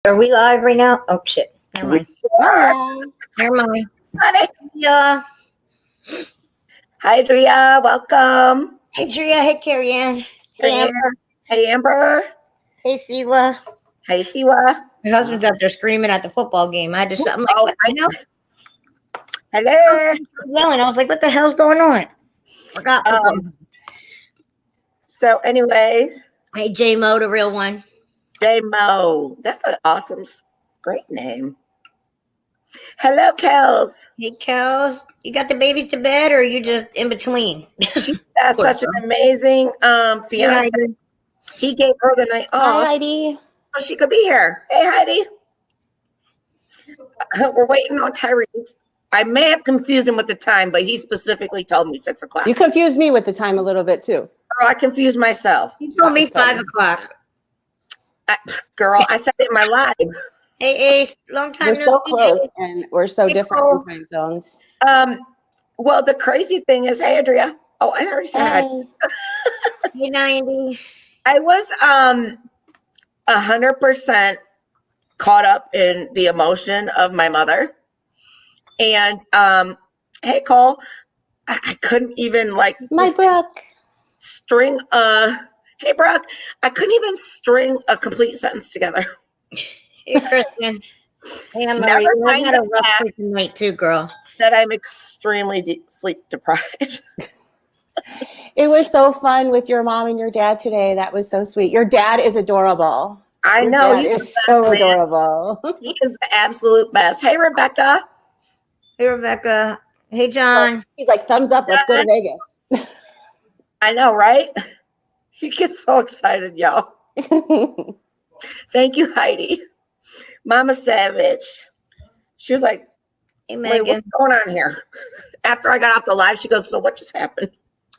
Are we live right now? Oh shit! Never mind. Never mind. Honey. Yeah. Hi, Drea. Welcome. Hey, Drea. Hey, Carrie Ann. Hey, Amber. Hey, Amber. Hey, Siwa. Hey, Siwa. My husband's out there screaming at the football game. I'm like, what the hell? Hello. Yelling. I was like, what the hell's going on? Forgot. So, anyways. Hey, J-Mo, the real one. J-Mo. That's an awesome, great name. Hello, Kels. Hey, Kels. You got the babies to bed, or are you just in between? She's such an amazing fiance. Yeah, he gave her the night off. Hi, Heidi. So she could be here. Hey, Heidi. We're waiting on Tyrese. I may have confused him with the time, but he specifically told me 6 o'clock. You confused me with the time a little bit too. Girl, I confused myself. You told me 5 o'clock. Girl, I said it in my live. Hey, Ace, long time. We're so close and we're so different in time zones. Well, the crazy thing is, hey, Andrea. Oh, I already said hi. Hey, 90. I was 100% caught up in the emotion of my mother. And hey, Cole, I couldn't even my Brooke string hey, Brooke, I couldn't even string a complete sentence together. Hey, Kristen. Hey, I'm Never mind had a rough night too, girl. That I'm extremely sleep deprived. It was so fun with your mom and your dad today. That was so sweet. Your dad is adorable. I know. He is so adorable. He is the absolute best. Hey, Rebecca. Hey, Rebecca. Hey, John. He's like, thumbs up. Let's go to Vegas. I know, right? He gets so excited, y'all. Thank you, Heidi. Mama Savage. She was like, hey, Megan. what's going on here? After I got off the live, she goes, so what just happened?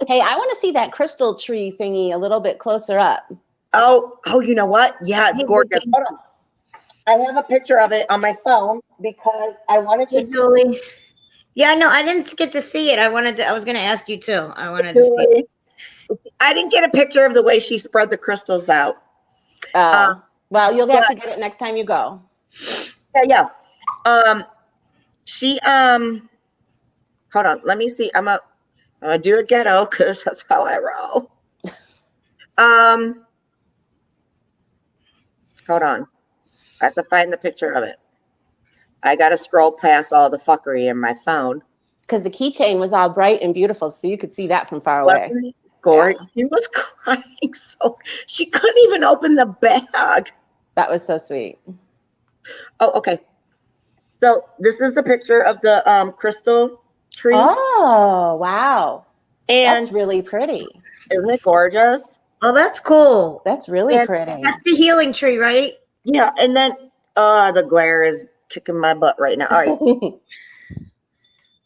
Hey, I want to see that crystal tree thingy a little bit closer up. Oh, you know what? Yeah, it's gorgeous. Hold on. I have a picture of it on my phone because I wanted to see. Yeah, no, I didn't get to see it. I was going to ask you too. I wanted to see it. I didn't get a picture of the way she spread the crystals out. Well, you'll have to get it next time you go. Yeah. She hold on, let me see. I'm gonna do a ghetto because that's how I roll. Hold on. I have to find the picture of it. I gotta scroll past all the fuckery in my phone. Because the keychain was all bright and beautiful, so you could see that from far away. Wasn't it gorgeous? Yeah. She was crying, so she couldn't even open the bag. That was so sweet. Oh, okay. So this is the picture of the crystal tree. Oh, wow. And that's really pretty. Isn't it gorgeous? Oh, that's cool. That's really pretty. That's the healing tree, right? Yeah. And then the glare is kicking my butt right now. All right.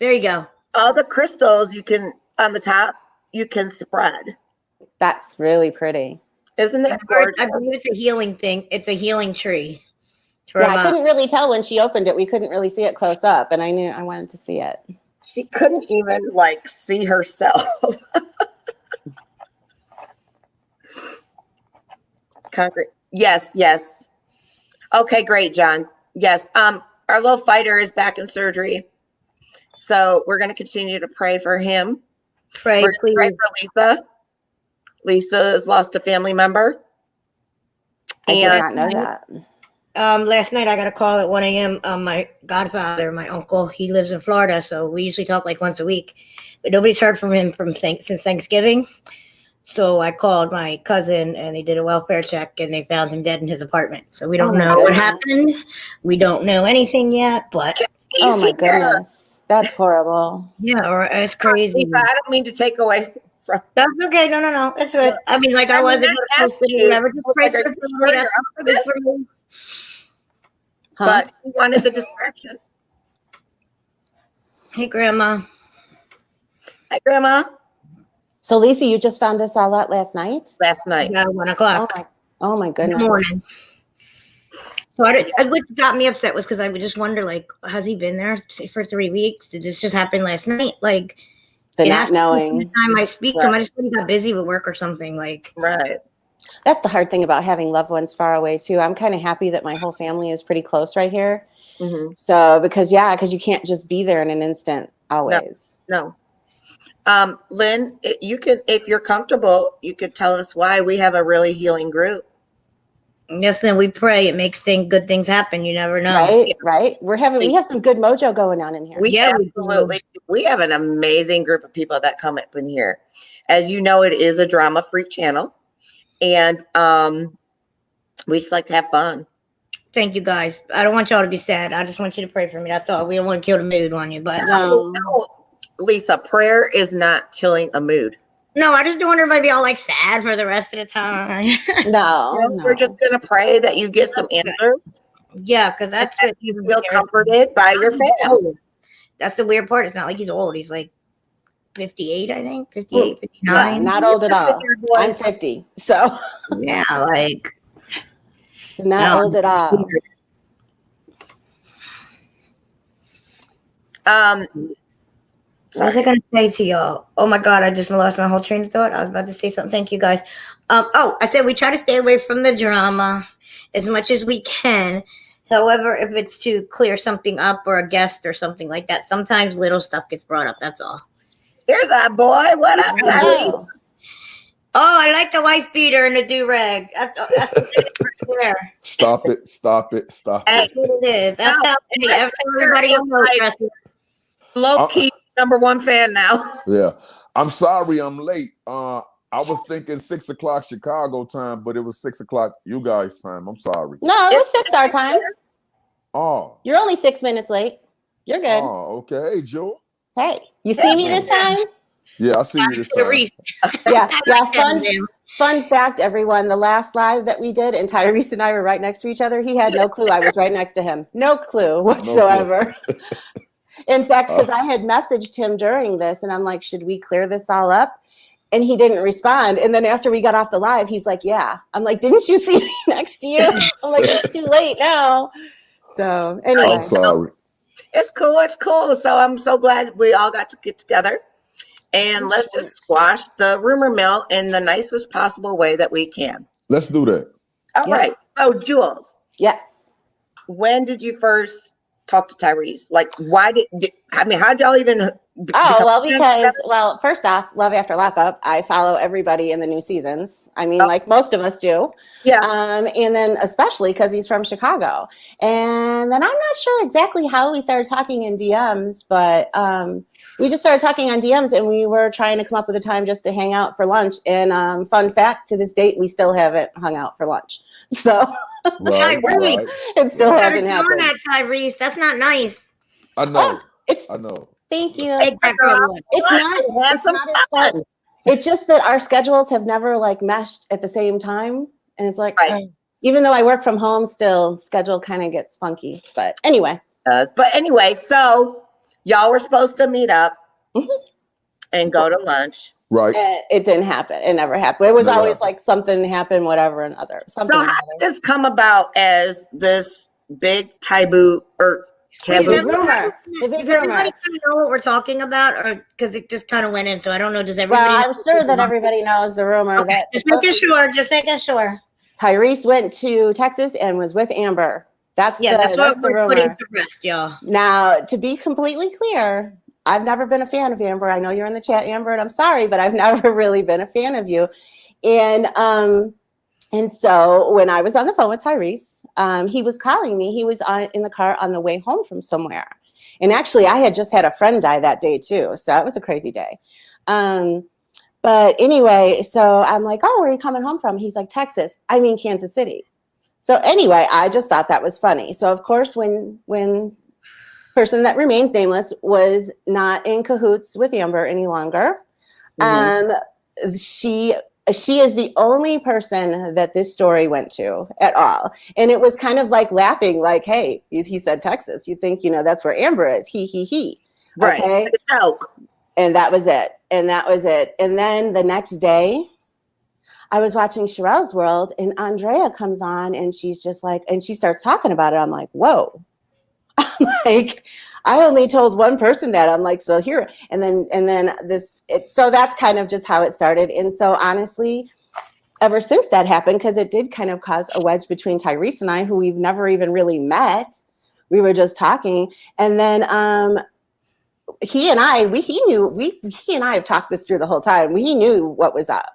There you go. All the crystals you can, on the top, you can spread. That's really pretty. Isn't it gorgeous? I believe it's a healing thing. It's a healing tree. Yeah, I couldn't really tell when she opened it. We couldn't really see it close up, and I knew I wanted to see it. She couldn't even see herself. Concrete. Yes. Okay, great, John. Yes. Our little fighter is back in surgery. So we're going to continue to pray for him. Pray for Lisa. Lisa has lost a family member. I did not know that. Last night I got a call at 1 a.m. My godfather, my uncle, he lives in Florida, so we usually talk once a week. But nobody's heard from him since Thanksgiving. So I called my cousin, and they did a welfare check, and they found him dead in his apartment. So we don't know what happened. We don't know anything yet, but... Oh, my goodness. That's horrible. Yeah, it's crazy. I don't mean to take away from... That's okay. No. That's right. I mean, I wasn't... But he wanted the distraction. Hey, Grandma. Hi, Grandma. So, Lisa, you just found us all out last night? Last night. Yeah, 1 o'clock. Oh my goodness. Good morning. So what got me upset was because I would just wonder, has he been there for 3 weeks? Did this just happen last night? The not knowing. The time I speak to him, I just think he got busy with work or something. Right. That's the hard thing about having loved ones far away too. I'm kind of happy that my whole family is pretty close right here. Mhm. So because you can't just be there in an instant always. No. Lynn, you can, if you're comfortable, you could tell us why we have a really healing group. Yes, then we pray. It makes good things happen. You never know. Right. We have some good mojo going on in here. We have an amazing group of people that come up in here. As you know, it is a drama-free channel, and we just like to have fun. Thank you, guys. I don't want y'all to be sad. I just want you to pray for me. That's all. We don't want to kill the mood on you, but No, Lisa, prayer is not killing a mood. no, I just don't want everybody to be all like sad for the rest of the time. No. We're just gonna pray that you get some answers. Yeah, because that's what you feel comforted by your family. That's the weird part. It's not like he's old. He's like 58, I think. 58, 59. Yeah, not old at all. I'm 50. So yeah, like not old at all. What was I going to say to y'all? Oh my God, I just lost my whole train of thought. I was about to say something. Thank you, guys. I said we try to stay away from the drama as much as we can. However, if it's to clear something up or a guest or something like that, sometimes little stuff gets brought up. That's all. Here's that boy. What up, Tyree? Oh, I like the wife beater and the do-rag. That's right. Stop it. That's what it is. That's how everybody else knows. Low-key #1 fan now. Yeah. I'm sorry I'm late. I was thinking 6 o'clock Chicago time, but it was 6 o'clock you guys' time. I'm sorry. No, it was 6 our time. Oh. You're only 6 minutes late. You're good. Oh, okay. Hey, Joe. Hey, you see me this time? Yeah, I see you this time. Yeah. Fun fact, everyone. The last live that we did, and Tyrese and I were right next to each other. He had no clue I was right next to him. No clue whatsoever. No clue. In fact, because I had messaged him during this, and I'm like, should we clear this all up? And he didn't respond. And then after we got off the live, he's like, yeah. I'm like, didn't you see me next to you? I'm like, it's too late now. So anyway. I'm sorry. It's cool. It's cool. So I'm so glad we all got to get together. And let's just squash the rumor mill in the nicest possible way that we can. Let's do that. All right. So, Jules. Yes. When did you first talk to Tyrese? Like, how'd y'all even? Well, first off, Love After Lockup. I follow everybody in the new seasons. I mean, like most of us do. Yeah. And then especially because he's from Chicago. And then I'm not sure exactly how we started talking in DMs, but we just started talking on DMs, and we were trying to come up with a time just to hang out for lunch. And fun fact, to this date, we still haven't hung out for lunch. So right. It still hasn't happened. That, Tyrese. That's not nice. I know. I know. Thank you. It's not as fun. It's just that our schedules have never like meshed at the same time. And it's like, even though I work from home still, schedule kind of gets funky. But anyway. So y'all were supposed to meet up and go to lunch. Right. It didn't happen. It never happened. It was always like something happened, whatever, and other. So how did this come about as this big taboo or taboo rumor? Does everybody know what we're talking about, or because it just kind of went in? So I don't know. Does everybody? Well, I'm sure that everybody knows the rumor. Okay, just making sure. Tyrese went to Texas and was with Amber. That's what we're rumor. Putting to rest, y'all. Now, to be completely clear, I've never been a fan of Amber. I know you're in the chat, Amber, and I'm sorry, but I've never really been a fan of you. And so when I was on the phone with Tyrese, he was calling me. He was in the car on the way home from somewhere. And actually, I had just had a friend die that day too. So that was a crazy day. But anyway, so I'm like, oh, where are you coming home from? He's like, Texas. I mean, Kansas City. So anyway, I just thought that was funny. So of course, when person that remains nameless was not in cahoots with Amber any longer, she is the only person that this story went to at all. And it was kind of like laughing, like, hey, he said Texas. You think, that's where Amber is. He. Right. Okay. Like a joke. And that was it. And then the next day, I was watching Squirrel's World, and Andrea comes on, and she's just like, and she starts talking about it. I'm like, whoa. I'm like, I only told one person that. I'm like, so here, and then so that's kind of just how it started. And so honestly, ever since that happened, because it did kind of cause a wedge between Tyrese and I, who we've never even really met. We were just talking. And then he and I have talked this through the whole time. He knew what was up.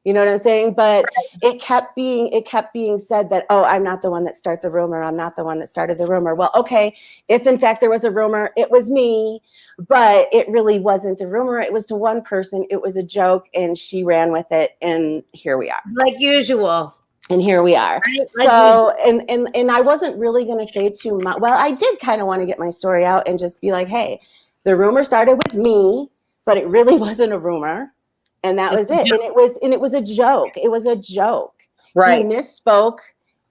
You know what I'm saying? But it kept being said that, oh, I'm not the one that started the rumor. I'm not the one that started the rumor. Well, okay, if in fact there was a rumor, it was me, but it really wasn't a rumor. It was to one person. It was a joke, and she ran with it, and here we are. Like usual. And here we are. Right? So, and I wasn't really going to say too much. Well, I did kind of want to get my story out and just be like, hey, the rumor started with me, but it really wasn't a rumor. And that was it. And it was a joke. It was a joke. Right. He misspoke,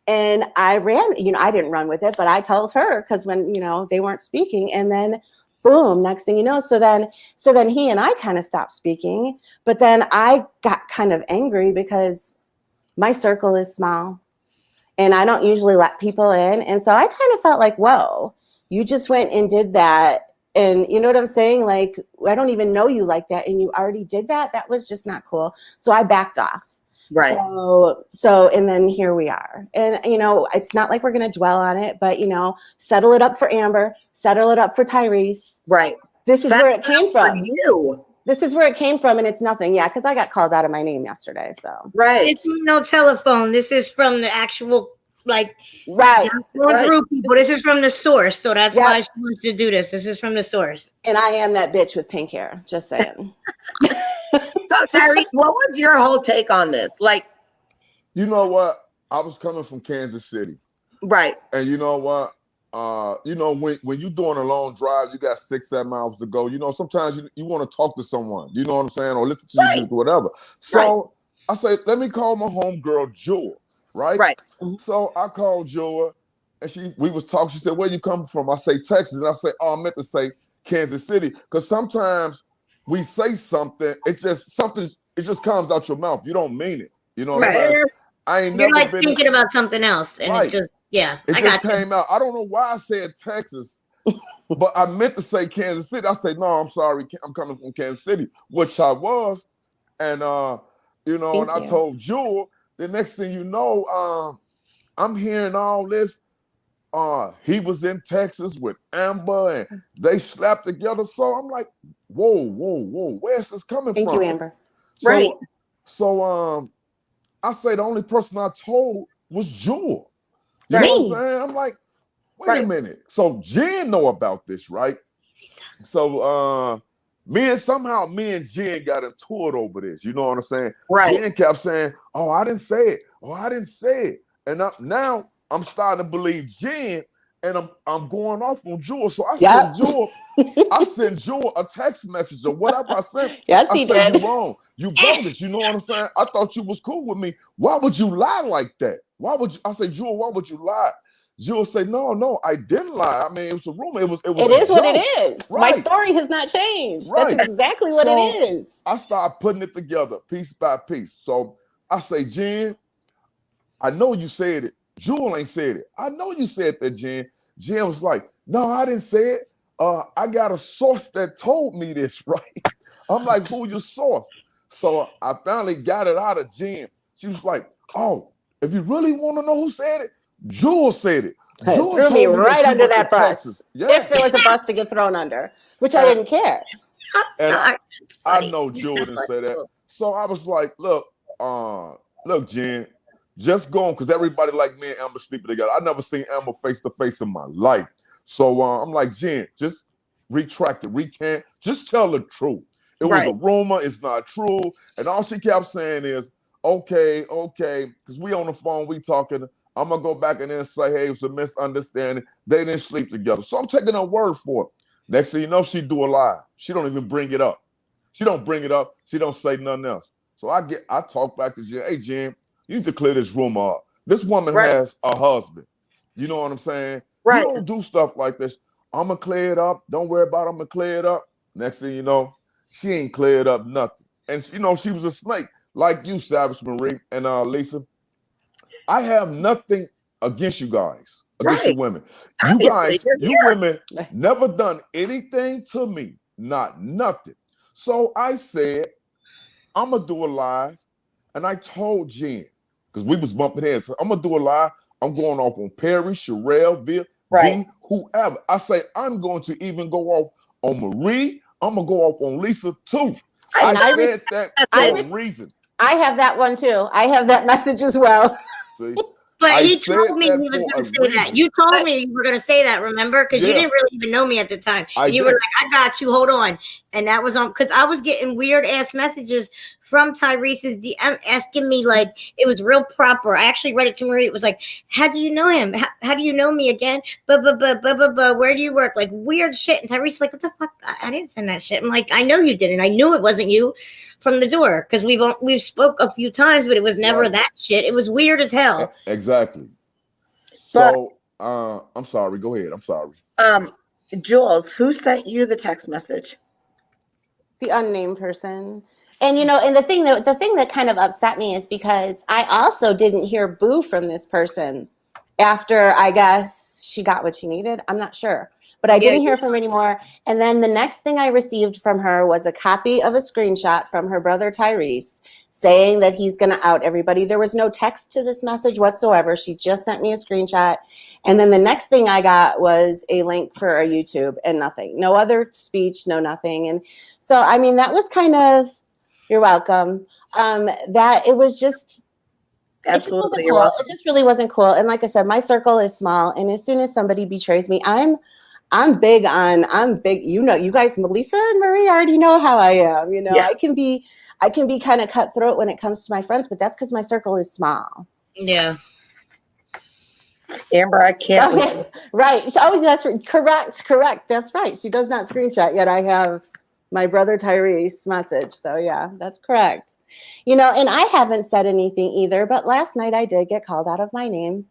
and I ran, I didn't run with it, but I told her, because when, they weren't speaking, and then boom, next thing you know, so then he and I kind of stopped speaking, but then I got kind of angry because my circle is small and I don't usually let people in. And so I kind of felt like, whoa, you just went and did that. And you know what I'm saying? Like, I don't even know you like that, and you already did that. That was just not cool. So I backed off. Right. So, and then here we are. And, it's not like we're going to dwell on it, but, settle it up for Amber, settle it up for Tyrese. Right. This is where it came from. You. This is where it came from, and it's nothing. Yeah, because I got called out of my name yesterday. So Right. It's no telephone. This is from the actual, right. Going through people. This is from the source. So that's why she wants to do this. This is from the source. And I am that bitch with pink hair. Just saying. So, Tyrese, what was your whole take on this? Like, you know what? I was coming from Kansas City. Right. And you know what? When you're doing a long drive, you got 6-7 miles to go. Sometimes you want to talk to someone, you know what I'm saying? Or listen to music or whatever. So I say, let me call my homegirl, Jewel, right? Right. So I called Jewel, and we was talking. She said, where you coming from? I say, Texas. And I say, oh, I meant to say Kansas City. Because sometimes we say something, it just comes out your mouth. You don't mean it. You know what I'm saying? I ain't You're never been thinking about something else, and it just it just came out. I don't know why I said Texas, but I meant to say Kansas City. I said, no, I'm sorry, I'm coming from Kansas City, which I was. And and I told Jewel, the next thing you know, I'm hearing all this. He was in Texas with Amber, and they slapped together. So I'm like, whoa, where's this coming from? Thank you, Amber. So I say the only person I told was Jewel. You know what I'm saying? I'm like, wait a minute. So Jen know about this, right? So me and Jen got into it over this. You know what I'm saying? Right. Jen kept saying, oh, I didn't say it. Oh, I didn't say it. And now I'm starting to believe Jen, and I'm going off on Jewel. So I sent Jewel a text message or whatever I sent. I said, you wrong. You bogus. You know what I'm saying? I thought you was cool with me. Why would you lie like that? I say, Jewel, why would you lie? Jewel say, no, I didn't lie. I mean, it was a rumor. It is what it is. Right. My story has not changed. Right. That's exactly what it is. I started putting it together piece by piece. So I say, Jen, I know you said it. Jewel ain't said it. I know you said that, Jen. Jen was like, no, I didn't say it. I got a source that told me this, right? I'm like, who your source? So I finally got it out of Jen. She was like, oh, if you really want to know who said it, Jewel said it. Jewel threw me right under that bus. Texas. Yes. If there was a bus to get thrown under, which I didn't care. I'm sorry. I know Jewel didn't say that. So I was like, look, Jen, just go on, because everybody like me and Amber sleeping together. I never seen Amber face to face in my life. So I'm like, Jen, just retract it, recant, just tell the truth. It was a rumor, it's not true. And all she kept saying is, okay, because we on the phone, we talking. I'm going to go back in there and say, hey, it was a misunderstanding. They didn't sleep together. So I'm taking her word for it. Next thing you know, she do a lie. She don't even bring it up. She don't bring it up. She don't say nothing else. So I talk back to Jen. Hey, Jen, you need to clear this rumor up. This woman has a husband. You know what I'm saying? Right. You don't do stuff like this. I'm going to clear it up. Don't worry about it. I'm going to clear it up. Next thing you know, she ain't cleared up nothing. And, she was a snake. Like you, Savage Marie and Lisa. I have nothing against you guys, against you women. You guys, you women never done anything to me. Not nothing. So I said, I'm going to do a live, And I told Jen, because we was bumping heads, so I'm gonna do a live. I'm going off on Perry, Sherelle, V, whoever. I say I'm going to even go off on Marie. I'm gonna go off on Lisa too. I said that for a reason. I have that one too. I have that message as well. See? But he told me he was going to say that. You told me you were going to say that, remember? Because you didn't really even know me at the time. You were like, I got you, hold on. And that was on, because I was getting weird-ass messages from Tyrese's DM asking me, like, it was real proper. I actually read it to Marie. It was like, how do you know him? How do you know me again? Where do you work? Like, weird shit. And Tyrese's like, what the fuck? I didn't send that shit. I'm like, I know you didn't. I knew it wasn't you from the door, because we've spoke a few times, but it was never that shit. It was weird as hell. Exactly. So I'm sorry. Go ahead. I'm sorry. Jules, who sent you the text message? The unnamed person. And and the thing that kind of upset me is because I also didn't hear boo from this person after, I guess, she got what she needed. I'm not sure. But I didn't hear from her anymore. And then the next thing I received from her was a copy of a screenshot from her brother Tyrese saying that he's going to out everybody. There was no text to this message whatsoever. She just sent me a screenshot. And then the next thing I got was a link for a YouTube and nothing. No other speech, no nothing. And so, I mean, that was kind of, you're welcome. That it was just... Absolutely, you're welcome. It just really wasn't cool. And like I said, my circle is small. And as soon as somebody betrays me, I'm big, you guys, Melissa and Marie already know how I am. I can be kind of cutthroat when it comes to my friends, but that's because my circle is small. Yeah. Amber, I can't. Right. Oh, that's correct. That's right. She does not screenshot yet. I have my brother Tyrese's message. So yeah, that's correct. And I haven't said anything either, but last night I did get called out of my name.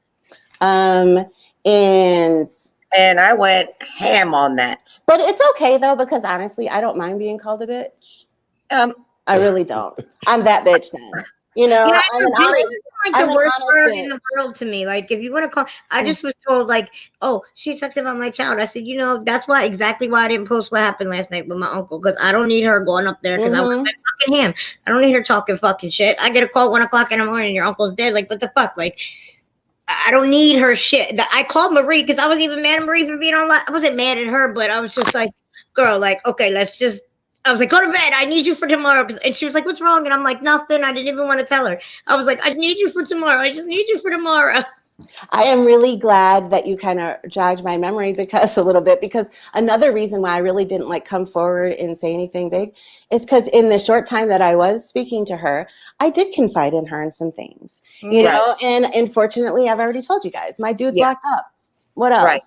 And I went ham on that. But it's okay though, because honestly, I don't mind being called a bitch. I really don't. I'm that bitch then. I'm like the worst word in the world to me. Like, if you want to call, I just was told, like, oh, she talked about my child. I said, that's exactly why I didn't post what happened last night with my uncle, because I don't need her going up there, because I was like fucking him. I don't need her talking fucking shit. I get a call 1:00 in the morning, and your uncle's dead. Like, what the fuck? Like, I don't need her shit. I called Marie because I was even mad at Marie for being online. I wasn't mad at her, but I was just like, girl, like, okay, I was like, go to bed. I need you for tomorrow. And she was like, what's wrong? And I'm like, nothing. I didn't even want to tell her. I was like, I need you for tomorrow. I just need you for tomorrow. I am really glad that you kind of jogged my memory because another reason why I really didn't come forward and say anything big is because in the short time that I was speaking to her, I did confide in her in some things, you know, and unfortunately I've already told you guys, my dude's locked up. What else? Right.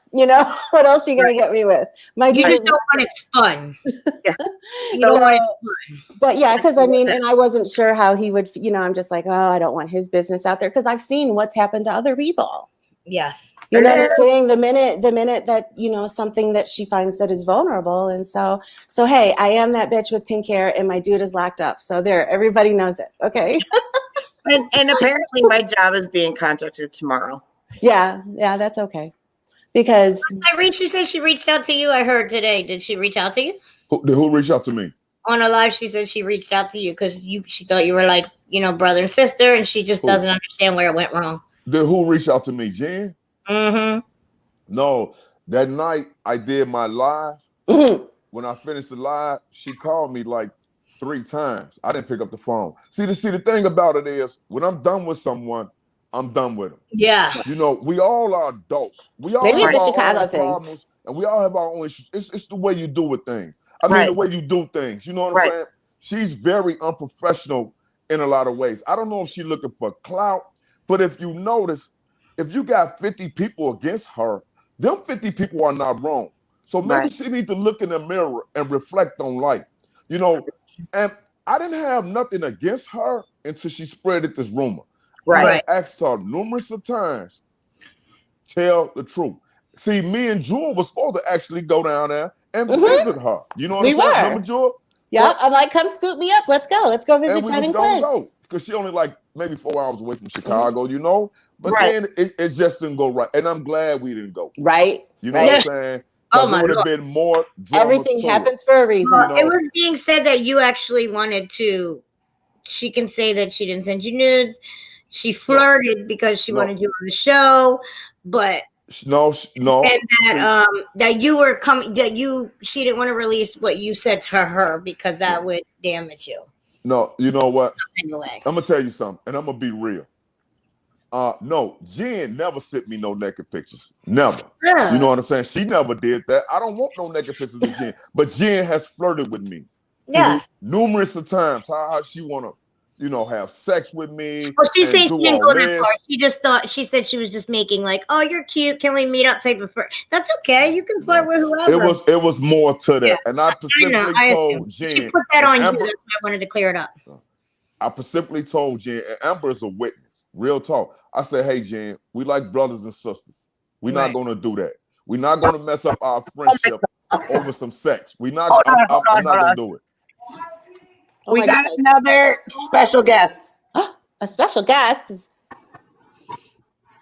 What else are you going to get me with? You just don't want it spun. You don't want it spun. But yeah, because and I wasn't sure how he would, I'm just like, oh, I don't want his business out there because I've seen what's happened to other people. Yes. You know what I'm saying? The minute that, something that she finds that is vulnerable. And so hey, I am that bitch with pink hair and my dude is locked up. So there, everybody knows it. Okay. and apparently my job is being contacted tomorrow. Yeah, that's okay. Because she said she reached out to you. I heard today. Did she reach out to you? Who reached out to me? On a live, she said she reached out to you because she thought you were like, brother and sister, and she just doesn't understand where it went wrong. Who reached out to me, Jen? Mm-hmm. No, that night I did my live. When I finished the live, she called me like 3 times. I didn't pick up the phone. See, the thing about it is, when I'm done with someone, I'm done with them. Yeah. We all are adults. We all maybe have it's a our Chicago own thing. problems, and we all have our own issues. It's the way you do with things. I mean, the way you do things. You know what I'm saying? She's very unprofessional in a lot of ways. I don't know if she's looking for clout, but if you notice, if you got 50 people against her, them 50 people are not wrong. So maybe she needs to look in the mirror and reflect on life. And I didn't have nothing against her until she spreaded this rumor. I asked her numerous of times, tell the truth. See, me and Jewel was supposed to actually go down there and visit her. You know what I'm saying? Remember, Jewel? Yeah, I'm like, come scoop me up. Let's go. Let's go visit and we was gonna go because she only maybe 4 hours away from Chicago, But then it just didn't go right. And I'm glad we didn't go. Right. You know what I'm saying? Because it would have been more drama. Everything happens for a reason. It was being said that you actually wanted to she can say that she didn't send you nudes. She flirted because she wanted you on the show, but no. and that you were coming, she didn't want to release what you said to her because that would damage you. No, you know what? Anyway, I'm gonna tell you something, and I'm gonna be real. No, Jen never sent me no naked pictures. Never. Yeah. You know what I'm saying? She never did that. I don't want no naked pictures of Jen. But Jen has flirted with me. Yes. Numerous of times. How she wanna, have sex with me. Well, she said she do didn't all go that this. far. She said she was just making like, oh, you're cute. Can we meet up type of flirt? That's okay. You can flirt with whoever. It was more to that. Yeah. And I specifically told Jen. She put that on you. That's why I wanted to clear it up. I specifically told Jen, and Amber is a witness. Real talk. I said, hey, Jen, we like brothers and sisters. We're not going to do that. We're not going to mess up our friendship over some sex. I'm not going to do it. We got another special guest. A special guest.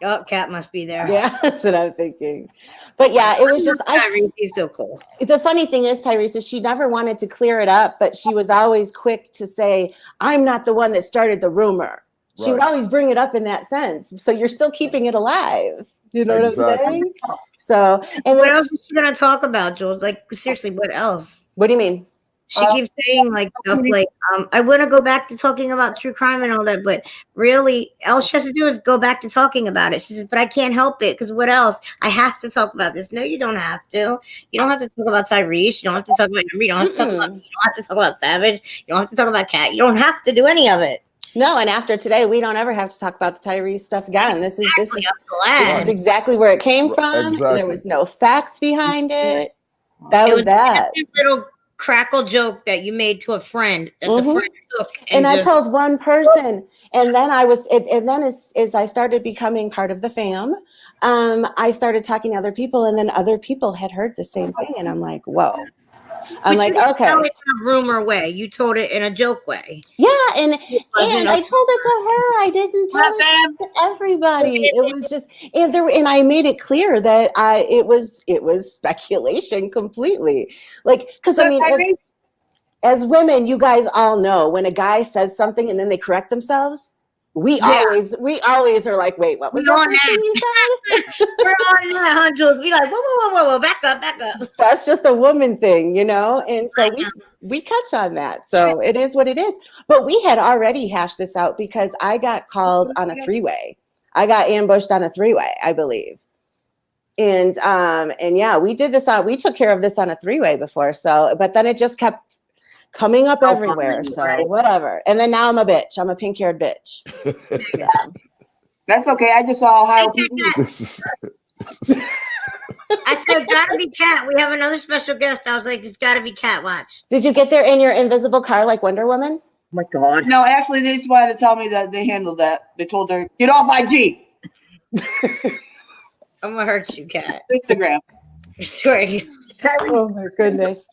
Oh, Kat must be there. Yeah, that's what I'm thinking. But yeah, it was just Tyrese, he's so cool. The funny thing is, Tyrese, is she never wanted to clear it up, but she was always quick to say, I'm not the one that started the rumor. She would always bring it up in that sense. So you're still keeping it alive. You know what I'm saying? So, and what else is she gonna talk about, Jules? Like, seriously, what else? What do you mean? She keeps saying like stuff like, I want to go back to talking about true crime and all that, but really, all she has to do is go back to talking about it. She says, but I can't help it because what else? I have to talk about this. No, you don't have to. You don't have to talk about Tyrese. You don't have to talk about Amber. You don't have to talk about. You don't have to talk about Savage. You don't have to talk about Kat. You don't have to do any of it. No, and after today, we don't ever have to talk about the Tyrese stuff again. This is exactly where it came from. Exactly. There was no facts behind it. That was that little crackle joke that you made to a friend that the friend took, and I told one person, and then as I started becoming part of the fam, I started talking to other people, and then other people had heard the same thing, and I'm like, whoa. I'm like, okay. Tell it in a rumor way. You told it in a joke way. Yeah, and I told it to her. I didn't tell it to everybody. It was just, and I made it clear that it was speculation completely. Like, because I mean, as women, you guys all know when a guy says something and then they correct themselves. We always are like, wait, what was that first thing you said? We're on that, huh, Jules? We like, whoa, back up. That's just a woman thing, and so we catch on that. So it is what it is. But we had already hashed this out because I got called on a three-way. I got ambushed on a three-way, I believe. And yeah, we took care of this on a three-way before. So, but then it just kept coming up everywhere, so whatever. And then now I'm a bitch. I'm a pink-haired bitch. Yeah. That's okay. I just saw how people. I said, gotta be Kat. We have another special guest. I was like, it's gotta be Kat. Watch. Did you get there in your invisible car like Wonder Woman? Oh my God. No, actually, they just wanted to tell me that they handled that. They told her, get off IG. I'm gonna hurt you, Kat. Instagram. I swear to you. Oh my goodness.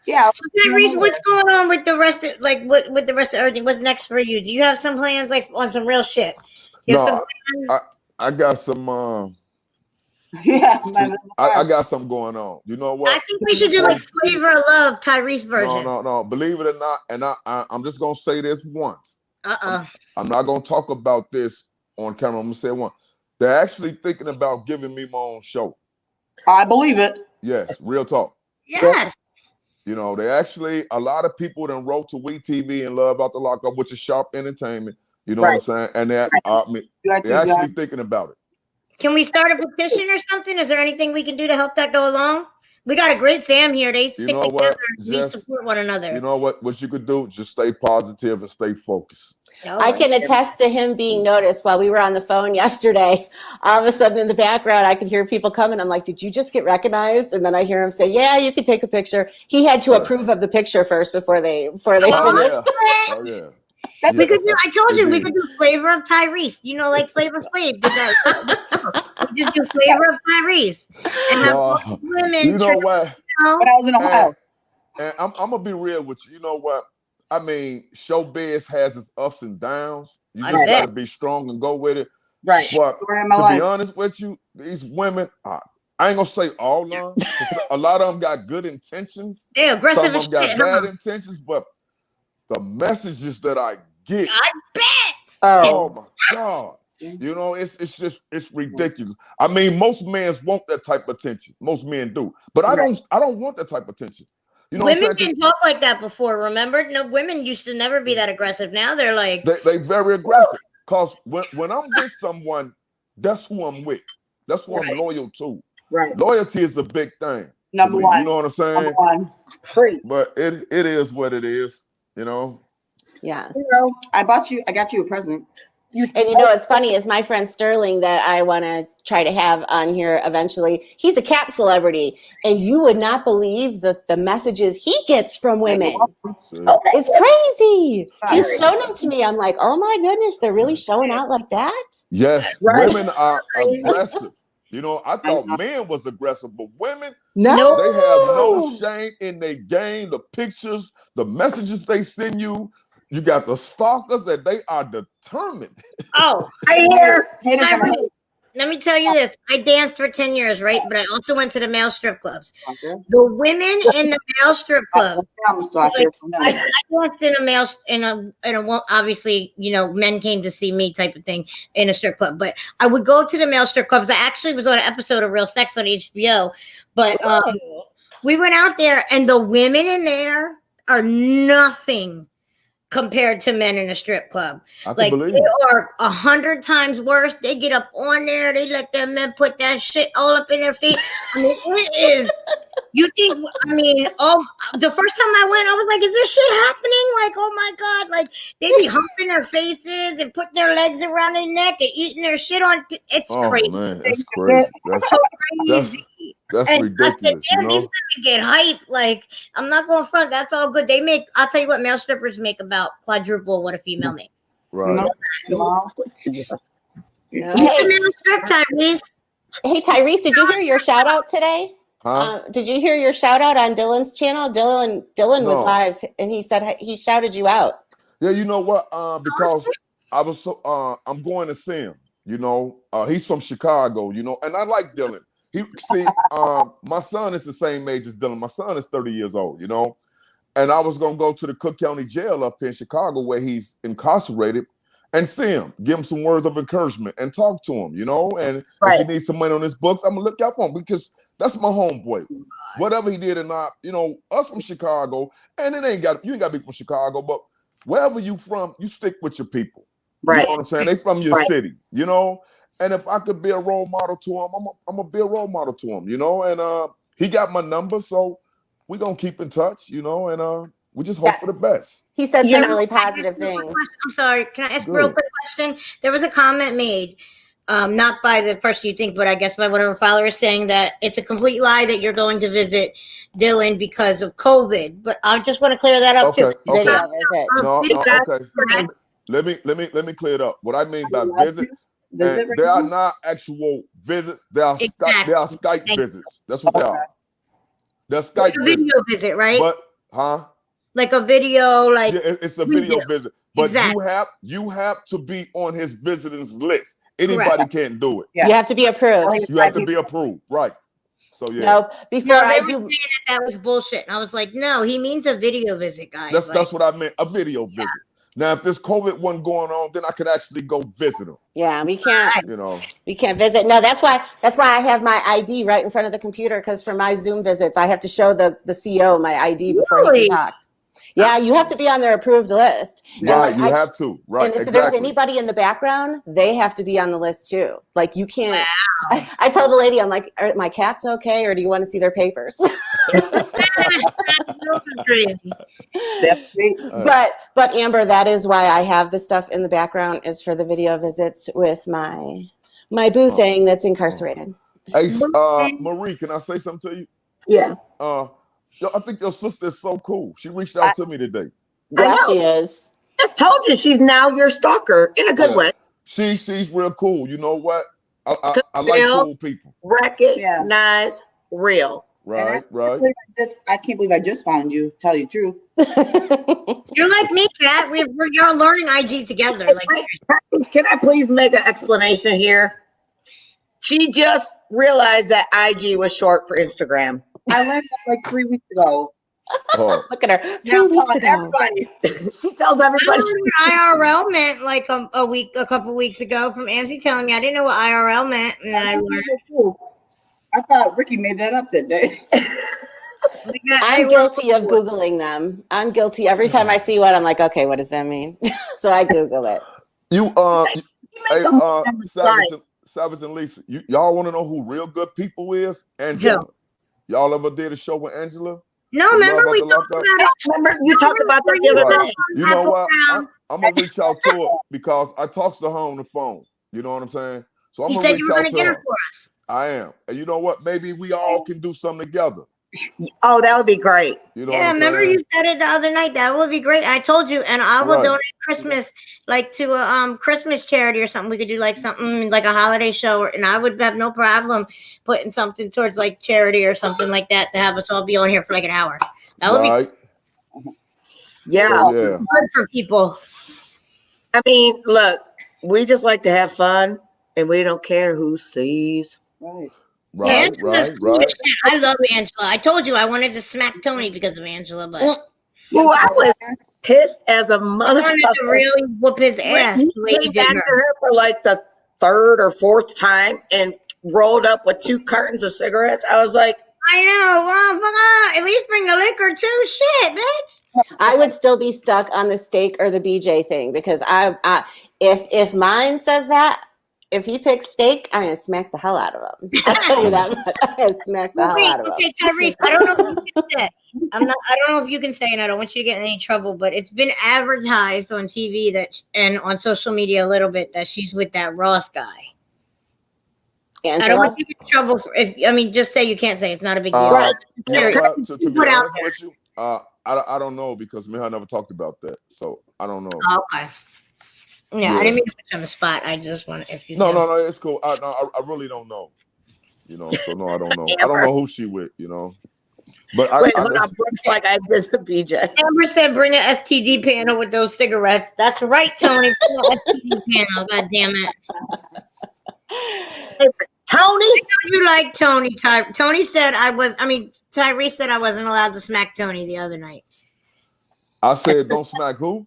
Yeah. So Tyrese, what's going on with the rest of with the rest of everything? What's next for you? Do you have some plans on some real shit? I got some I got something going on. You know what? I think we should do like Flavor of Love Tyrese version. No. Believe it or not, and I'm just gonna say this once. I'm not gonna talk about this on camera. I'm gonna say it once. They're actually thinking about giving me my own show. I believe it. Yes, real talk. Yes. They actually, a lot of people then wrote to WeTV and Love Out the Lockup, which is Sharp Entertainment. You know what I'm saying? And they're actually thinking about it. Can we start a petition or something? Is there anything we can do to help that go along? We got a great fam here. They stick together and we support one another. You know what you could do? Just stay positive and stay focused. I can attest to him being noticed while we were on the phone yesterday. All of a sudden in the background, I could hear people coming. I'm like, did you just get recognized? And then I hear him say, yeah, you could take a picture. He had to approve of the picture first before they finished. Oh, yeah. We could do, I told you, we could do Flavor of Tyrese. Like Flavor Flav did that. We just do Flavor of Tyrese. And have women. You know what? When I was in Ohio. And I'm going to be real with you. You know what? I mean, showbiz has its ups and downs. You just got to be strong and go with it. Right. But to be honest with you, these women, I ain't going to say all of them. A lot of them got good intentions. They're aggressive. Some of them got bad intentions, but the messages that I get. I bet. Oh my God. You know, it's ridiculous. I mean, most men want that type of attention. Most men do. But I don't want that type of attention. You know, women didn't talk like that before, remember? No, women used to never be that aggressive. Now they're like they very aggressive. Because when I'm with someone, that's who I'm with. That's who I'm loyal to. Right. Loyalty is a big thing. Number one. You know what I'm saying? Number one. Preach. But it is what it is, you know. Yes. You know, I got you a present. And you know what's funny is my friend Sterling that I want to try to have on here eventually. He's a cat celebrity, and you would not believe the messages he gets from women. It's crazy. He's shown them to me. I'm like, oh my goodness, they're really showing out like that? Yes, Right. women are aggressive. You know, I thought men was aggressive, but women, No, they have no shame in their game. The pictures, the messages they send you. You got the stalkers that they are determined. oh, Right here. let me tell you this. I danced for 10 years, right? But I also went to the male strip clubs. The women in the male strip club. I danced in a male, in a obviously, you know, men came to see me type of thing in a strip club. But I would go to the male strip clubs. I actually was on an episode of Real Sex on HBO. But we went out there, and the women in there are nothing compared to men in a strip club. Like, they are 100 times worse. They get up on there. They let them men put that shit all up in their feet. I mean, it is. You think? I mean, the first time I went, I was like, "Is this shit happening?" Like, oh my God! Like, they be humping their faces and putting their legs around their neck and eating their shit on. It's crazy. Man, that's crazy. That's so crazy. That's and ridiculous. I said, you know? These women get hype. Like, I'm not going front. That's all good. They make. I'll tell you what, male strippers make about quadruple what a female makes. Right. You can male strip, Tyrese. Hey, Tyrese, did you hear your shout out today? Huh? Did you hear your shout out on Dylan's channel? Dylan was live, and he said he shouted you out. Yeah, you know what? Because I was I'm going to see him. You know, he's from Chicago. You know, and I like Dylan. My son is the same age as Dylan. My son is 30 years old. You know, and I was gonna go to the Cook County Jail up in Chicago where he's incarcerated and see him, give him some words of encouragement, and talk to him. You know, and if he needs some money on his books, I'm gonna look out for him because that's my homeboy. Whatever he did or not, you know, us from Chicago, and you ain't got to be from Chicago, but wherever you from, you stick with your people. Right. You know what I'm saying? They from your city, you know? And if I could be a role model to him, I'm gonna be a role model to him, you know? And he got my number, so we're gonna keep in touch, you know, and we just hope for the best. He said some really positive things. I'm sorry. Can I ask a real quick question? There was a comment made, not by the person you think, but I guess by one of our followers saying that it's a complete lie that you're going to visit Dylan because of COVID. But I just want to clear that up too. Okay. Okay. Let me clear it up. What I mean by visit, they are not actual visits. They are Skype visits. That's what they are. They're Skype like a video visit, right? But like a video, like it's a video visit. But you have to be on his visitors list. Anybody can't do it. Yeah. You have to be approved. You have to be approved, right? So yeah. No, before I do, saying that was bullshit, and I was like, no, he means a video visit, guys. That's what I meant, a video visit. Now, if this COVID wasn't going on, then I could actually go visit him. Yeah, we can't. You know, we can't visit. No, that's why I have my ID right in front of the computer because for my Zoom visits, I have to show the CEO my ID before he can talk. Yeah, you have to be on their approved list. Right, you have to. Right, and if there's anybody in the background, they have to be on the list too. Like you can't. Wow. I told the lady, I'm like, are my cats okay, or do you want to see their papers? But Amber, that is why I have the stuff in the background is for the video visits with my boo thing that's incarcerated. Hey, Marie, can I say something to you? Yeah. I think your sister is so cool. She reached out to me today. Yeah, she is. Just told you she's now your stalker in a good way. She's real cool. You know what? I like cool people. Recognize real. Right. I can't believe I just found you. Tell you the truth. You're like me, Kat. We're learning IG together. Like, can I please make an explanation here? She just realized that IG was short for Instagram. I learned that like 3 weeks ago. Oh, Look at her. Now 3 weeks telling ago. everybody. She tells I everybody. don't know what IRL meant like a couple weeks ago from Angie telling me I didn't know what IRL meant, and I learned. I thought Ricky made that up that day. I'm guilty of Googling them. I'm guilty. Every time I see one, I'm like, okay, what does that mean? So I Google it. Hey, Savage and Lisa, y'all want to know who real good people is? Angela. Y'all ever did a show with Angela? No, remember we talked about it. Remember you talked about that the other day. You know what? I'm gonna reach out to her because I talked to her on the phone. You know what I'm saying? So I'm gonna reach out to her. For us. I am, and you know what? Maybe we all can do something together. Oh, that would be great. You know remember you said it the other night. That would be great. I told you, and I will donate Christmas, like to a Christmas charity or something. We could do like something like a holiday show, and I would have no problem putting something towards like charity or something like that to have us all be on here for like an hour. That would be good for people. I mean, look, we just like to have fun, and we don't care who sees. Right. I love Angela. I told you I wanted to smack Tony because of Angela, but I was pissed as a motherfucker. I wanted to really whoop his ass. Went back to her for like the 3rd or 4th time and rolled up with 2 cartons of cigarettes. I was like, I know. Well, at least bring the liquor too. Shit, bitch. I would still be stuck on the steak or the BJ thing because if mine says that, if he picks steak, I'm gonna smack the hell out of him. I'll tell you that much. I'm gonna smack the hell out of him. Okay, Tyrese, I don't know if you can say. I don't know if you can say, and I don't want you to get in any trouble, but it's been advertised on TV and on social media a little bit that she's with that Ross guy. Angela? I don't want you to get in trouble just say you can't say. It's not a big deal. Right. To be honest with you, I don't know because me and her never talked about that, so I don't know. Okay. Yeah, I didn't mean to put you on the spot. I just want if you. No, it's cool. I really don't know. So no, I don't know. I don't know who she with. But wait, hold on. Brooks like I did to BJ. Amber said, "Bring an STD panel with those cigarettes." That's right, Tony. Bring an STD panel. God damn it. Tony, you like Tony? Tony said Tyrese said I wasn't allowed to smack Tony the other night. I said, "Don't smack who?"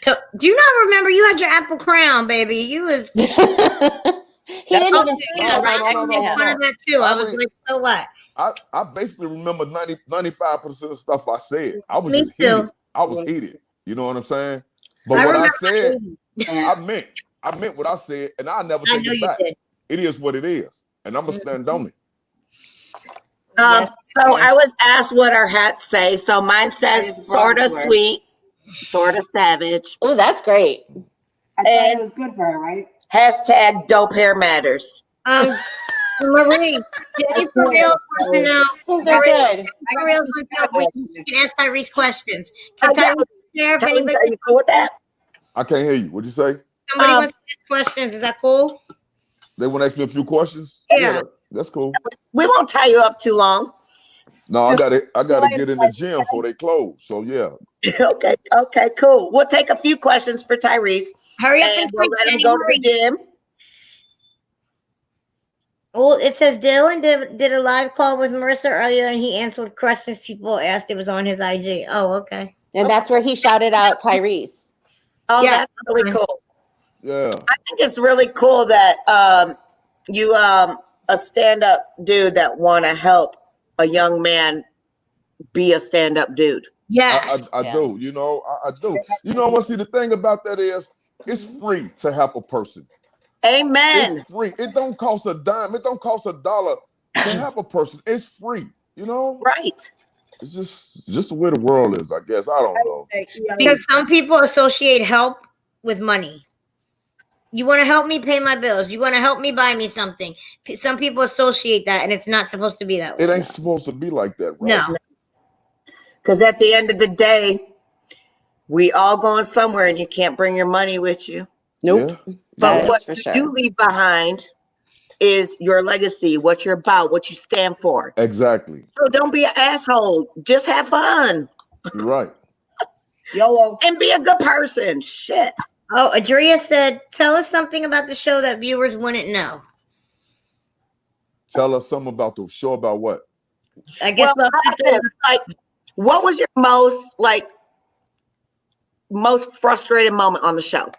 Do you not remember? You had your apple crown, baby. You was. He didn't even say that. No. I was like, so what? I basically remember 95% of the stuff I said. I was Me just too. heated. I was heated. You know what I'm saying? But what I said, I meant what I said, and I never take it back. It is what it is, and I'm gonna stand on it. So I was asked what our hats say. So mine says sort of sweet, sort of savage. Oh, that's great. I thought it was good for her, right? # dope hair matters. Marie, Jenny for real wants to know. Those are good. For real wants to know if we can ask Tyrese questions. Can Tyrese share if anybody? Are you cool with that? I can't hear you. What'd you say? Somebody wants to ask questions. Is that cool? They want to ask me a few questions. Yeah. That's cool. We won't tie you up too long. No, I gotta get in the gym before they close. So yeah. Okay, cool. We'll take a few questions for Tyrese. Hurry up and we'll let him go to the gym. Well, it says Dylan did a live call with Marissa earlier, and he answered questions people asked. It was on his IG. Oh, okay. And that's where he shouted out Tyrese. Oh, yeah, that's really cool. Yeah. I think it's really cool that you a stand-up dude that want to help a young man be a stand-up dude. Yeah, I do. I do. What? See, the thing about that is, it's free to help a person. Amen. It's free. It don't cost a dime. It don't cost $1 to help a person. It's free. Right. It's just the way the world is. I guess I don't know. Because some people associate help with money. You want to help me pay my bills. You want to help me buy me something. Some people associate that, and it's not supposed to be that way. It ain't supposed to be like that, right? No. Because at the end of the day, we all going somewhere, and you can't bring your money with you. Nope. Yeah. But what you do leave behind is your legacy, what you're about, what you stand for. Exactly. So don't be an asshole. Just have fun. You're right. YOLO. And be a good person. Shit. Oh, Adria said, tell us something about the show that viewers wouldn't know. Tell us something about the show about what? I guess like What was your most frustrated moment on the show?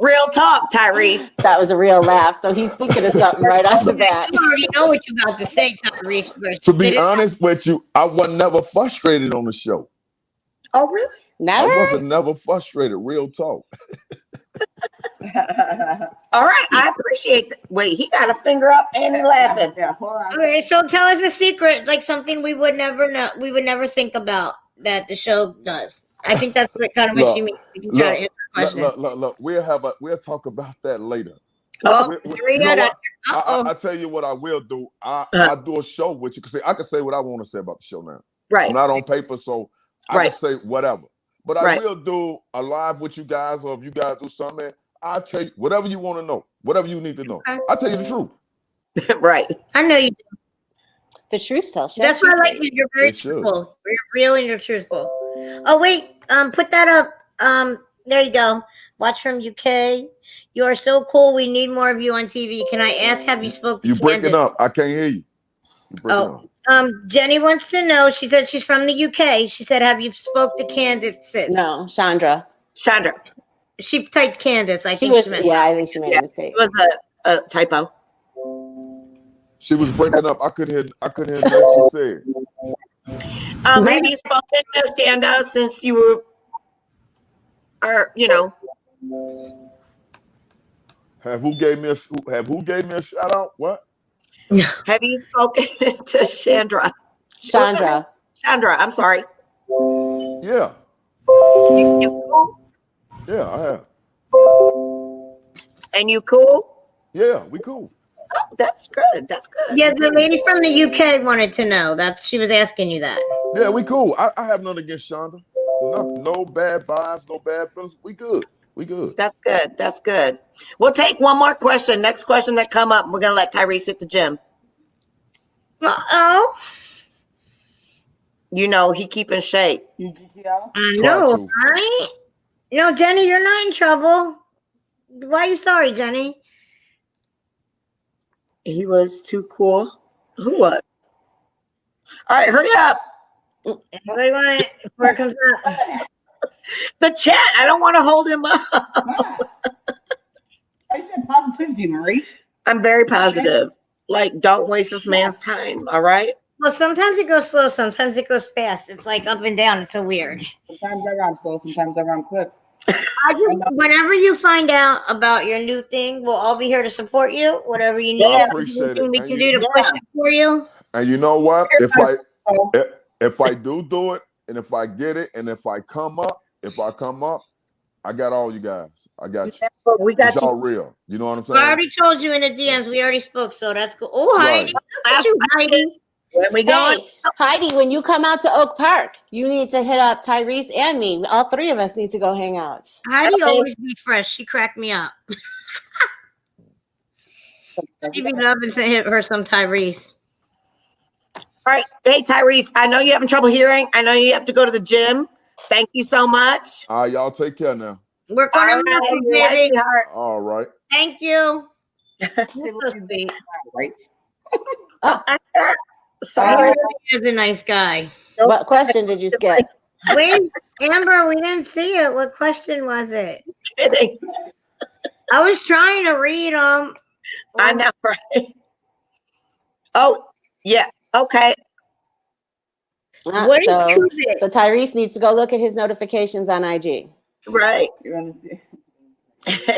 Real talk, Tyrese. That was a real laugh. So he's thinking of something right off the bat. You already know what you're about to say, Tyrese. To be honest with you, I was never frustrated on the show. Oh, really? Never? I wasn't never frustrated. Real talk. All right, I appreciate that. Wait, he got a finger up and he's laughing. Yeah, hold on. Okay, so tell us a secret, like something we would never know, we would never think about that the show does. I think that's what kind of what she means. You can try to answer the question. Look, we'll talk about that later. Well, You know what? uh-oh. I tell you what I will do. I do a show with you. I can say what I want to say about the show now. Right. I'm not on paper, so I can say whatever. But I Right. will do a live with you guys, or if you guys do something, I'll tell you whatever you want to know, whatever you need to know. Okay. I'll tell you the truth. Right. I know you do. The truth tells. That's why I like you. You're very It should. truthful. You're real and you're truthful. Oh wait, put that up. There you go. Watch from UK. You are so cool. We need more of you on TV. Can I ask, have you spoken to You breaking Candace? up. I can't hear you. You breaking up. Jenny wants to know. She said she's from the UK. She said, have you spoke to Candace? No, Chandra. She typed Candace. I She think was, she meant. yeah, I think she made a mistake. It was a typo. She was breaking up. I couldn't hear what she said. Have you spoken to Shanda since you are, Have who gave me a shout out? What? have you spoken to Chandra? Chandra. Chandra, I'm sorry. Yeah. You cool? Yeah, I have. And you cool? Yeah, we cool. Oh, that's good. That's good. Yeah, the lady from the UK wanted to know. She was asking you that. Yeah, we cool. I have nothing against Shonda. No bad vibes, no bad feelings. We good. We good. That's good. That's good. We'll take one more question. Next question that come up, we're gonna let Tyrese hit the gym. Uh-oh. He keep in shape. You see that? I Try know, to. right? No, Jenny, you're not in trouble. Why are you sorry, Jenny? He was too cool. Who was? All right, hurry up. Everybody want it before it comes out. The chat. I don't want to hold him up. I said positivity, Marie. I'm very positive. Like, don't waste this man's time. All right. Well, sometimes it goes slow, sometimes it goes fast. It's like up and down. It's so weird. Sometimes I run slow, sometimes I run quick. Whenever you find out about your new thing, we'll all be here to support you. Whatever you need, I appreciate anything it. we And can you- do to push it for you. And you know what? If I do it, and if I get it, and if I come up, I got all you guys. I got you. We got Y'all you. real. You know what I'm I saying? already told you in the DMs. We already spoke, so that's cool. Oh, Right. Heidi. Look at you, Heidi. Where we going? Hey, Heidi, when you come out to Oak Park, you need to hit up Tyrese and me. All three of us need to go hang out. Heidi Okay. always be fresh. She cracked me up. She be loving to hit her some Tyrese. All right. Hey, Tyrese, I know you're having trouble hearing. I know you have to go to the gym. Thank you so much. All right, y'all take care now. We're All gonna right, miss you, bye, baby. sweetheart. All right. Thank you. You're so sweet. Right? He Sorry. really is a nice guy. What question did you skip? Wait, Amber, we didn't see it. What question was it? Kidding. I was trying to read them. I know, right? Oh, yeah. Okay. What did So, you do? so Tyrese needs to go look at his notifications on IG. Right. You're gonna see.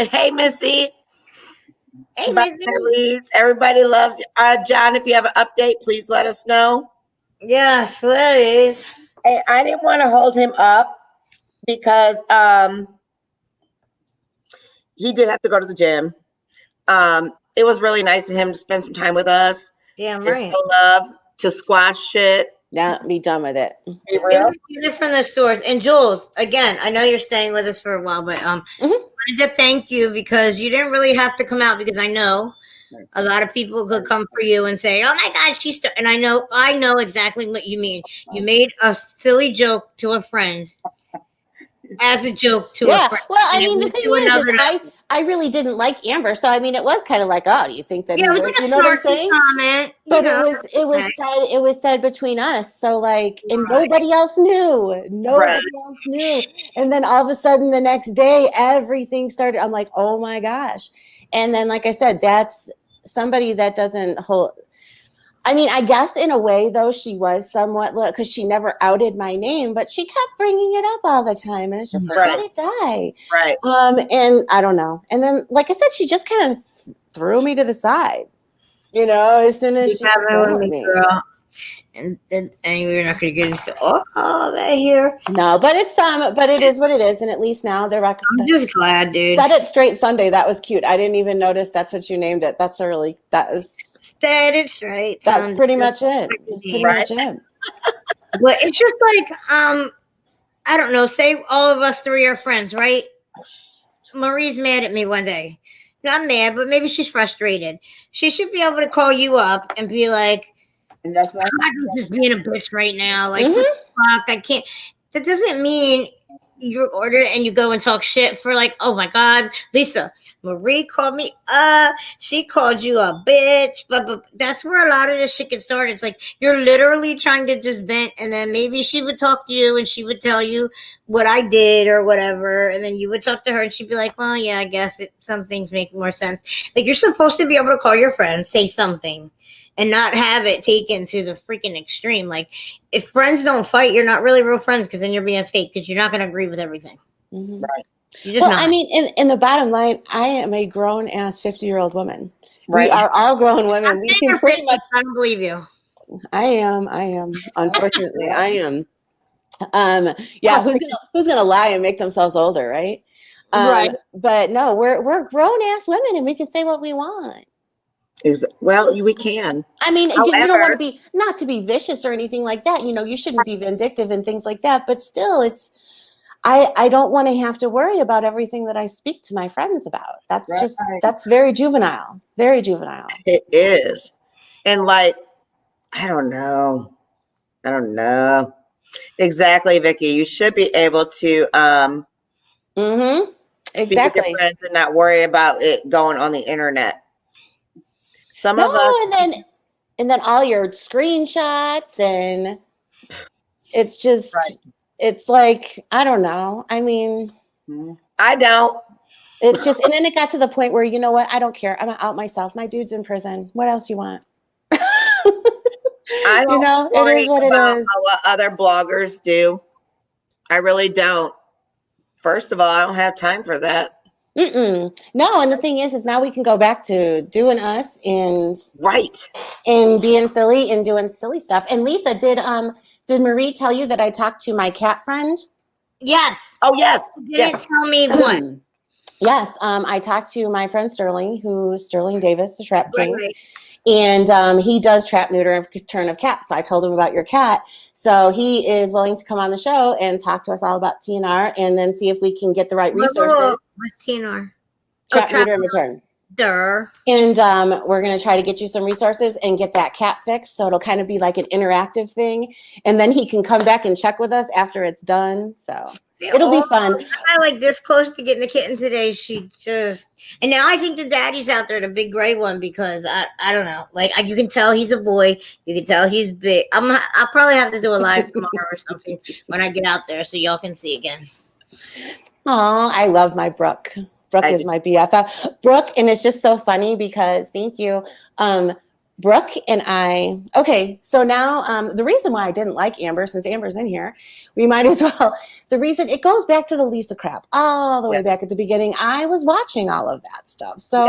Hey, Missy. Hey, Bye, Missy. Tyrese. Everybody loves you. John, if you have an update, please let us know. Yes, please. Hey, I didn't want to hold him up because he did have to go to the gym. It was really nice of him to spend some time with us. Yeah, And right. show love to squash shit. Now be done with it. Be real. Get it from the source. And Jules, again, I know you're staying with us for a while, but wanted to thank you because you didn't really have to come out because I know a lot of people could come for you and say, "Oh my God, she's," and I know exactly what you mean. You made a silly joke to a friend as a joke to a friend. Well, I And it mean, the went thing to is another level. I really didn't like Amber. So I mean, it was kind of like, oh, do you think that? Yeah, it was he like a you know what I'm snarky saying? comment. But Okay. it was said between us. So like, and Right. nobody else knew. Nobody else knew. And then all of a sudden, the next day, everything started. I'm like, oh my gosh. And then, like I said, that's somebody that doesn't hold. I mean, I guess in a way, though, she was somewhat, because she never outed my name, but she kept bringing it up all the time. And it's just like, let Right. it die. Right. And I don't know. And then, like I said, she just kind of threw me to the side, as soon as she was done with me. Girl. And we're not going to get into all that here. No, but but it is what it is. And at least now they're I'm just glad, dude. Set It Straight Sunday. That was cute. I didn't even notice that's what you named it. That was Set It Straight. That's pretty much it. That's pretty much it. But it's just like, I don't know, say all of us three are friends, right? Marie's mad at me one day. Not mad, but maybe she's frustrated. She should be able to call you up and be like, And that's why I'm just being a bitch right now. Like, what the fuck? I can't. That doesn't mean you order and you go and talk shit for like, oh my God, Lisa, Marie called me up. She called you a bitch. But that's where a lot of this shit gets started. It's like you're literally trying to just vent, and then maybe she would talk to you and she would tell you what I did or whatever. And then you would talk to her and she'd be like, well, yeah, I guess some things make more sense. Like, you're supposed to be able to call your friends, say something, and not have it taken to the freaking extreme. Like, if friends don't fight, you're not really real friends, because then you're being fake, because you're not going to agree with everything. Mm-hmm. Right. You're just not. I mean, in the bottom line, I am a grown-ass 50-year-old woman. Right. We are all grown women. We can pretty much. I don't believe you. I am. Unfortunately, I am. Yeah, who's gonna lie and make themselves older, right? Right. But no, we're grown-ass women, and we can say what we want. Well, we can. I mean, However, you don't want to be, not to be vicious or anything like that. You shouldn't be vindictive and things like that. But still, I don't want to have to worry about everything that I speak to my friends about. That's that's very juvenile. Very juvenile. It is. And like, I don't know. Exactly, Vicki. You should be able to speak with your friends and not worry about it going on the internet. Some of us, and then all your screenshots, and it's just it's like, I don't know. I mean, I don't. It's just, and then it got to the point where, you know what? I don't care. I'm gonna out myself. My dude's in prison. What else you want? I don't worry about what other bloggers do. I really don't. First of all, I don't have time for that. No, and the thing is now we can go back to doing us and being silly and doing silly stuff. And Lisa, did Marie tell you that I talked to my cat friend? Yes. Oh, yes. You didn't tell me what. Yes. I talked to my friend Sterling Davis, the Trap King. Right. And he does trap, neuter, and return of cats. So I told him about your cat. So he is willing to come on the show and talk to us all about TNR, and then see if we can get the right resources. What's TNR? Trap, neuter, and return. And we're going to try to get you some resources and get that cat fixed. So it'll kind of be like an interactive thing. And then he can come back and check with us after it's done. So it'll be fun. I like this close to getting the kitten today. And now I think the daddy's out there, the big gray one, because I don't know. Like, you can tell he's a boy. You can tell he's big. I'll probably have to do a live tomorrow or something when I get out there so y'all can see again. Oh, I love my Brooke. Brooke is my BFF. Brooke, and it's just so funny because, thank you, Brooke and I, okay, so now the reason why I didn't like Amber, since Amber's in here, we might as well, the reason, it goes back to the Lisa crap, all the way back at the beginning. I was watching all of that stuff. So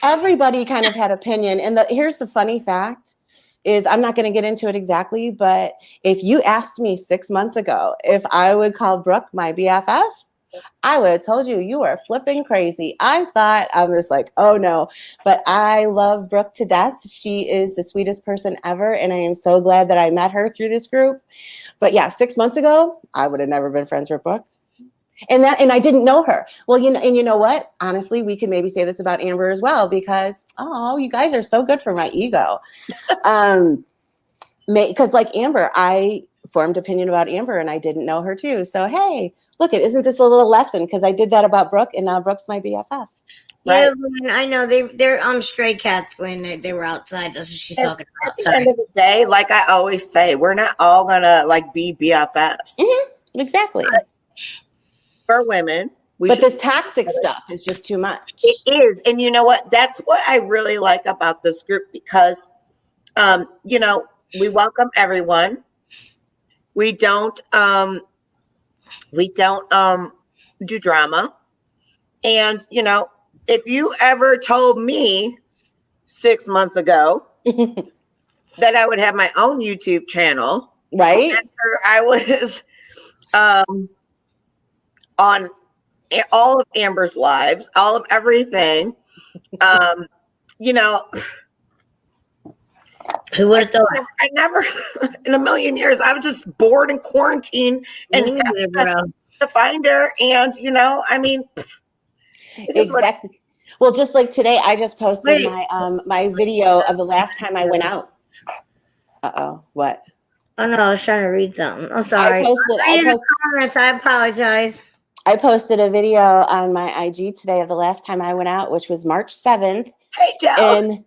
everybody kind of had opinion. And here's the funny fact is, I'm not going to get into it exactly, but if you asked me 6 months ago if I would call Brooke my BFF, I would have told you, you are flipping crazy. I'm just like, oh no. But I love Brooke to death. She is the sweetest person ever. And I am so glad that I met her through this group. But yeah, 6 months ago, I would have never been friends with Brooke. And I didn't know her. Well, you know what? Honestly, we could maybe say this about Amber as well, because, you guys are so good for my ego. Because like Amber, formed opinion about Amber, and I didn't know her too. So hey, look, isn't this a little lesson? Because I did that about Brooke, and now Brooke's my BFF. Yeah, Lynn, I know they're stray cats, Lynn. They were outside. That's what she's talking At about. the Sorry. end of the day, like I always say, we're not all gonna like be BFFs. Exactly. For women, But this toxic stuff is just too much. It is. And you know what? That's what I really like about this group because, you know, we welcome everyone. We don't do drama. And, you know, if you ever told me 6 months ago that I would have my own YouTube channel, right? after I was on all of Amber's lives, all of everything, you know, Who would have thought? I never in a million years, I was just bored in quarantine and had to find her. And, you know, I mean, exactly. Well, just like today, I just posted my video of the last time I went out. What? Oh no, I was trying to read something. I'm sorry. I apologize. I posted a video on my IG today of the last time I went out, which was March 7th. Hey, Joe. And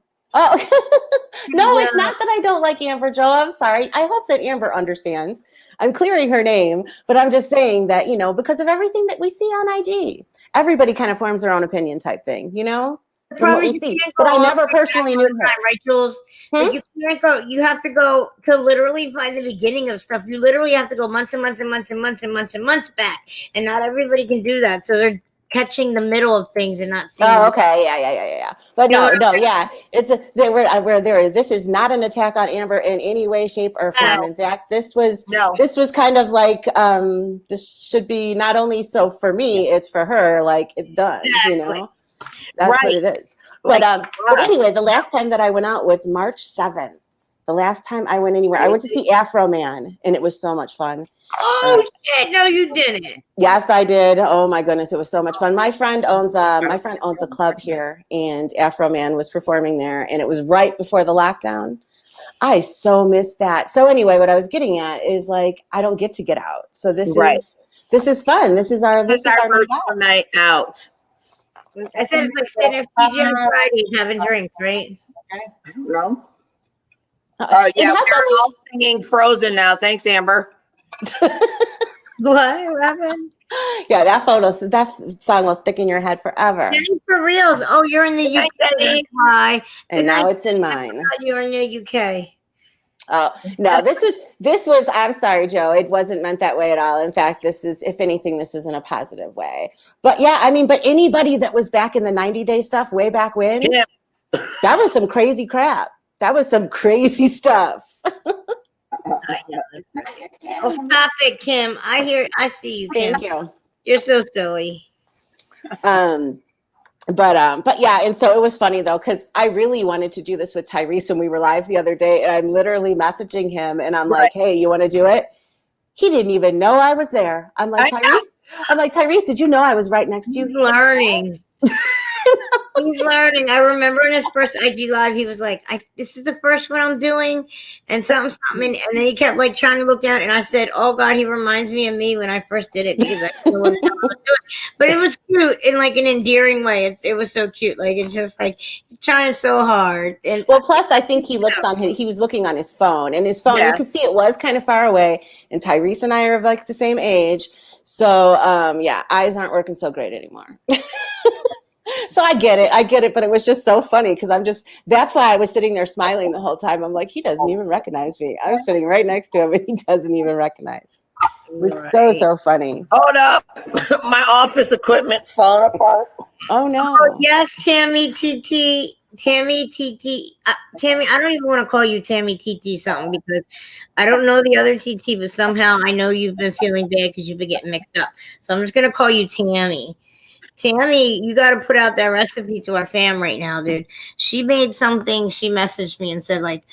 no, it's not that I don't like Amber, Joe. I'm sorry. I hope that Amber understands. I'm clearing her name, but I'm just saying that, you know, because of everything that we see on IG, everybody kind of forms their own opinion type thing, you know, from what we see. But I never personally knew her. Right, Jules? Like you can't go. You have to go to literally find the beginning of stuff. You literally have to go months and months and months and months and months and months back, and not everybody can do that. So they're catching the middle of things and not seeing. Oh, okay, yeah. But no, yeah. This is not an attack on Amber in any way, shape, or form. In fact, this was kind of like this should be not only so for me, it's for her. Like it's done, you know. That's what it is. But anyway, the last time that I went out was March 7th. The last time I went anywhere, I went to see Afro Man, and it was so much fun. Oh shit! No, you didn't. Yes, I did. Oh my goodness, it was so much fun. My friend owns a club here, and Afro Man was performing there, and it was right before the lockdown. I so missed that. So anyway, what I was getting at is like I don't get to get out, so this is fun. This is our virtual night out. I said it's like sitting at PJ Fridays having drinks, right? I don't know. Yeah, we're all singing Frozen now. Thanks, Amber. What happened? Yeah, that song will stick in your head forever. For reals. Oh, you're in the UK. And now it's in mine. You're in the UK. Oh no, this was. I'm sorry, Joe. It wasn't meant that way at all. In fact, if anything, this was in a positive way. But yeah, I mean, but anybody that was back in the 90-day stuff way back when, that was some crazy crap. That was some crazy stuff. Well, stop it, Kim. I see you, Kim. Thank you. You're so silly. But yeah, and so it was funny though, because I really wanted to do this with Tyrese when we were live the other day, and I'm literally messaging him, and I'm like, "Hey, you want to do it?" He didn't even know I was there. I'm like, Tyrese, did you know I was right next to you? He's learning. He's learning. I remember in his first IG live, he was like, "This is the first one I'm doing," and something, and then he kept like trying to look down, and I said, "Oh God, he reminds me of me when I first did it because I didn't know what I was doing." But it was cute in like an endearing way. It was so cute. Like it's just like he's trying so hard. And well, plus I think he was looking on his phone, and his phone you could see it was kind of far away. And Tyrese and I are like the same age, so eyes aren't working so great anymore. So I get it, but it was just so funny because that's why I was sitting there smiling the whole time. I'm like, he doesn't even recognize me. I was sitting right next to him and he doesn't even recognize. It was so funny. Hold up. My office equipment's falling apart. Oh no. Oh, yes, Tammy TT. Tammy, I don't even want to call you Tammy TT something because I don't know the other TT, but somehow I know you've been feeling bad because you've been getting mixed up. So I'm just going to call you Tammy. Tammy, you got to put out that recipe to our fam right now, dude. She made something. She messaged me and said like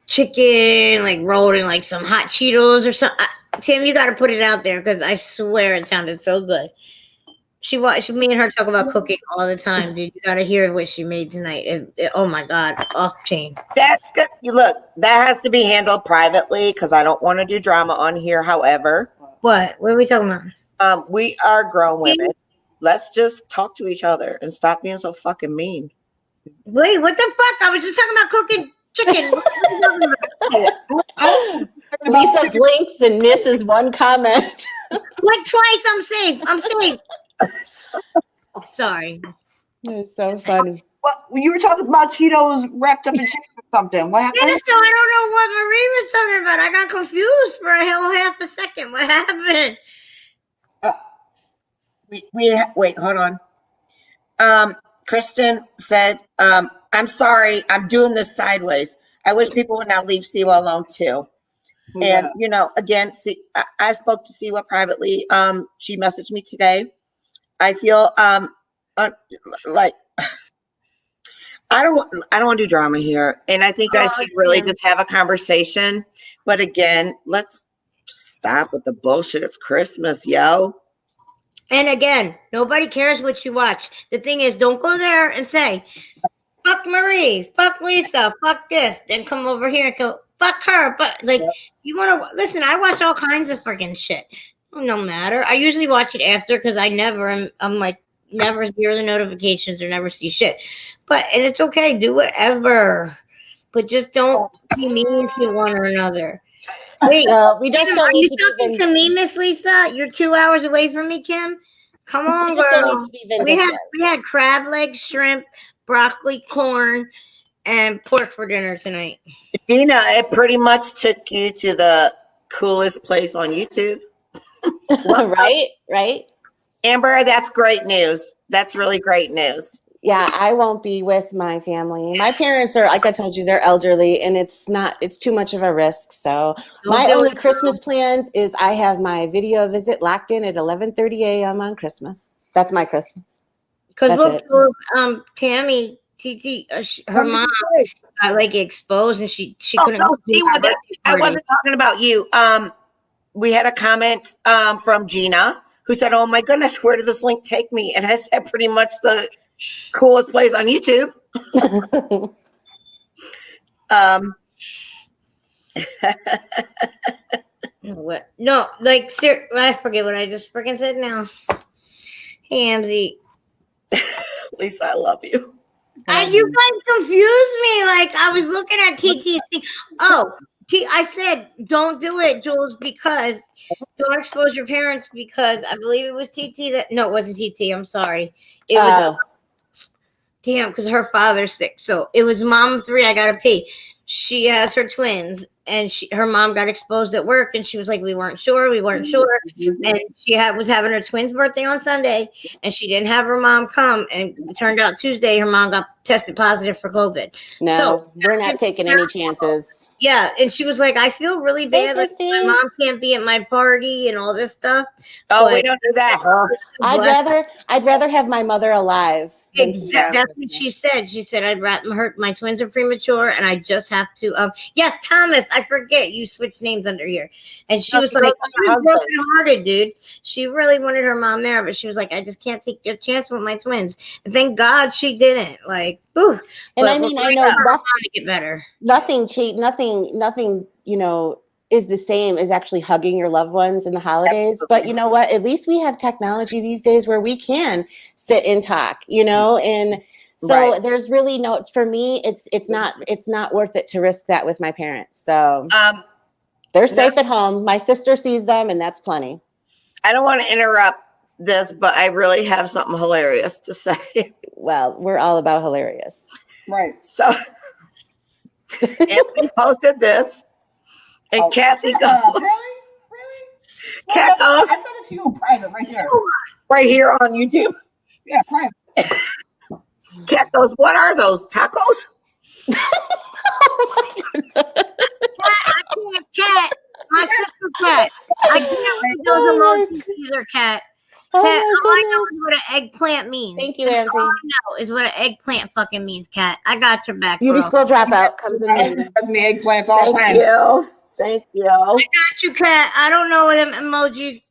chicken, like rolled in like some hot Cheetos or something. Tim, you got to put it out there because I swear it sounded so good. Me and her talk about cooking all the time, dude. You gotta hear what she made tonight. Oh my god, off chain. That's good. You look, that has to be handled privately because I don't want to do drama on here. However, What are we talking about? We are grown women. Let's just talk to each other and stop being so fucking mean. Wait, what the fuck? I was just talking about cooking chicken. What are you talking about? Lisa blinks and misses one comment. Like twice, I'm safe. I'm safe. Sorry. It's so funny. Well, you were talking about Cheetos wrapped up in chicken or something. What happened? Yeah, so I don't know what Marie was talking about. I got confused for a whole half a second. What happened? Wait, hold on. Kristen said, I'm sorry, I'm doing this sideways. I wish people would now leave Siwa alone too. And again, I spoke to Siwa privately. She messaged me today. I feel like I don't want to do drama here, and I think I should really just have a conversation. But again, let's just stop with the bullshit. It's Christmas, yo. And again, nobody cares what you watch. The thing is, don't go there and say, fuck Marie, fuck Lisa, fuck this. Then come over here and go, fuck her. But you want to listen, I watch all kinds of freaking shit. No matter. I usually watch it after because I'm never hear the notifications or never see shit. And it's okay, do whatever. But just don't be mean to one or another. Wait, we just don't are need you to talking to me, Miss Lisa? You're 2 hours away from me, Kim? Come on, girl. We had crab legs, shrimp, broccoli, corn, and pork for dinner tonight. Dina, it pretty much took you to the coolest place on YouTube. Right. Amber, that's great news. That's really great news. Yeah, I won't be with my family. My parents are, like I told you, they're elderly, and it's too much of a risk. So my only Christmas plans is I have my video visit locked in at 11:30 a.m. on Christmas. That's my Christmas. Because look, Tammy, TT, her mom got exposed, and she couldn't. I wasn't talking about you. We had a comment from Gina who said, "Oh my goodness, where did this link take me?" And I said pretty much the coolest place on YouTube. What? No, I forget what I just freaking said now. Hey, Amzy. Lisa, I love you. You guys confused me. I was looking at TT's thing. I said, don't do it, Jules, because don't expose your parents, because I believe it was TT no, it wasn't TT. I'm sorry. It was damn, because her father's sick. So it was mom 3. I gotta pee. She has her twins, and her mom got exposed at work, and she was like, we weren't sure. And she was having her twins' birthday on Sunday, and she didn't have her mom come, and it turned out Tuesday her mom got tested positive for COVID. No, so we're not taking any chances. Yeah, and she was like, I feel really bad. My mom can't be at my party and all this stuff. We don't do that. I'd rather have my mother alive. Exactly. That's what she said. She said, my twins are premature, and I just have to. Yes, Thomas. I forget you switched names under here, and she was like, she was brokenhearted, dude. She really wanted her mom there, but she was like, I just can't take a chance with my twins. And thank God she didn't. Ooh. And I mean, I know nothing to get better. Nothing, is the same as actually hugging your loved ones in the holidays. Absolutely. But you know what? At least we have technology these days where we can sit and talk, and so there's really for me, it's not worth it to risk that with my parents. So they're safe at home. My sister sees them, and that's plenty. I don't want to interrupt this, but I really have something hilarious to say. Well, we're all about hilarious. Right. So Anthony posted this. And Kathy goes, really? Kat goes, I sent it to you in private right here. Right here on YouTube. Yeah, private. Kat goes, what are those, tacos? I can't, Kat. My sister, Kat. I can't read those emojis either, Kat. Kat, all I know is what an eggplant means. Thank you, Amzy. All I know is what an eggplant fucking means, Kat. I got your back, Beauty school dropout comes in handy. The eggplants all the time. Thank you. I got you, Kat. I don't know what them emojis.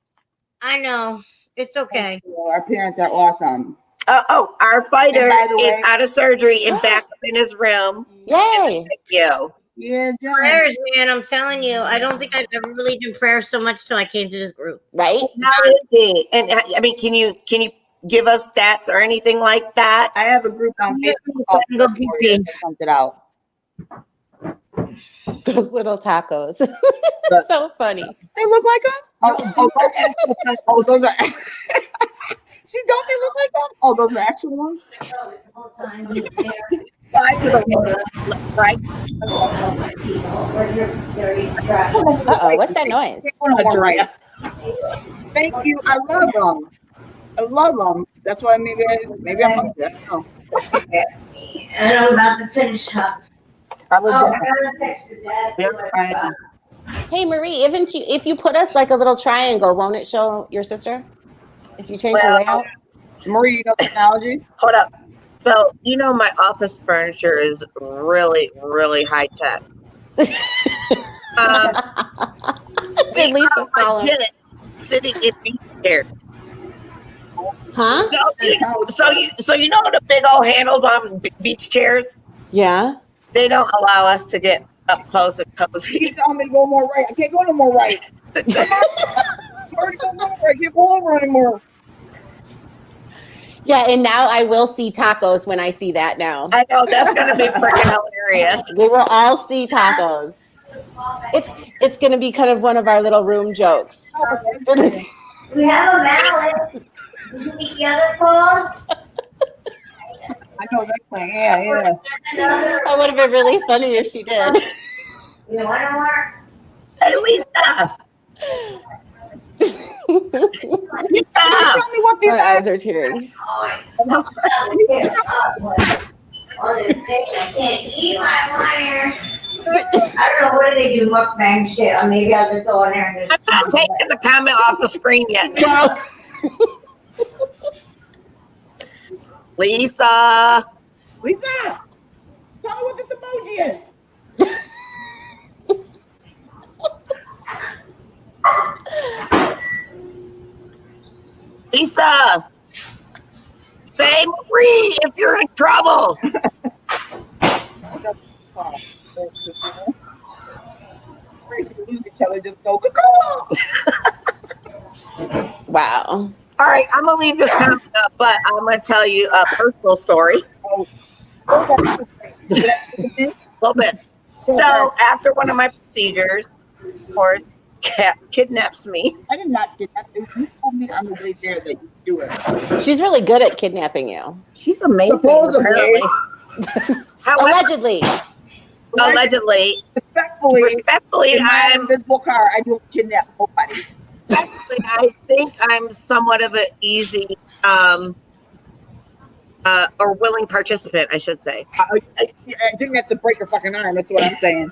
I know. It's okay. Our parents are awesome. Our fighter And by the is way- out of surgery and back up in his room. Yay. Thank you. Yeah, John. Prayers, man. I'm telling you, I don't think I've ever believed in prayer so much till I came to this group. Right? How is he? And I mean, can you give us stats or anything like that? I have a group on Yeah, Facebook called go Prayer pee Warriors. pee. I sent it out. Those little tacos. So funny. They look like them? Those are. See, don't they look like them? Oh, those are actual ones. Right? Uh-oh, what's that noise? Thank you. I love them. I love them. That's why maybe I'm hungry. I don't know. And I'm about to finish up. I was Oh, I gotta text your dad. Yep, I am. Hey Marie, if you put us like a little triangle, won't it show your sister? If you change the layout? Marie, you know technology? Hold up. So, my office furniture is really, really high tech. Did Lisa call him? Legit sitting in beach chairs. Huh? So you know the big old handles on beach chairs? Yeah. They don't allow us to get up close and cozy. He's telling me to go more right. I can't go no more right. I already go over. I can't go over anymore. Yeah, and now I will see tacos when I see that now. I know, that's going to be freaking hilarious. We will all see tacos. It's going to be kind of one of our little room jokes. We have a ballot. Did you make the other calls? I know that plan. Yeah. That would have been really funny if she did. You want to work? Hey, Lisa. Tell me what My eyes are tearing. On this thing, I can't eat my wire. I don't know, what do they do, mukbang shit? Or maybe I'll just go in there and just. I'm not taking the comment off the screen yet. Lisa. Lisa, tell me what this emoji is. Lisa. Say Marie if you're in trouble. Lose each other, just go, caw. Wow. All right, I'm going to leave this comment up, but I'm going to tell you a personal story. A little bit. So after one of my procedures, of course, Cat kidnaps me. I did not get that. You told me on the way there that you do it. She's really good at kidnapping you. She's amazing. Supposedly. Apparently. However, Allegedly. respectfully, in my I'm invisible car, I don't kidnap nobody. I think I'm somewhat of an easy or willing participant, I should say. I didn't have to break her fucking arm. That's what I'm saying.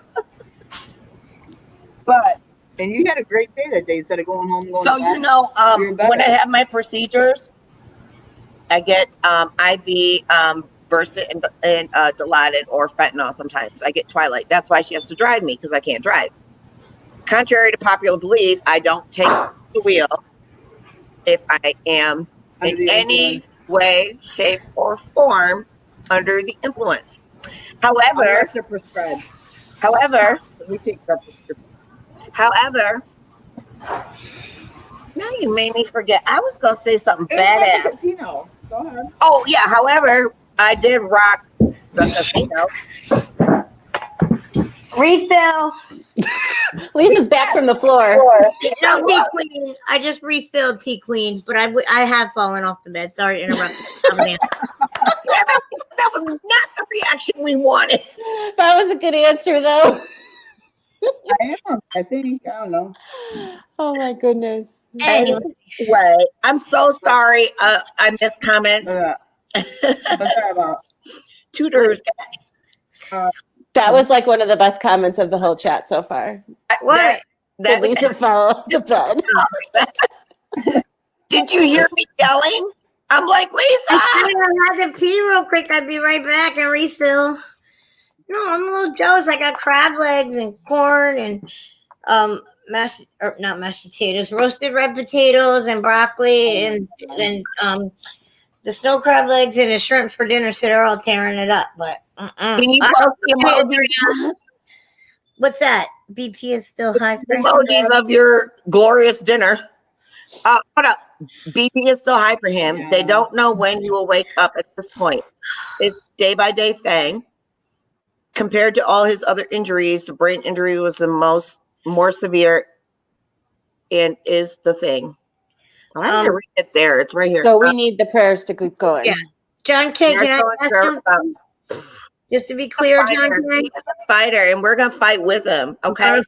But and you had a great day that day instead of going home. And going So back. when I have my procedures, I get IV Versed and Dilaudid or fentanyl. Sometimes I get Twilight. That's why she has to drive me, because I can't drive. Contrary to popular belief, I don't take the wheel if I am in any way, shape, or form under the influence. However, we take that prescription. However, now you made me forget. I was going to say something It was at the badass. casino. Go ahead. Oh, yeah. However, I did rock the casino. Refill. Lisa's back from the floor. No, Tea Queen. I just refilled Tea Queen, but I have fallen off the bed. Sorry to interrupt. That was not the reaction we wanted. That was a good answer, though. I am. I think. I don't know. Oh, my goodness. Anyway, I'm so sorry. I missed comments. What's that about? Tutors. That was like one of the best comments of the whole chat so far. what? That Lisa fell off the bed. Did you hear me yelling? I'm like, Lisa. I had to pee real quick. I'd be right back and refill. No, I'm a little jealous. I got crab legs and corn and not mashed potatoes, roasted red potatoes and broccoli, and then the snow crab legs and the shrimp for dinner. So they're all tearing it up. But Can you post the emojis? what's that? BP is still high. Emojis of your glorious dinner. Hold up. BP is still high for him. Yeah. They don't know when you will wake up at this point. It's day by day thing. Compared to all his other injuries, the brain injury was the more severe and is the thing. I'm going to read it there. It's right here. So we need the prayers to keep going. Yeah. John K, can I ask something? Just to be clear, John K. He's a fighter, and we're going to fight with him, okay?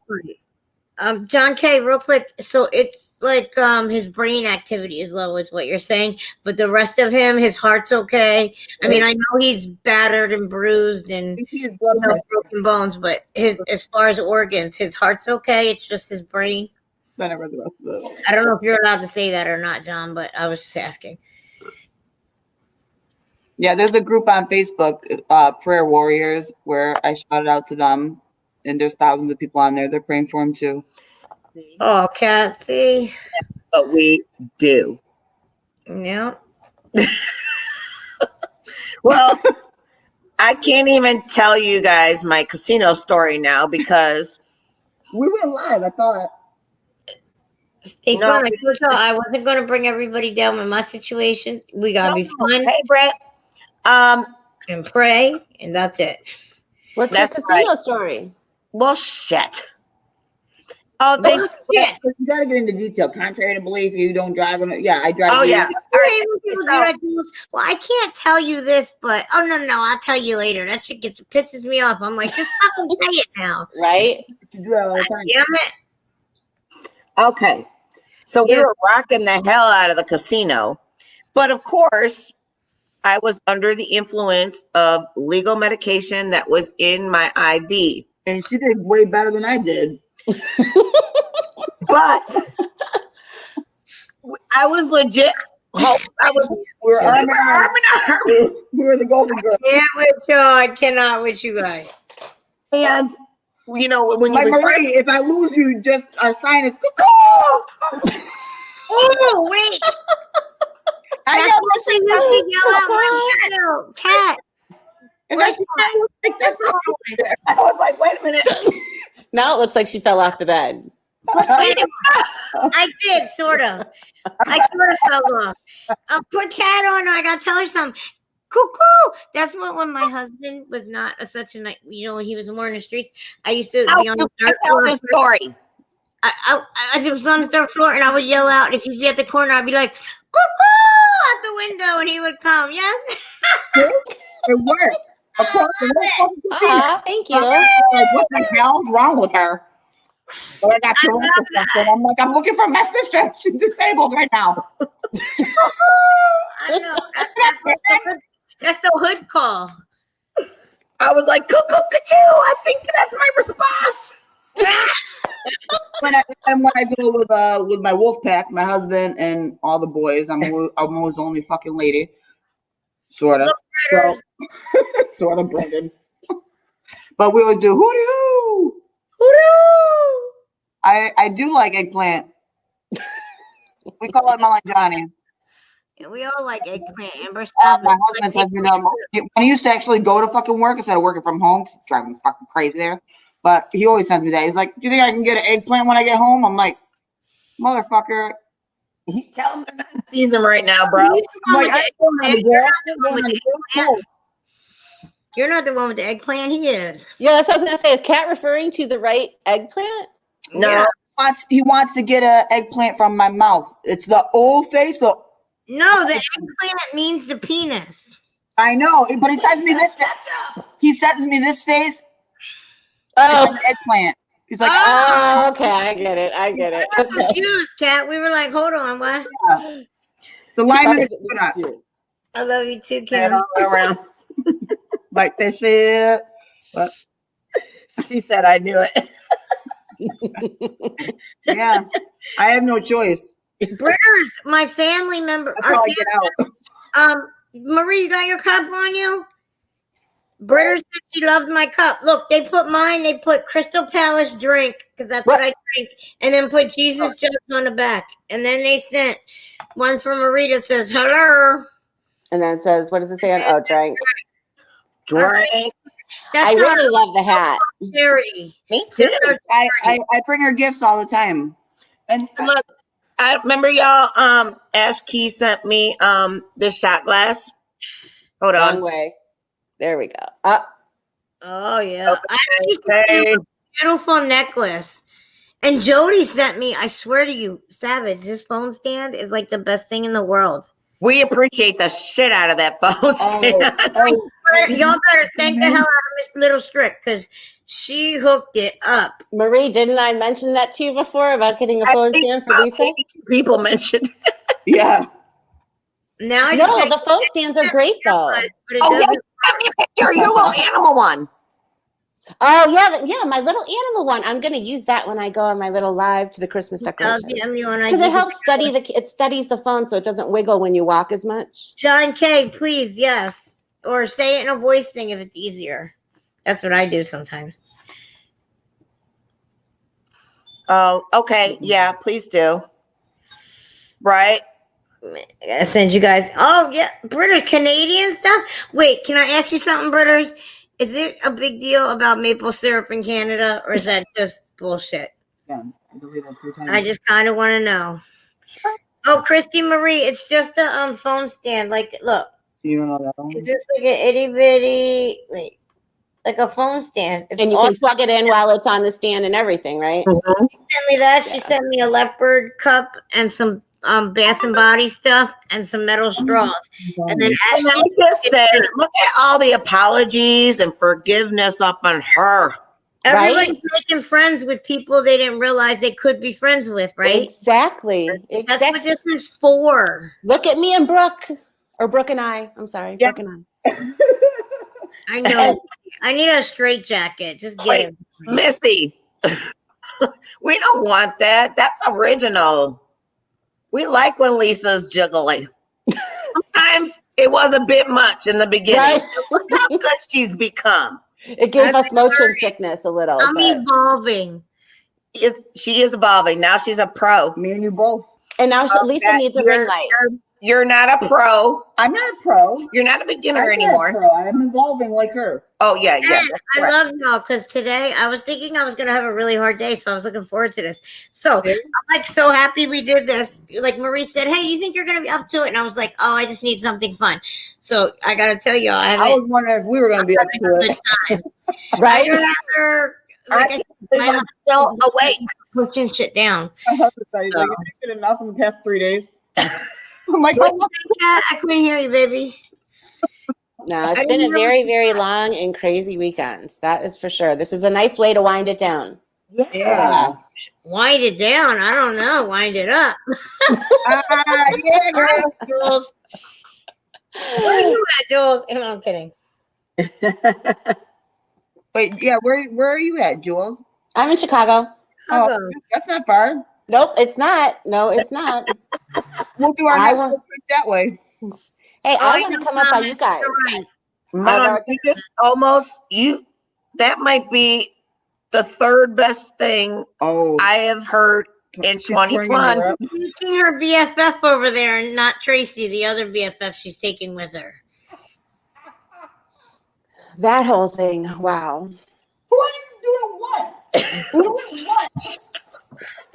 John K, real quick. So it's like his brain activity is low, is what you're saying, but the rest of him, his heart's okay. I mean, I know he's battered and bruised and broken bones, but as far as organs, his heart's okay. It's just his brain. I never read the rest of it. I don't know if you're allowed to say that or not, John, but I was just asking. Yeah, there's a group on Facebook, Prayer Warriors, where I shouted out to them, and there's thousands of people on there. They're praying for him too. Oh, Kat, see? But we do. Yeah. Well, I can't even tell you guys my casino story now because We went live, I thought. Stay No, fun. I told y'all I wasn't going to bring everybody down with my situation. We got to be fun Hey, Brett. and pray, and that's it. What's your That's casino story? Well, shit. Oh, they. Yeah. You gotta get into detail. Contrary to belief, you don't drive on it. Yeah, I drive. Oh, yeah. All right. Well, I can't tell you this, but no, I'll tell you later. That shit pisses me off. I'm like, just fucking say it now. Right? You do that all the time. Damn it. Okay. So we were rocking the hell out of the casino. But of course, I was under the influence of legal medication that was in my IV. And she did way better than I did. But I was legit. We were arm in arm. We were the golden girls. I cannot with you guys. And you know when Like you Marie, if I lose you, just our sign is cuckoo. Oh wait, I that's what she used to yell out. Cat. And then she like that's all. I was like, wait a minute. Now it looks like she fell off the bed. I did sort of. I sort of fell off. Put Cat on. I gotta tell her something. Cuckoo. That's what when my husband was not such a night. You know, when he was more in the streets. I used to be on the third floor. this story. I was on the third floor and I would yell out. If he'd be at the corner, I'd be like, cuckoo out the window, and he would come. Yes. It worked. Across the whole fucking casino. Thank you. Like, what the hell's wrong with her? But I got Tourette's or something. I'm like, I'm looking for my sister. She's disabled right now. I know. That's the hood call. I was like, cuckoo, I think that's my response. When I go with my wolf pack, my husband and all the boys, I'm always the only fucking lady. Sort of. So, sort of, Brendan. But we would do hoo-doo. I do like eggplant. We call it Melon Johnny. Yeah, we all like eggplant. Amber, My husband says when he used to actually go to fucking work instead of working from home, driving me fucking crazy there. But he always sends me that. He's like, "Do you think I can get an eggplant when I get home?" I'm like, "Motherfucker." Tell him they're not in season right now, bro. You're not the one with the eggplant. He is. Yeah, that's what I was gonna say. Is Kat referring to the right eggplant? No. Yeah. He wants to get an eggplant from my mouth. It's the old face. No, the eggplant means the penis. I know, but he sends me this. He sends me this face. Oh, Eggplant. He's like, oh, okay, I get it. I'm confused, Kat. We were like, hold on, what? the line is I love you too, Kim. Around. like this shit. But She said I knew it. yeah, I have no choice. Britters, my family member. That's how I get out. Marie, you got your cup on you? Britta said she loved my cup. Look, they put mine. They put Crystal Palace drink because that's what I drink, and then put Jesus jokes on the back. And then they sent one from Marie that says hello. And then it says, what does it say on? Oh, drink. Drink. I really love the hat. Charity. Me too. I bring her gifts all the time. And Look, I remember y'all. Ash Key sent me this shot glass. Hold on. Wrong way. There we go. Up. Oh yeah, I Okay. a beautiful necklace. And Jody sent me. I swear to you, Savage, this phone stand is like the best thing in the world. We appreciate the shit out of that phone stand. Y'all better thank the hell out of Miss Little Strick because she hooked it up. Marie, didn't I mention that to you before about getting a phone stand for Lisa? 82 people mentioned. yeah. Now I No, the phone stands are great though. but it Oh, yeah, doesn't. send me a picture of your little animal one. Oh yeah, my little animal one. I'm gonna use that when I go on my little live to the Christmas decorations. Because it helps it studies the phone so it doesn't wiggle when you walk as much. John K, please, yes. Or say it in a voice thing if it's easier. That's what I do sometimes. Oh, okay. Yeah, please do. Right? I gotta send you guys. Oh yeah, Britta, Canadian stuff. Wait, can I ask you something, Britters? Is it a big deal about maple syrup in Canada, or is that just bullshit? Yeah, I believe it 3 times. I just kind of want to know. Oh, Christy Marie, it's just a phone stand. Like, look, You don't know that one? it's just like an itty bitty, like a phone stand. It's And you can plug it in while it's on the stand and everything, right? She sent me that. She sent me a leopard cup and some Bath and Body stuff and some metal straws. And then And I just say, look at all the apologies and forgiveness up on her. everybody's making friends with people they didn't realize they could be friends with, right? Exactly. That's what this is for. Look at me and Brooke. Or Brooke and I. I'm sorry. Yeah. Brooke and I. I know. I need a straight jacket. Just get Wait, it. Missy, we don't want that. That's original. We like when Lisa's jiggling. Sometimes it was a bit much in the beginning. Right. Look how good she's become. It gave us motion sickness a little. I'm but- evolving. She is evolving. Now she's a pro. Me and you both. And now Lisa needs a ring light. You're not a pro. I'm not a pro. You're not a beginner I'm not a anymore. pro. I'm evolving like her. Oh, yeah. And that's I correct. love y'all because today I was thinking I was going to have a really hard day. So I was looking forward to this. So I'm like so happy we did this. Like Marie said, hey, you think you're going to be up to it? And I was like, oh, I just need something fun. So I got to tell y'all, I was wondering if we were going to be up to it. Right? Like my I'm still awake. pushing shit down. My husband said, he's like, you didn't get enough in the past 3 days. I'm like, What you say, Kat? I couldn't hear you, baby. No, it's been a very, very long and crazy weekend. That is for sure. This is a nice way to wind it down. yeah. Wind it down. I don't know. Wind it up. Yeah, girl. Jules. Where are you at, Jules? No, I'm kidding. Wait, yeah, where are you at, Jules? I'm in Chicago. Oh, that's not far. Nope, it's not. No, it's not. We'll do our I next want- trip that way. Hey, Oh, I want to come up by you guys. You're right. Mom, you just that might be the third best thing Oh, I have heard in she's bringing 2021. her up. She's taking her BFF over there and not Tracy, the other BFF she's taking with her. That whole thing. Wow. Who are you doing what? Who doing what?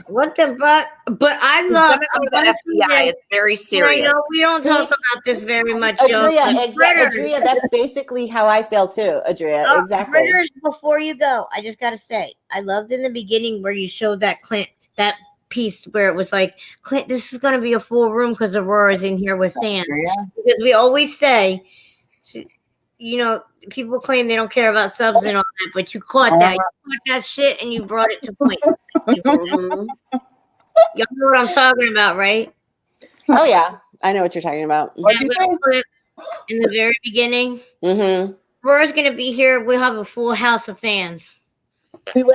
What the fuck? But I love The FBI. It's very I serious. know we don't talk about this very much. Adria, Britters. Adria, that's basically how I feel too, Adria. Exactly. Britters, before you go, I just gotta say, I loved in the beginning where you showed that Clint, that piece where it was like, Clint, this is gonna be a full room because Aurora's in here with fans. Yeah. Because we always say, you know, people claim they don't care about subs and all that, but you caught that. You caught that shit and you brought it to point. Mhm. Y'all know what I'm talking about, right? Oh yeah, I know what you're talking about. What'd That you little say? clip in the very beginning. Mm-hmm. Aurora's gonna be here. We'll have a full house of fans. We will.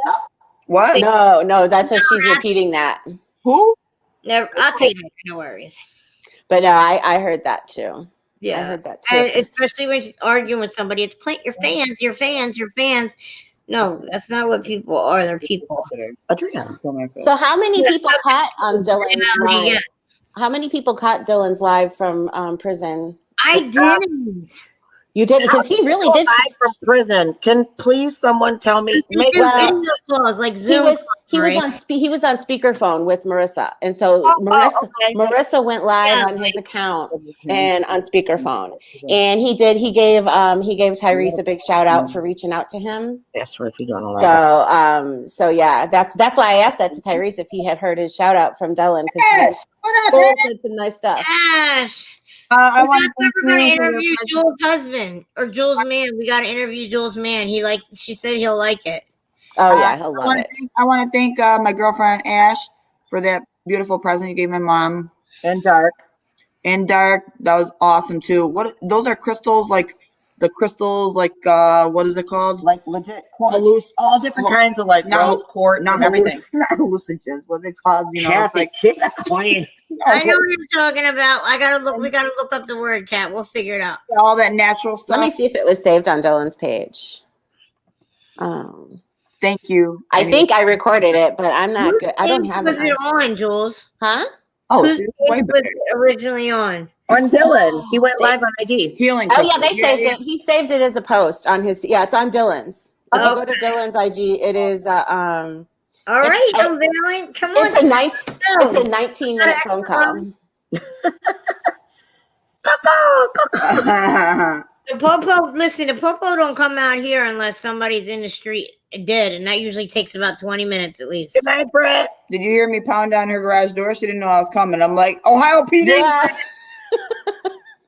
What? No, that's how she's repeating that. Who? Never, I'll tell you that. No worries. But no, I heard that too. Yeah. I heard that too. And especially when you're arguing with somebody, it's your fans, your fans, your fans. No, that's not what people are. They're people. Adrian. So how many people caught Dylan's Reality, live? yeah. How many people caught Dylan's live from prison? I didn't. You did, because he really did. Live from prison. Can please someone tell me? They do video calls, like Zoom. He was on speakerphone with Marissa, and so Marissa went live on his account and on speakerphone, and he gave Tyrese a big shout out for reaching out to him. Yes, if you don't know. So yeah, that's why I asked that to Tyrese if he had heard his shout out from Dylan, because he said some nice stuff. Ash. I want we're gonna interview Jules' husband or Jules' man. We gotta interview Jules' man. She said he'll like it. Oh yeah, he'll love it. I want to thank my girlfriend Ash for that beautiful present you gave my mom. And dark. That was awesome too. What those are crystals, like the crystals, like what is it called? Like legit quartz. All different kinds of like rose quartz and everything. Not hallucinogens. What they called? You know, it's like keep it clean. I know what you're talking about. We gotta look up the word, Kat. We'll figure it out. All that natural stuff. Let me see if it was saved on Dylan's page. Thank you. I think I recorded it, but I'm not good. I don't have it. Was it on, Jules? Huh? Oh, Whose page was it originally on? On Dylan. He went live on IG. Healing. Oh yeah, they saved it. He saved it as a post on his. Yeah, it's on Dylan's. If you go to Dylan's IG, it is. All right, unveiling. Come on. It's a 19-minute phone call. The popo don't come out here unless somebody's in the street dead, and that usually takes about 20 minutes at least. Good night, Brett. Did you hear me pound on her garage door? She didn't know I was coming. I'm like, Ohio PD. Yeah.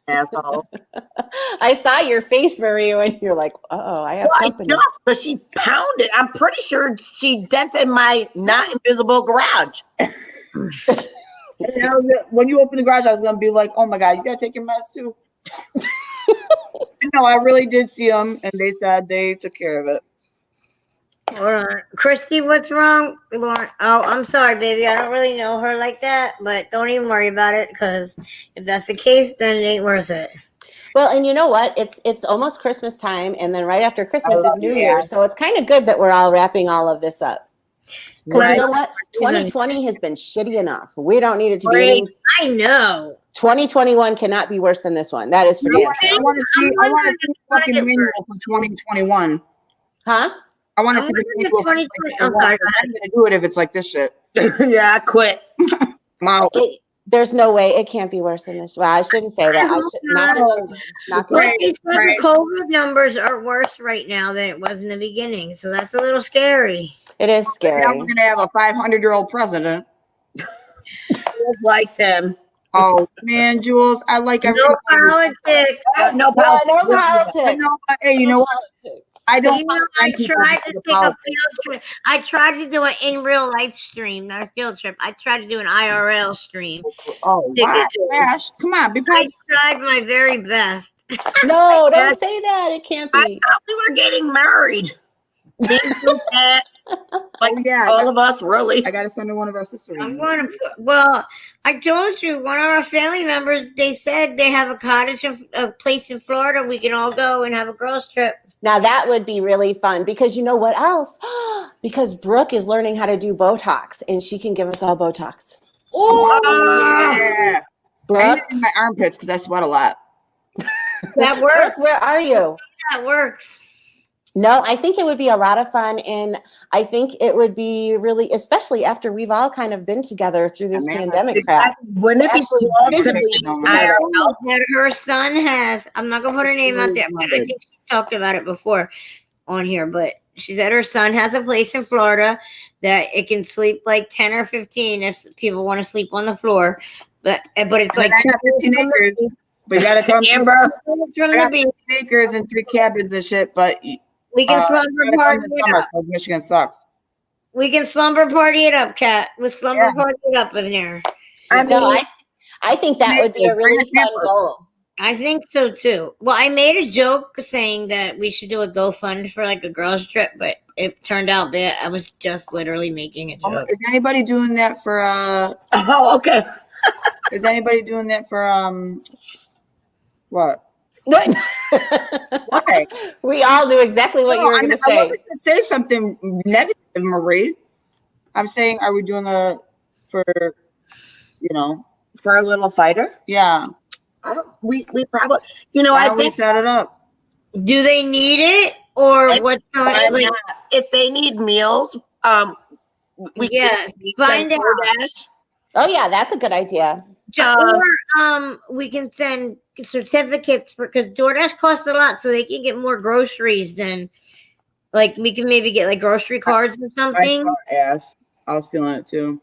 Asshole. I saw your face, Marie, when you're like, "Oh, I have company." I jumped, but she pounded. I'm pretty sure she dented my not invisible garage. When you open the garage, I was gonna be like, "Oh my god, you gotta take your meds too." No, I really did see them, and they said they took care of it. Hold on. Christy, what's wrong? Lauren. Oh, I'm sorry, baby. I don't really know her like that, but don't even worry about it, because if that's the case, then it ain't worth it. Well, and you know what? It's almost Christmas time, and then right after Christmas is New Year, so it's kind of good that we're all wrapping all of this up. Because you know what? 2020 has been shitty enough. We don't need it to be. I know. 2021 cannot be worse than this one. That is for damn sure. I want to see the fucking manual for 2021. Huh? I want to see the manual for 2021. I'm going to do it if it's like this shit. Yeah, I quit. I'm out. There's no way it can't be worse than this. Well, I shouldn't say that. I should not. The COVID numbers are worse right now than it was in the beginning, so that's a little scary. It is scary. Now we're going to have a 500-year-old president. Jules likes him. Oh man, Jules, I like everything. No politics. No politics. No politics. Hey, you know what? I don't. I tried to take a field trip. I tried to do an in real life stream, not a field trip. I tried to do an IRL stream. Oh, wow. Ash, come on, I tried my very best. No, don't say that. It can't be. I thought we were getting married. Like all of us, really. I gotta send her one of our sisters. I'm going to. Well, I told you, one of our family members. They said they have a cottage, a place in Florida. We can all go and have a girls' trip. Now that would be really fun, because you know what else? Because Brooke is learning how to do Botox, and she can give us all Botox. Oh, yeah. Brooke, I need it in my armpits because I sweat a lot. That works. Where are you? That works. No, I think it would be a lot of fun, and I think it would be really, especially after we've all kind of been together through this pandemic crap. Wouldn't it be Actually, physically that her son has. I'm not gonna put her name out there, but I think she talked about it before on here. But she said her son has a place in Florida that it can sleep like 10 or 15 if people want to sleep on the floor. But it's like 15 acres. We gotta come Amber. from the beach. 15 acres and 3 cabins and shit, but We can slumber party it up. Michigan sucks. We can slumber party it up, Kat. We'll slumber party it up in there. I think that would be a really fun goal. I think so too. Well, I made a joke saying that we should do a GoFund for like a girls' trip, but it turned out bad. I was just literally making a joke. Is anybody doing that for Oh, okay. is anybody doing that for What? Why? We all knew exactly what you were going to I say. wasn't going to say something negative, Marie. I'm saying, are we doing for For a little fighter? Yeah. We probably, Why I don't we think set it up? Do they need it or what? why Like, not? If they need meals, we yeah, can send find out. DoorDash. Oh yeah, that's a good idea. Or we can send certificates for because DoorDash costs a lot, so they can get more groceries than like we can maybe get like grocery cards or I something. saw Ash. I was feeling it too.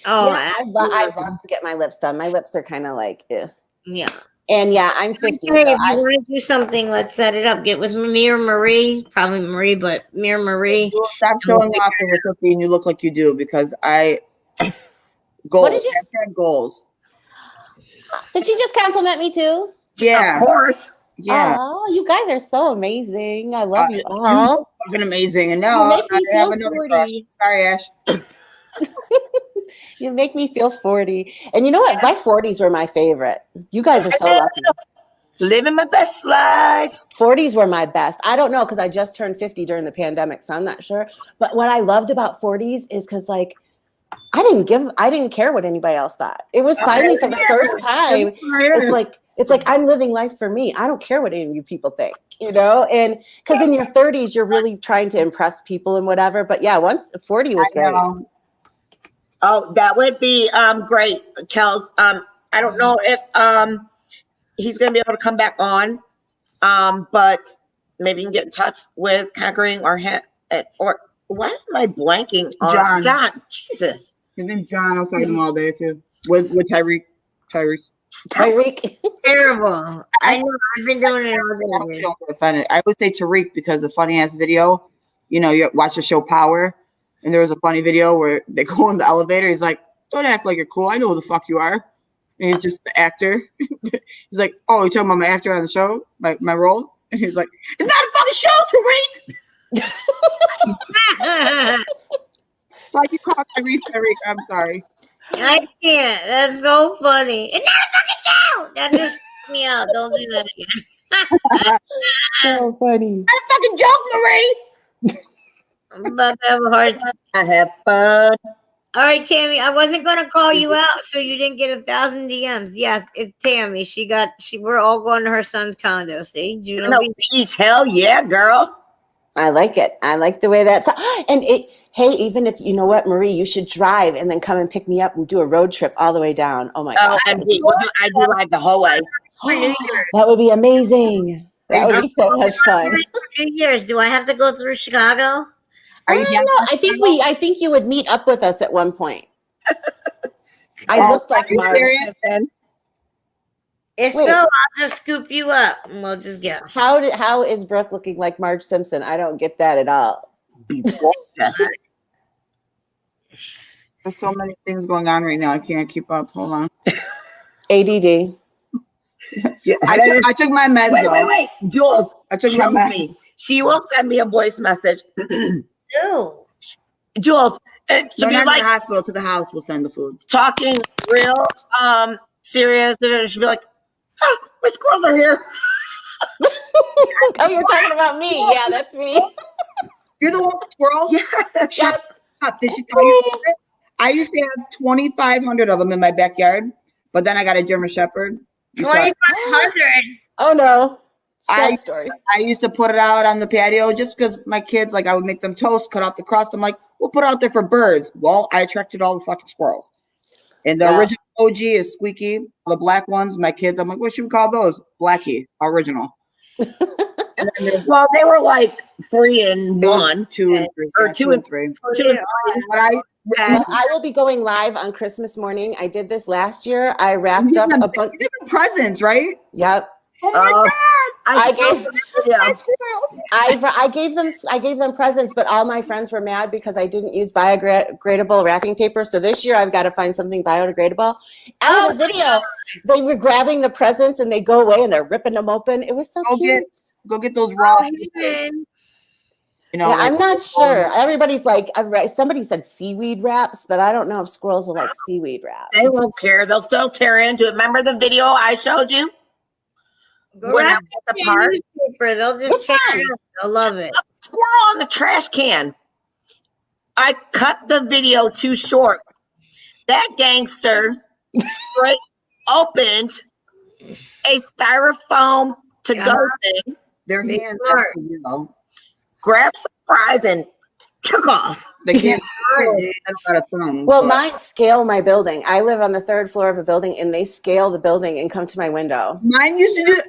Oh, Yeah, I love to get my lips done. My lips are kind of like, eh. yeah. And yeah, I'm 50. Okay, So if you want to do something, let's set it up. Get with me or Marie, probably Marie, but me or Marie. Jewel, stop showing off that you're 50 and you look like you do because goals. Hashtag goals. Did she just compliment me too? Yeah. Of course. Yeah. Oh, you guys are so amazing. I love you You all. look fucking amazing. And You now make me I have feel another 40. crush. Sorry, Ash. You make me feel 40. And you know what? My 40s were my favorite. You guys are so lucky. Living my best life. 40s were my best. I don't know because I just turned 50 during the pandemic, so I'm not sure. But what I loved about 40s is because like I didn't care what anybody else thought. It was finally for the first time. It's like I'm living life for me. I don't care what any of you people think, and because in your 30s, you're really trying to impress people and whatever. But yeah, once 40 was great. Oh, that would be great, Kels. I don't know if he's gonna be able to come back on. But maybe you can get in touch with Conquering or why am I blanking on John? Jesus. His name's John. I was talking to him all day too. With Tyreek. Terrible. I know. I've been doing it all day. Don't get offended. I would say Tariq because the funny ass video. You watch the show Power, and there was a funny video where they go in the elevator. He's like, "Don't act like you're cool. I know who the fuck you are." And he's just the actor. He's like, "Oh, you're talking about my actor on the show, my role?" And he's like, "It's not a fucking show, Tariq." So I keep calling Tariq. I'm sorry. I can't. That's so funny. It's not a fucking show. That just freaked me out. Don't do that again. So funny. Not a fucking joke, Marie. I'm about to have a hard time. I have fun. All right, Tammy. I wasn't gonna call you out, so you didn't get 1,000 DMs. Yes, it's Tammy. We're all going to her son's condo. See, Juno Beach. Hell yeah, girl. I like it. I like the way that's and hey, even if you know what, Marie, you should drive and then come and pick me up and do a road trip all the way down. Oh my gosh. I do like the whole way. That would be amazing. That would be so much fun. New Year's. Do I have to go through Chicago? Are you down? I think you would meet up with us at one point. I look like Marge. If so, I'll just scoop you up and we'll just go. How is Brooke looking like Marge Simpson? I don't get that at all. There's so many things going on right now. I can't keep up. Hold on. ADD. Yeah, I took my meds. Wait, Jules. I took my meds. She will send me a voice message. No. Jules, and she'll be like, to the hospital, to the house. We'll send the food. Talking real serious, and she'll be like, "Oh, my squirrels are here." Oh, you're talking about me? Yeah, that's me. You're the one with squirrels? Yeah. Shut up. Did she tell you? I used to have 2,500 of them in my backyard, but then I got a German Shepherd. 2,500. Oh no. Sad story. I used to put it out on the patio just because my kids, I would make them toast, cut off the crust. I'm like, we'll put it out there for birds. Well, I attracted all the fucking squirrels. And the original OG is Squeaky. The black ones, my kids, I'm like, what should we call those? Blackie, original. Well, they were like 3 and 1, 2 and 3, or 2 and 3. 2 and 3. But I will be going live on Christmas morning. I did this last year. I wrapped up a bunch of presents, right? Yep. Oh my God! I gave them presents, but all my friends were mad because I didn't use biodegradable wrapping paper. So this year I've got to find something biodegradable. Out of the video, they were grabbing the presents and they go away and they're ripping them open. It was so cute. Go get those raw. You know, Yeah, like, I'm not sure. Everybody's like, somebody said seaweed wraps, but I don't know if squirrels will like seaweed wrap. They won't care. They'll still tear into it. Remember the video I showed you? Go When I wrap was at the it in park? newspaper. They'll just Which tear one? it up. They'll love it. Squirrel in the trash can. I cut the video too short. That gangster straight opened a styrofoam to-go thing, their Big hands smart. are, you know, grabbed some fries, and took off. they can't. Smart, dude. I don't got a phone. Well, but mine scale my building. I live on the 3rd floor of a building, and they scale the building and come to my window. mine used to do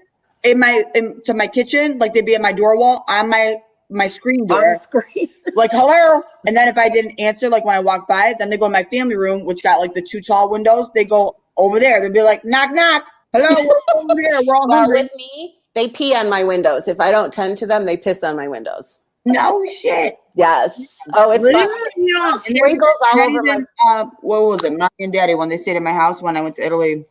to my kitchen, like they'd be at my door wall on my screen On door, the screen. like hello. And then if I didn't answer, like when I walked by, then they go in my family room, which got like the 2 tall windows. They go over there. They'd be like, knock, knock. Hello, we're over here. We're all Well, hungry. with me, they pee on my windows. If I don't tend to them, they piss on my windows. No shit. Yes. Oh, it's fun. You don't And Sprinkles all not over my. even, what was it? Mommy and Daddy, when they stayed at my house when I went to Italy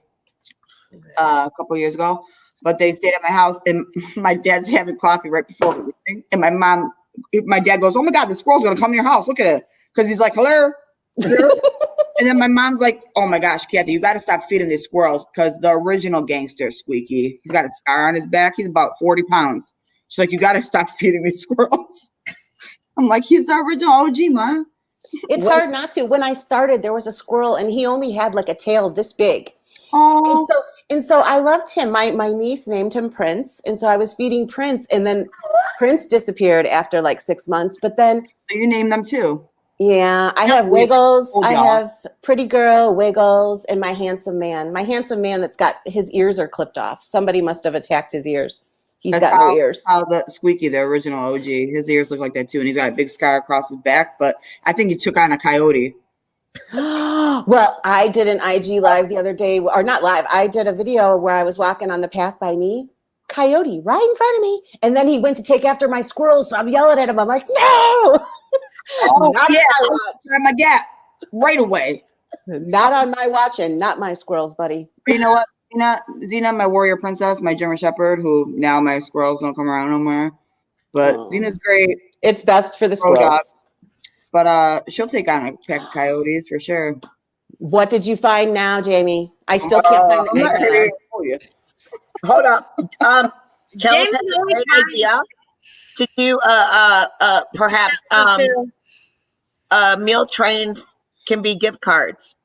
a couple years ago, but they stayed at my house, and my dad's having coffee right before everything, and my dad goes, "Oh my God, the squirrel's gonna come to your house! Look at it!" Because he's like, "Hello." And then my mom's like, "Oh my gosh, Kathy, you got to stop feeding these squirrels because the original gangster, Squeaky, he's got a scar on his back. He's about 40 pounds." She's like, "You got to stop feeding these squirrels." I'm like, "He's the original OG, man." It's hard not to. When I started, there was a squirrel, and he only had like a tail this big. Oh, And so I loved him. My niece named him Prince, and so I was feeding Prince, and then Prince disappeared after like 6 months. But then, you name them too. yeah, I have Wiggles, Oh, I y'all. have Pretty Girl, Wiggles, and my handsome man. My handsome man that's got his ears are clipped off. Somebody must have attacked his ears. He's got no ears. How the Squeaky, the original OG, his ears look like that too, and he's got a big scar across his back. But I think he took on a coyote. Well, I did an IG live the other day, or not live. I did a video where I was walking on the path by me, coyote right in front of me, and then he went to take after my squirrels. So I'm yelling at him. I'm like, no! Oh Not yeah, on my watch. grab my gap right away. Not on my watch, and not my squirrels, buddy. You know what? Xena, my warrior princess, my German Shepherd, who now my squirrels don't come around no more. But Oh. Xena's great. It's best for the Squirrel dog. squirrels. But she'll take on a pack of coyotes for sure. What did you find now, Jamie? I still can't find I'm not the ready to tell you. Hold up. Kelly James has a always great finds- idea to do perhaps a meal train can be gift cards.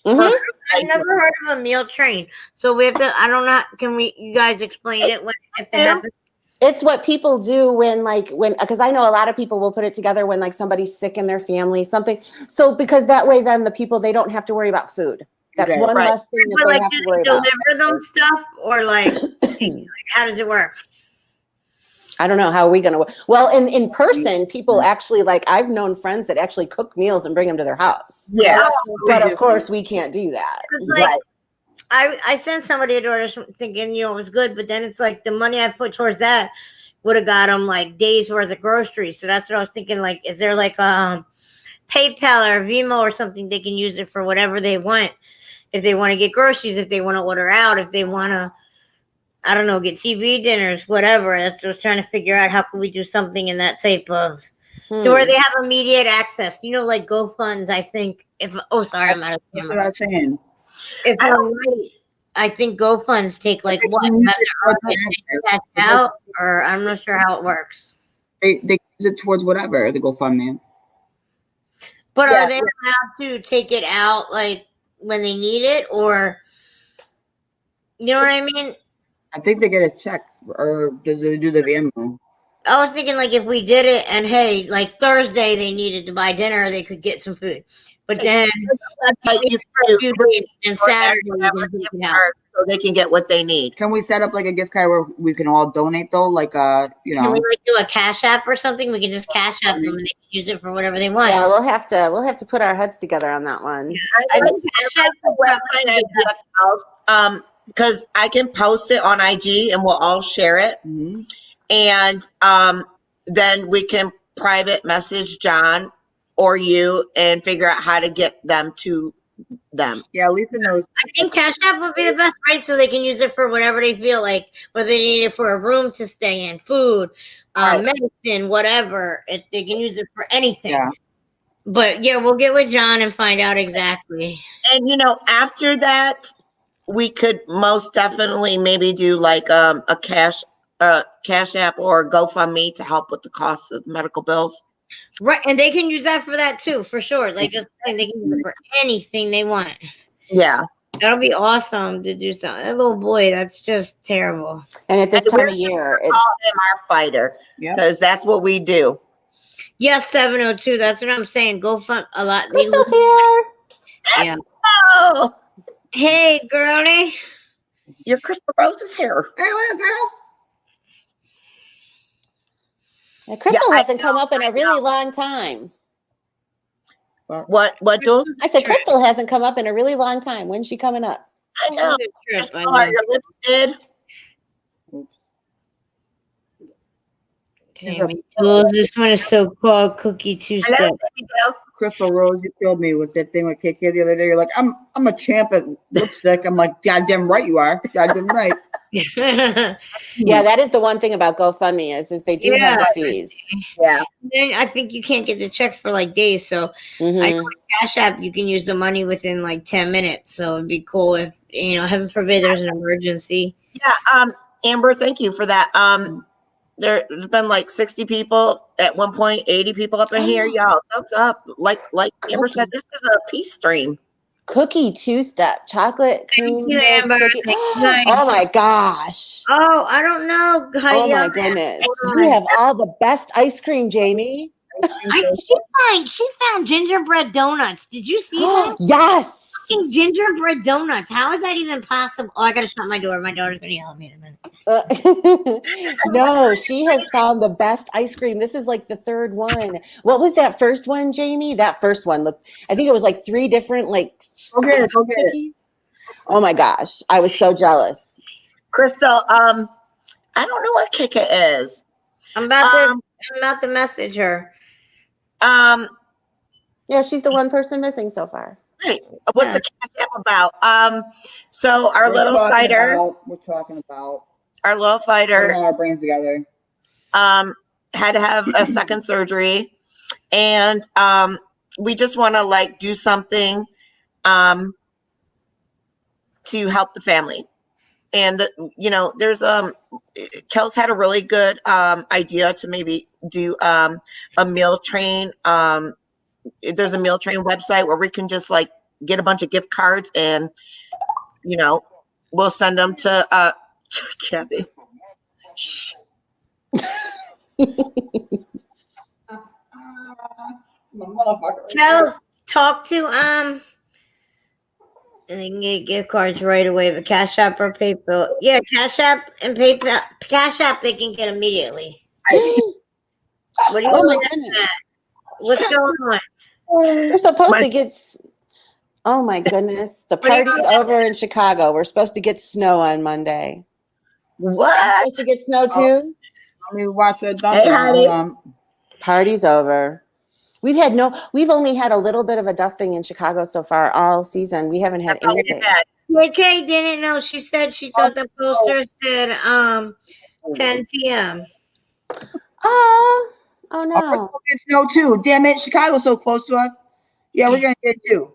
Mhm. I've never heard of a meal train. So we have to, I don't know, can you guys explain it if it happens? It's what people do when because I know a lot of people will put it together when like somebody's sick in their family, something. So because that way, then the people, they don't have to worry about food. That's Right. one Right. less thing that But they like, have do to they worry about. deliver them stuff or like how does it work? I don't know. How are we going to? Well, in person, people actually I've known friends that actually cook meals and bring them to their house. Yeah. But of course, we can't do that. Like, I sent somebody a DoorDash thinking, it was good, but then it's like the money I put towards that would have got them like days worth of groceries. So that's what I was thinking. Like, is there like PayPal or Venmo or something they can use it for whatever they want? If they want to get groceries, if they want to order out, if they want to, I don't know, get TV dinners, whatever. That's what I was trying to figure out. How can we do something in that type of to where they have immediate access? Like GoFunds, I think. Sorry, I'm out of That's camera. what I was saying. If I'm right, I think GoFunds take like what? You have to earn it and cash out, or I'm not sure how it works. They use it towards whatever, the GoFundMe. But Yeah. are they allowed to take it out like when they need it, or you know what I mean? I think they get a check, or do they do the Venmo? I was thinking like if we did it and hey, like Thursday they needed to buy dinner, they could get some food. But then Like, you for a few days and or Saturday we whatever can take gift it out. cards so they can get what they need. Can we set up like a gift card where we can all donate though? Like Can we like do a cash app or something? We can just cash app them and they can use it for whatever they want. Yeah, we'll have to put our heads together on that one. I think cash app The website idea, because I can post it on IG and we'll all share it, Mhm. and then we can private message John or you and figure out how to get them to them. Yeah, Lisa knows. I think Cash App would be the best, right? So they can use it for whatever they feel like, whether they need it for a room to stay in, food, Right. medicine, whatever. They can use it for anything. Yeah. But yeah, we'll get with John and find out exactly. And after that, we could most definitely maybe do like a cash app or GoFundMe to help with the cost of medical bills. Right, and they can use that for that too, for sure. Like just saying, they can use it for anything they want. Yeah. That'll be awesome to do something. That little boy, that's just terrible. And at this And time we're of year, Call it's him our fighter Yeah. because that's what we do. Yes, 702. That's what I'm saying. Go fund a lot. Crystal's here. Yeah. Oh, Hey, girlie. your Crystal Rose is here. Hey, what, girl? Now, Crystal I hasn't come up in I a really long time. What, Jules? I said Crystal hasn't come up in a really long time. When's she coming up? I know. She's a trip, I Crystal, know. are your lips did? Tammy Jules, this one is so-called Cookie Two-Step. Hello, baby girl. Crystal Rose, you killed me with that thing with KK the other day. You're like, I'm a champ at lipstick. I'm like, goddamn right you are. Goddamn right. Yeah, that is the one thing about GoFundMe is they do have the fees. Yeah. Then I think you can't get the check for like days. So Mhm. I know with Cash App, you can use the money within like 10 minutes. So it'd be cool if, heaven forbid there's an emergency. Yeah. Amber, thank you for that. There's been like 60 people at one point, 80 people up in here. Y'all, thumbs up. Like Amber said, this is a peace stream. Cookie two-step chocolate cream you, filled Amber. cookie. Thank you, Heidi. Oh my gosh. Oh, I don't know. Oh Heidi, my I'm- goodness. Oh You my have all the best ice cream, Jamie. She found gingerbread donuts. Did you see that? Yes. Fucking gingerbread donuts. How is that even possible? Oh, I gotta shut my door. My daughter's gonna yell at me in a minute. No, she has found the best ice cream. This is like the third one. What was that first one, Jamie? That first one. Look, I think it was like 3 different Go get it. Go get it. cookies. Oh my gosh, I was so jealous. Crystal, I don't know what Kika is. I'm about to message her. Yeah, she's the one person missing so far. Right. What's the Cash App about? So our We're little talking fighter, about our little putting fighter, all our brains together. had to have a second surgery, and we just want to like do something to help the family. And there's Kel's had a really good idea to maybe do a meal train. There's a meal train website where we can just like get a bunch of gift cards and we'll send them to Kathy. Shh. Tell talk to and they can get gift cards right away, but Cash App or PayPal. Yeah, Cash App and PayPal. Cash App they can get immediately. What do you Oh my want? goodness. What's going on? We're supposed to get. Oh my goodness. The What do you party's over in Chicago. We're supposed to get snow on Monday. What? Supposed to get snow too? Let me watch it. Hey, honey. Party's over. We've only had a little bit of a dusting in Chicago so far all season. We haven't had anything. KK didn't know. She said she thought the poster said 10 p.m. Oh no. It's snow too. Damn it. Chicago's so close to us. Yeah, we're going to get it too.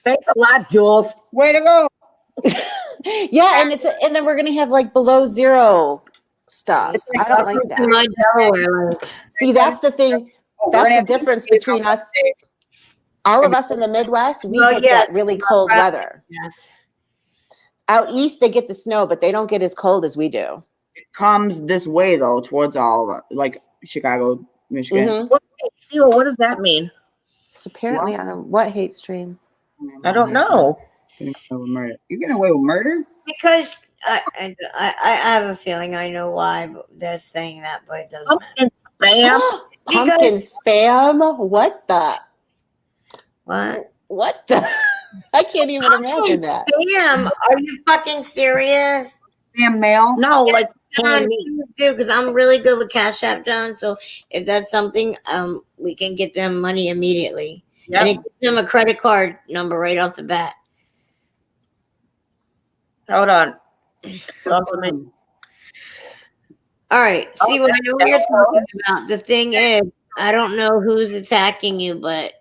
Thanks a lot, Jules. Way to go. Yeah, and then we're gonna have like below zero stuff. I don't like that. My Delaware. See, that's the thing. We're That's gonna the have to difference get it between on us. Monday. All of us in the Midwest, we Oh, get yes. that really cold weather. Yes. Out east, they get the snow, but they don't get as cold as we do. It comes this way though, towards all of it, like Chicago, Michigan. Mhm. What does that mean? It's apparently on a what hate stream? I don't know. Getting away with murder. You're getting away with murder? Because I have a feeling I know why they're saying that, but it doesn't matter. Pumpkin spam. Pumpkin spam? What the? What? What the? I can't even imagine that. Damn, are you fucking serious? Damn mail. No, like John, please do, because I'm really good with Cash App, John. So if that's something, we can get them money immediately. Yep. And it gives them a credit card number right off the bat. Hold on. Compliment. All right. See, Oh, what I know what you're talking about. The thing is, I don't know who's attacking you, but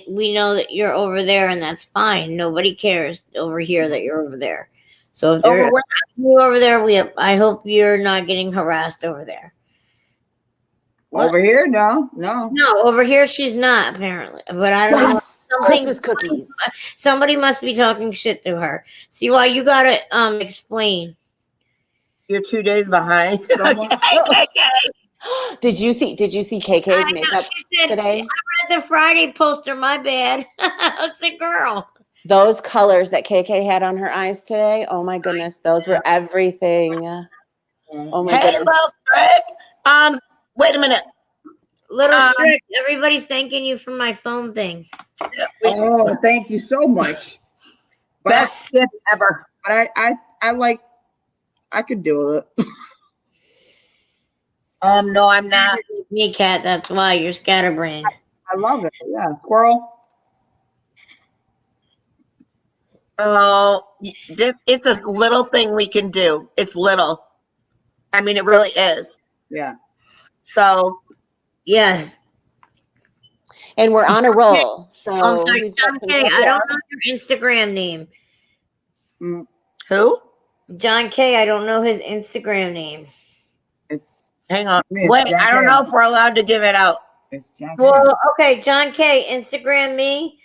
we know that you're over there, and that's fine. Nobody cares over here that you're over there. So if they're Over where? you over there, I hope you're not getting harassed over there. What? Over here? No. No, over here she's not apparently. But I don't know. Yes, Christmas cookies. Somebody must be talking shit to her. See why you gotta explain. You're 2 days behind. Someone. Did you see KK's makeup today? I read the Friday poster. My bad. It's the girl. Those colors that KK had on her eyes today. Oh my goodness, those were everything. Oh my Hey, goodness. little Strick. Wait a minute. Little Strick, everybody's thanking you for my phone thing. Oh, thank you so much. Best gift ever. But I could deal with it. No, I'm not. Me, cat. That's why you're scatterbrained. I love it. Yeah, Squirrel. Oh, it's a little thing we can do. It's little. I mean, it really is. Yeah. So, Yes. And we're on a roll. So I'm sorry, we've got John some K. I stuff. don't know your Instagram name. who? John K. I don't know his Instagram name. Hang on. Me, Wait, John I don't K. know if we're allowed to give it out. It's John. Well, okay, John K. Instagram me.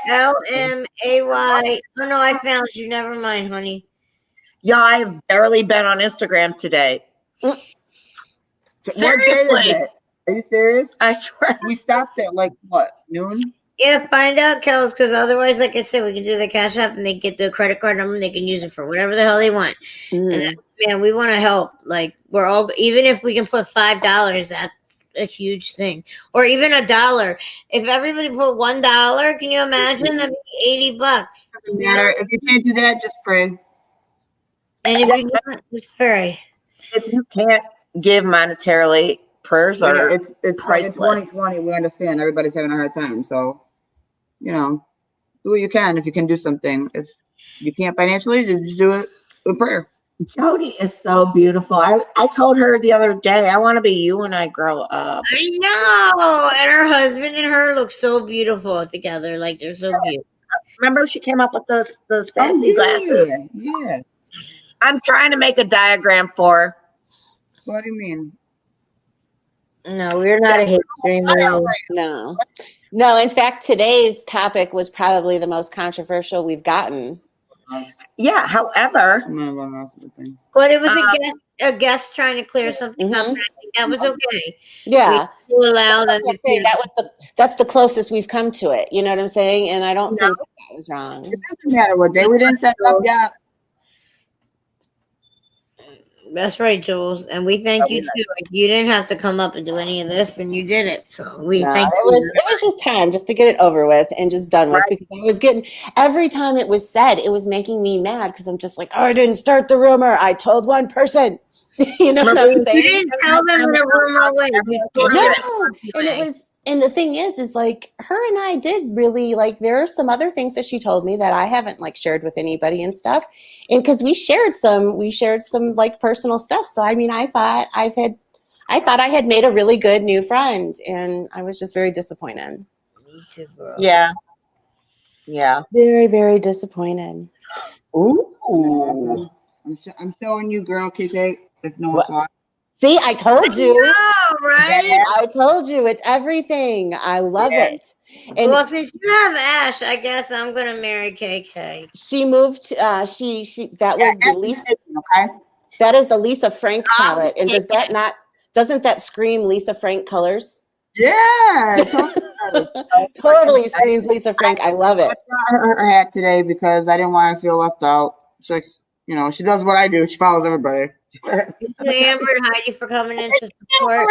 LMAY. Oh no, I found you. Never mind, honey. Yeah, I've barely been on Instagram today. What day is Seriously. it? Are you serious? I swear. We stopped at like what, noon? Yeah, find out, Kels, because otherwise, like I said, we can do the cash app and they get the credit card number and they can use it for whatever the hell they want. And man, we want to help. Like we're all, even if we can put $5, that's a huge thing. Or even $1. If everybody put $1, can you imagine? That'd be $80. Doesn't matter. If you can't do that, just pray. And if you don't, just pray. If you can't give monetarily, prayers are It's priceless. 2020. We understand everybody's having a hard time. So, do what you can if you can do something. If you can't financially, just do it with prayer. Jody is so beautiful. I told her the other day, I want to be you when I grow up. I know. And her husband and her look so beautiful together. Like they're so cute. Remember she came up with those fancy glasses? Yeah. I'm trying to make a diagram for her. What do you mean? No, we're not a hate stream. No. In fact, today's topic was probably the most controversial we've gotten. Yeah, however, But it was a guest trying to clear something up. And I think that was okay. Yeah. To allow them to clear. That's the closest we've come to it. You know what I'm saying? And I don't think that was wrong. It doesn't matter what day. We didn't set it up yet. That's right, Jules. And we thank you too. Like, you didn't have to come up and do any of this, and you did it. So we thank you. It was just time just to get it over with and just done with, because I was getting, every time it was said, it was making me mad because I'm just like, oh, I didn't start the rumor. I told one person. You know what I'm saying? You didn't tell them in a rumor way. No. And it was, and the thing is like her and I did really, like, there are some other things that she told me that I haven't like shared with anybody and stuff. And because we shared some like personal stuff. So I mean, I thought I had made a really good new friend, and I was just very disappointed. Me too, bro. yeah. Yeah. Very, very disappointed. Ooh. I'm showing you, girl, KK, if no one saw it. See, I told you. Oh, right? I told you. It's everything. I love it. And well, since you have Ash, I guess I'm gonna marry KK. she moved. She that was the Lisa. Okay. That is the Lisa Frank palette. And doesn't that scream Lisa Frank colors? Yeah. Totally screams Lisa Frank. I love it. I brought her hat today because I didn't want to feel left out. She's like, she does what I do. She follows everybody. Thank you, Amber and Heidi, for coming in to support.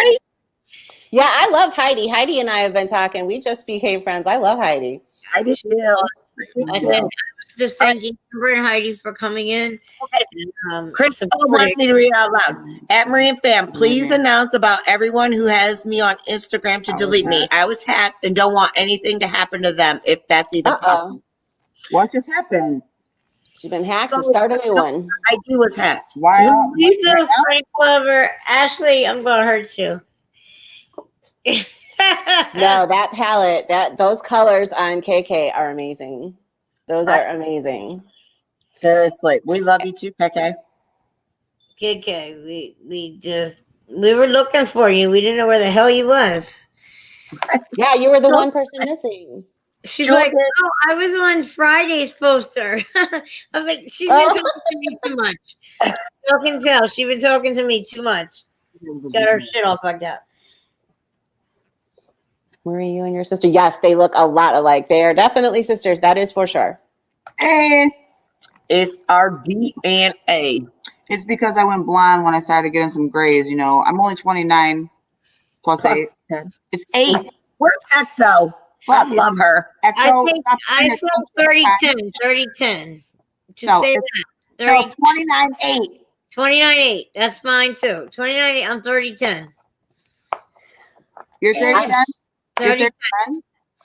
Yeah, I love Heidi. Heidi and I have been talking. We just became friends. I love Heidi. I do too. I said just thanking Amber and Heidi for coming in. Okay. Chris supporting. wants me to read out loud. At Marie and Fam, please announce about everyone who has me on Instagram to delete me. I was hacked and don't want anything to happen to them if that's even possible. What just happened? She's been hacked, so start a new one. ID was hacked. Why? Lisa, Frank Glover, Ashley, I'm gonna hurt you. No, that palette, those colors on KK are amazing. Those are amazing. Seriously, we love you too, KK. KK, we were looking for you. We didn't know where the hell you was. Yeah, you were the one person missing. She's like, oh, I was on Friday's poster. I was like, she's been talking to me too much. You can tell she's been talking to me too much. Got her shit all fucked up. Marie, you and your sister? Yes, they look a lot alike. They are definitely sisters. That is for sure. And it's our DNA. It's because I went blonde when I started getting some grays. You know, I'm only 29 plus 8. 10. It's 8. Where's EXO? I love her. EXO, I said 30-10. Just No, say that. 30, no, 29-8. 29-8. That's fine too. 29-8. I'm 30-10. You're 30-10? 30-10.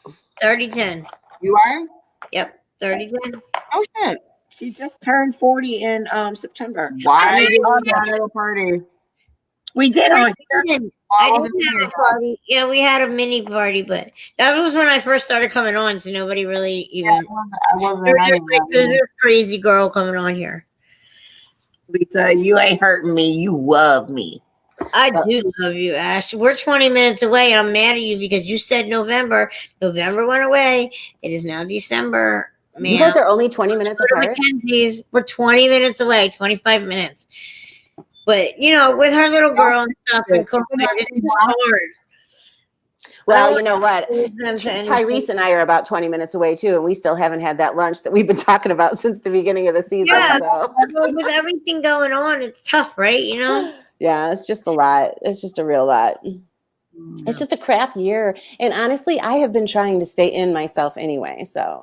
30-10? 30-10. You are? Yep. 30-10. Oh, shit. She just turned 40 in September. Why did you have that little party? We did on here. I didn't have a party. Yeah, we had a mini party, but that was when I first started coming on, so nobody really even. I wasn't. There's a crazy girl coming on here. Lisa, you ain't hurting me. You love me. I do love you, Ash. We're 20 minutes away. I'm mad at you because you said November. November went away. It is now December. Man. You guys are only 20 minutes apart? Mackenzie's, we're 20 minutes away, 25 minutes. But, you know, with her little girl and stuff and COVID, it's hard. Well, you know what? Tyrese and I are about 20 minutes away, too, and we still haven't had that lunch that we've been talking about since the beginning of the season. Yeah, so. with everything going on, it's tough, right? You know? Yeah, it's just a lot. It's just a real lot. It's just a crap year. And honestly, I have been trying to stay in myself anyway, so.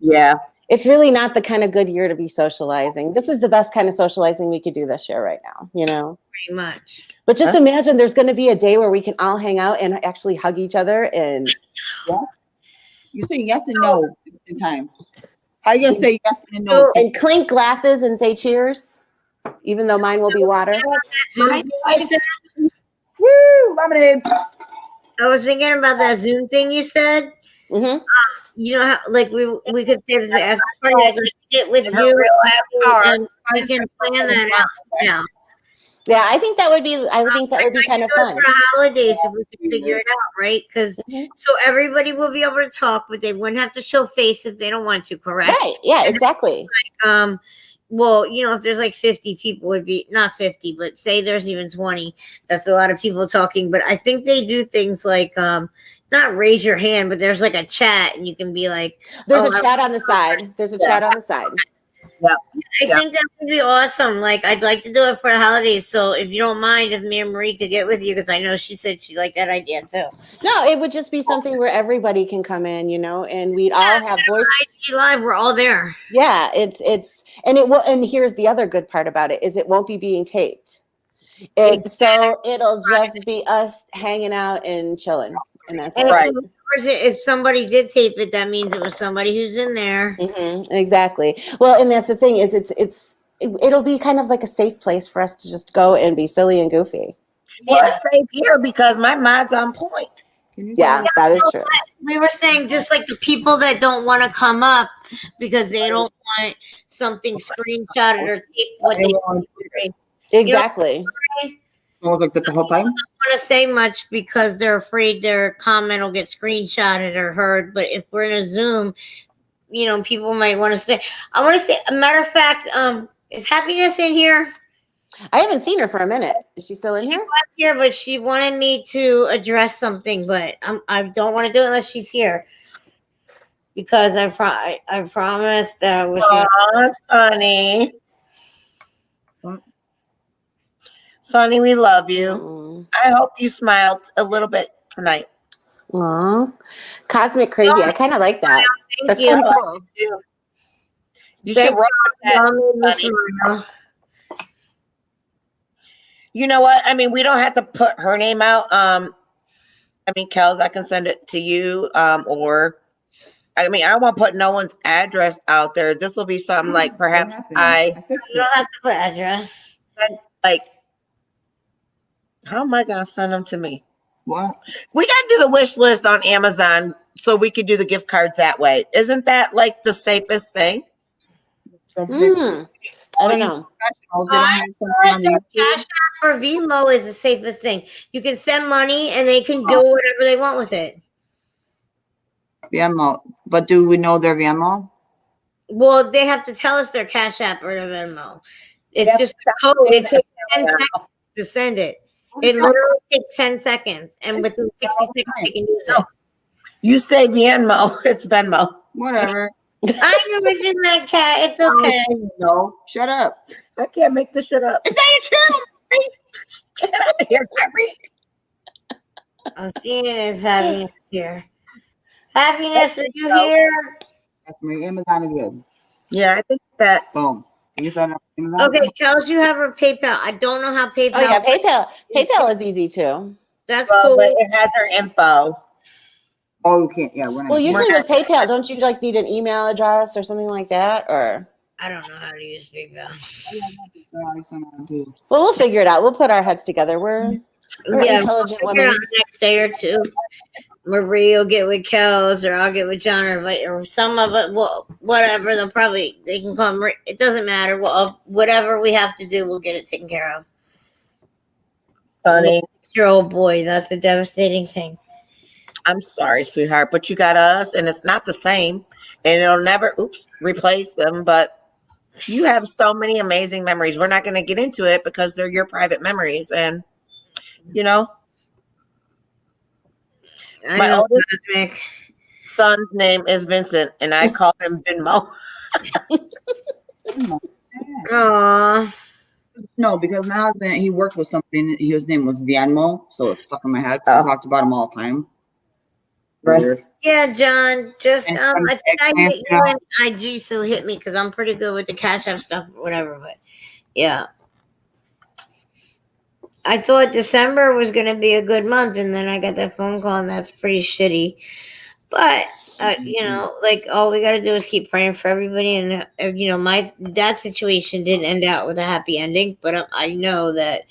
Yeah. It's really not the kind of good year to be socializing. This is the best kind of socializing we could do this year right now, you know? Pretty much. But just imagine there's going to be a day where we can all hang out and actually hug each other. And you say yes and no at the same time. How are you going to say yes and no? And clink glasses and say cheers, even though mine will be water. Woo, lemonade. I was thinking about that Zoom thing you said. Mm-hmm. You know how, like, we could say this after party. I'd like to get with you, and we can plan that out now. Yeah, I think that would be. I would think that would be kind of fun for holidays if we could figure it out, right? Because so everybody will be able to talk, but they wouldn't have to show face if they don't want to. Correct? Right. Yeah. Exactly. Like, well, you know, if there's like 50 people, would be not 50, but say there's even 20. That's a lot of people talking. But I think they do things like not raise your hand, but there's like a chat, and you can be like, there's a chat on the side. There's a chat on the side. Yeah. I think that would be awesome. Like, I'd like to do it for the holidays. So if you don't mind, if me and Marie could get with you, because I know she said she liked that idea too. No, it would just be something where everybody can come in, you know, and we'd all have voice. IG Live, we're all there. Yeah, and it will. And here's the other good part about it is it won't be being taped. So it'll just be us hanging out and chilling, and that's right. If somebody did tape it, that means it was somebody who's in there. Mm-hmm, exactly. Well, and that's the thing is it'll be kind of like a safe place for us to just go and be silly and goofy. Well, it's safe here because my mind's on point. Yeah, that is true. We were saying just like the people that don't want to come up because they don't want something screenshotted or taped what they want. Exactly. Like that the whole time? They don't want to say much because they're afraid their comment will get screenshotted or heard. But if we're in a Zoom, you know, people might want to say. I want to say, a matter of fact, is Happiness in here? I haven't seen her for a minute. Is she still in here? She was here, but she wanted me to address something, but I don't want to do it unless she's here. Because I promised that I was here. Sonny. Sonny, we love you. I hope you smiled a little bit tonight. Aw. Cosmic Crazy. I kind of like that. Thank you. Cool. You should roll with that. Honey. Honey. You know what? I mean, we don't have to put her name out. I mean, Kels, I can send it to you. Or I mean, I won't put no one's address out there. This will be something like perhaps You don't have to put address. like. How am I gonna send them to me? What? We gotta do the wish list on Amazon so we could do the gift cards that way. Isn't that like the safest thing? I don't know. Cash App or Venmo is the safest thing. You can send money and they can do whatever they want with it. Venmo, but do we know their Venmo? Well, they have to tell us their Cash App or their Venmo. It's just a code. It takes 10 seconds to send it. It literally takes 10 seconds, and within 60 seconds, they can use it. You say Venmo, it's Venmo. Whatever. I know it's in that cat. It's okay. No, shut up. I can't make this shit up. Is that true? Get out of here, Harry. I'm seeing if happiness here. Happiness, are you here? That's me. Amazon is good. Yeah, I think that. Boom. You said Amazon? Okay, Kels, you have her PayPal. I don't know how PayPal. Oh yeah, PayPal is easy too. That's Well, cool. but it has her info. Oh, you can't. Yeah, we're not. Well, usually with PayPal, don't you like need an email address or something like that? Or I don't know how to use PayPal. well, we'll figure it out. We'll put our heads together. We're intelligent we'll figure it women. out the next day or two. Marie will get with Kels, or I'll get with John, or some of it. Well, whatever. They can come. It doesn't matter. Well, whatever we have to do, we'll get it taken care of. Funny. Your old boy. That's a devastating thing. I'm sorry, sweetheart, but you got us, and it's not the same, and it'll never, replace them. But you have so many amazing memories. We're not going to get into it because they're your private memories, and you know. My oldest son's name is Vincent, and I call him Venmo. Aww. No, because my husband, he worked with somebody, and his name was Venmo, so it's stuck in my head. I talked about him all the time. Right. Yeah, John. Just And I think I hit you yeah. in IG, so hit me because I'm pretty good with the Cash App stuff, or whatever. But yeah. I thought December was going to be a good month, and then I got that phone call, and that's pretty shitty. But, you know, like, all we got to do is keep praying for everybody. And, you know, that situation didn't end out with a happy ending. But I know that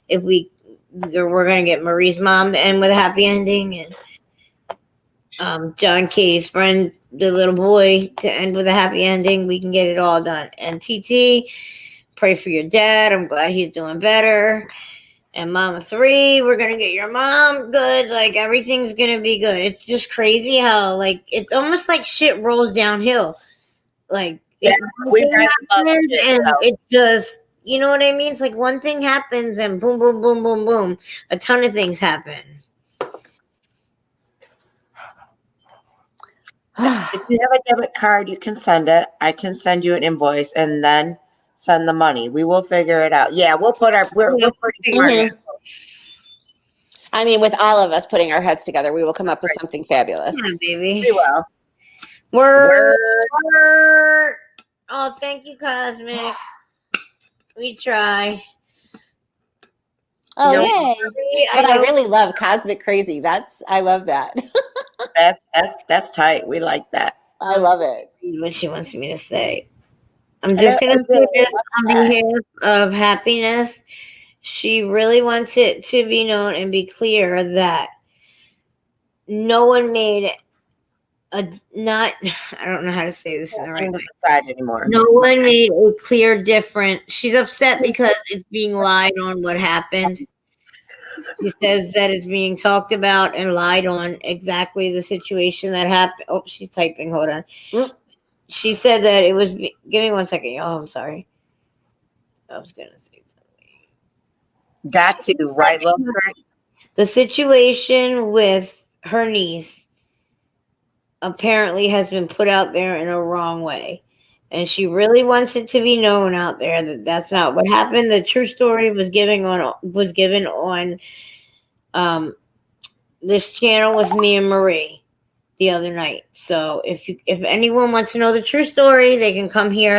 if we're going to get Marie's mom to end with a happy ending, and John Katie's friend, the little boy, to end with a happy ending, we can get it all done. And TT, pray for your dad. I'm glad he's doing better. And Mama 3, we're going to get your mom good. Like, everything's going to be good. It's just crazy how, like, it's almost like shit rolls downhill. Like, it just, you know what I mean? It's like one thing happens and boom, boom, boom, boom, boom. A ton of things happen. If you have a debit card, you can send it. I can send you an invoice and then send the money. We will figure it out. Yeah, we're pretty smart. Mm-hmm. I mean, with all of us putting our heads together, we will come up with something fabulous. Yeah, baby. We will. Word. Oh, thank you, Cosmic. We try. Oh, You know, yay. But I really love Cosmic Crazy. I love that. That's tight. We like that. I love it. What she wants me to say. I'm just going to say this on behalf of happiness. She really wants it to be known and be clear that no one made I don't know how to say this in the right way. Anymore. No one made a clear difference. She's upset because it's being lied on what happened. She says that it's being talked about and lied on exactly the situation that happened. Oh, she's typing. Hold on. She said that it was. Give me 1 second, y'all. I'm sorry. I was going to say something. Got to, right, love? The situation with her niece apparently has been put out there in a wrong way. And she really wants it to be known out there that that's not what happened. The true story was given on this channel with me and Marie. the other night. So if anyone wants to know the true story, they can come here.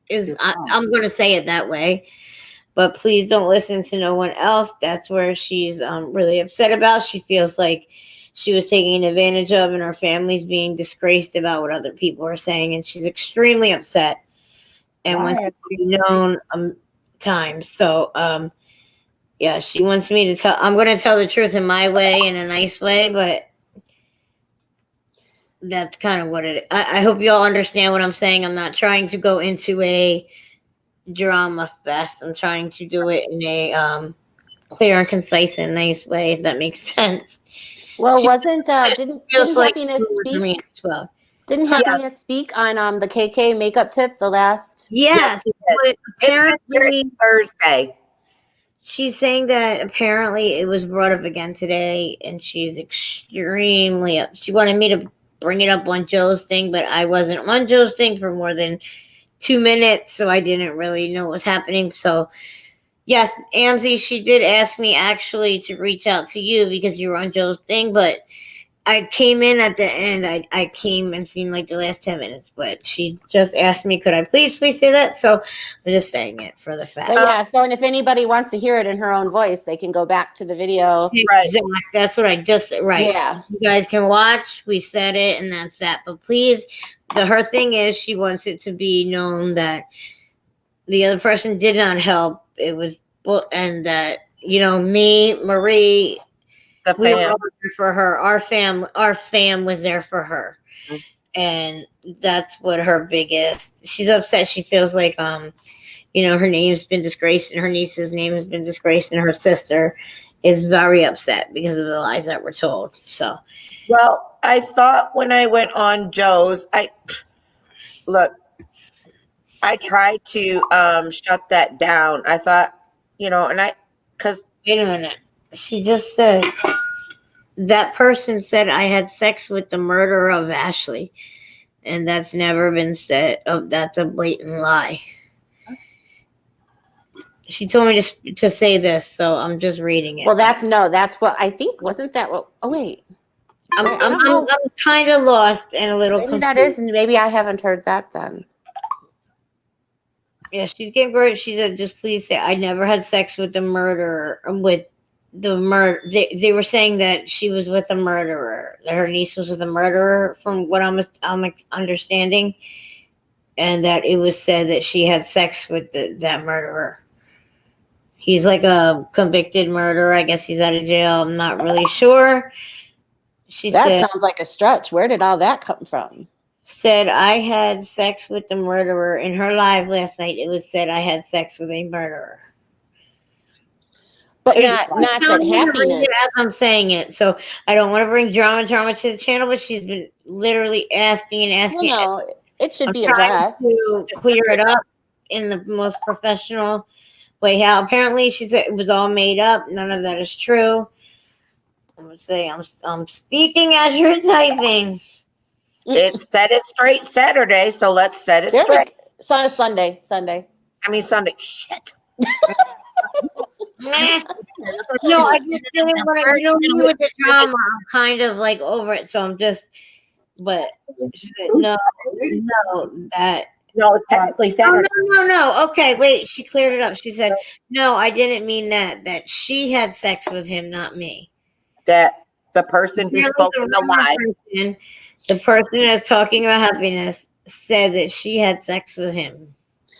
I'm going to say it that way. But please don't listen to no one else. That's where she's really upset about. She feels like she was taken advantage of, and her family's being disgraced about what other people are saying, and she's extremely upset and wants to be known times. So yeah, she wants me to tell. I'm going to tell the truth in my way, in a nice way, but that's kind of what it is. I hope you all understand what I'm saying. I'm not trying to go into a drama fest. I'm trying to do it in a clear and concise and nice way, if that makes sense. Well, didn't Happiness speak? Well, Didn't Happiness speak on the KK makeup tip the last? Yes, but apparently Thursday. She's saying that apparently it was brought up again today, and she's extremely up. She wanted me to bring it up on Joe's thing, but I wasn't on Joe's thing for more than 2 minutes, so I didn't really know what was happening. So, yes, Amzie, she did ask me actually to reach out to you because you were on Joe's thing, but I came in at the end. I came and seen like the last 10 minutes, but she just asked me, could I please say that? So I'm just saying it for the fact. But yeah, so and if anybody wants to hear it in her own voice, they can go back to the video. Right. Exactly. That's what I just said. Right. Yeah. You guys can watch. We said it, and that's that. But please, her thing is she wants it to be known that the other person did not help. It was, and that, me, Marie, we were there for her. Our fam was there for her. Mm-hmm. And that's what her biggest, she's upset. She feels like, her name's been disgraced, and her niece's name has been disgraced, and her sister is very upset because of the lies that were told. So, well, I thought when I went on Joe's, I tried to shut that down. I thought, because wait a minute. She just said that person said I had sex with the murderer of Ashley, and that's never been said. That's a blatant lie. She told me to say this, so I'm just reading it. Well, that's what I think. Wasn't that what? Oh wait, I'm kind of lost and a little. Maybe confused. That is. Maybe I haven't heard that then. Yeah, she's getting very. She said, "Just please say I never had sex with the murderer." They were saying that she was with a murderer. That her niece was with a murderer, from what I'm understanding, and that it was said that she had sex with that murderer. He's like a convicted murderer. I guess he's out of jail. I'm not really sure. That sounds like a stretch. Where did all that come from? Said I had sex with the murderer. In her live last night, it was said I had sex with a murderer. But not that Happiness. As I'm saying it, so I don't want to bring drama to the channel, but she's been literally asking. No, it should be addressed. To clear it up in the most professional way. How apparently she said it was all made up. None of that is true. I'm gonna say I'm speaking as you're typing. It's Set It Straight Saturday, so let's set it straight. It's on a Sunday. Sunday. Shit. No, I just didn't want to. Me with the drama, I'm kind of like over it, so I'm just. But no, it's technically Saturday. No. Okay, wait. She cleared it up. She said, "No, I didn't mean that. That she had sex with him, not me." That the person who spoke in the lie. The person that's talking about Happiness said that she had sex with him.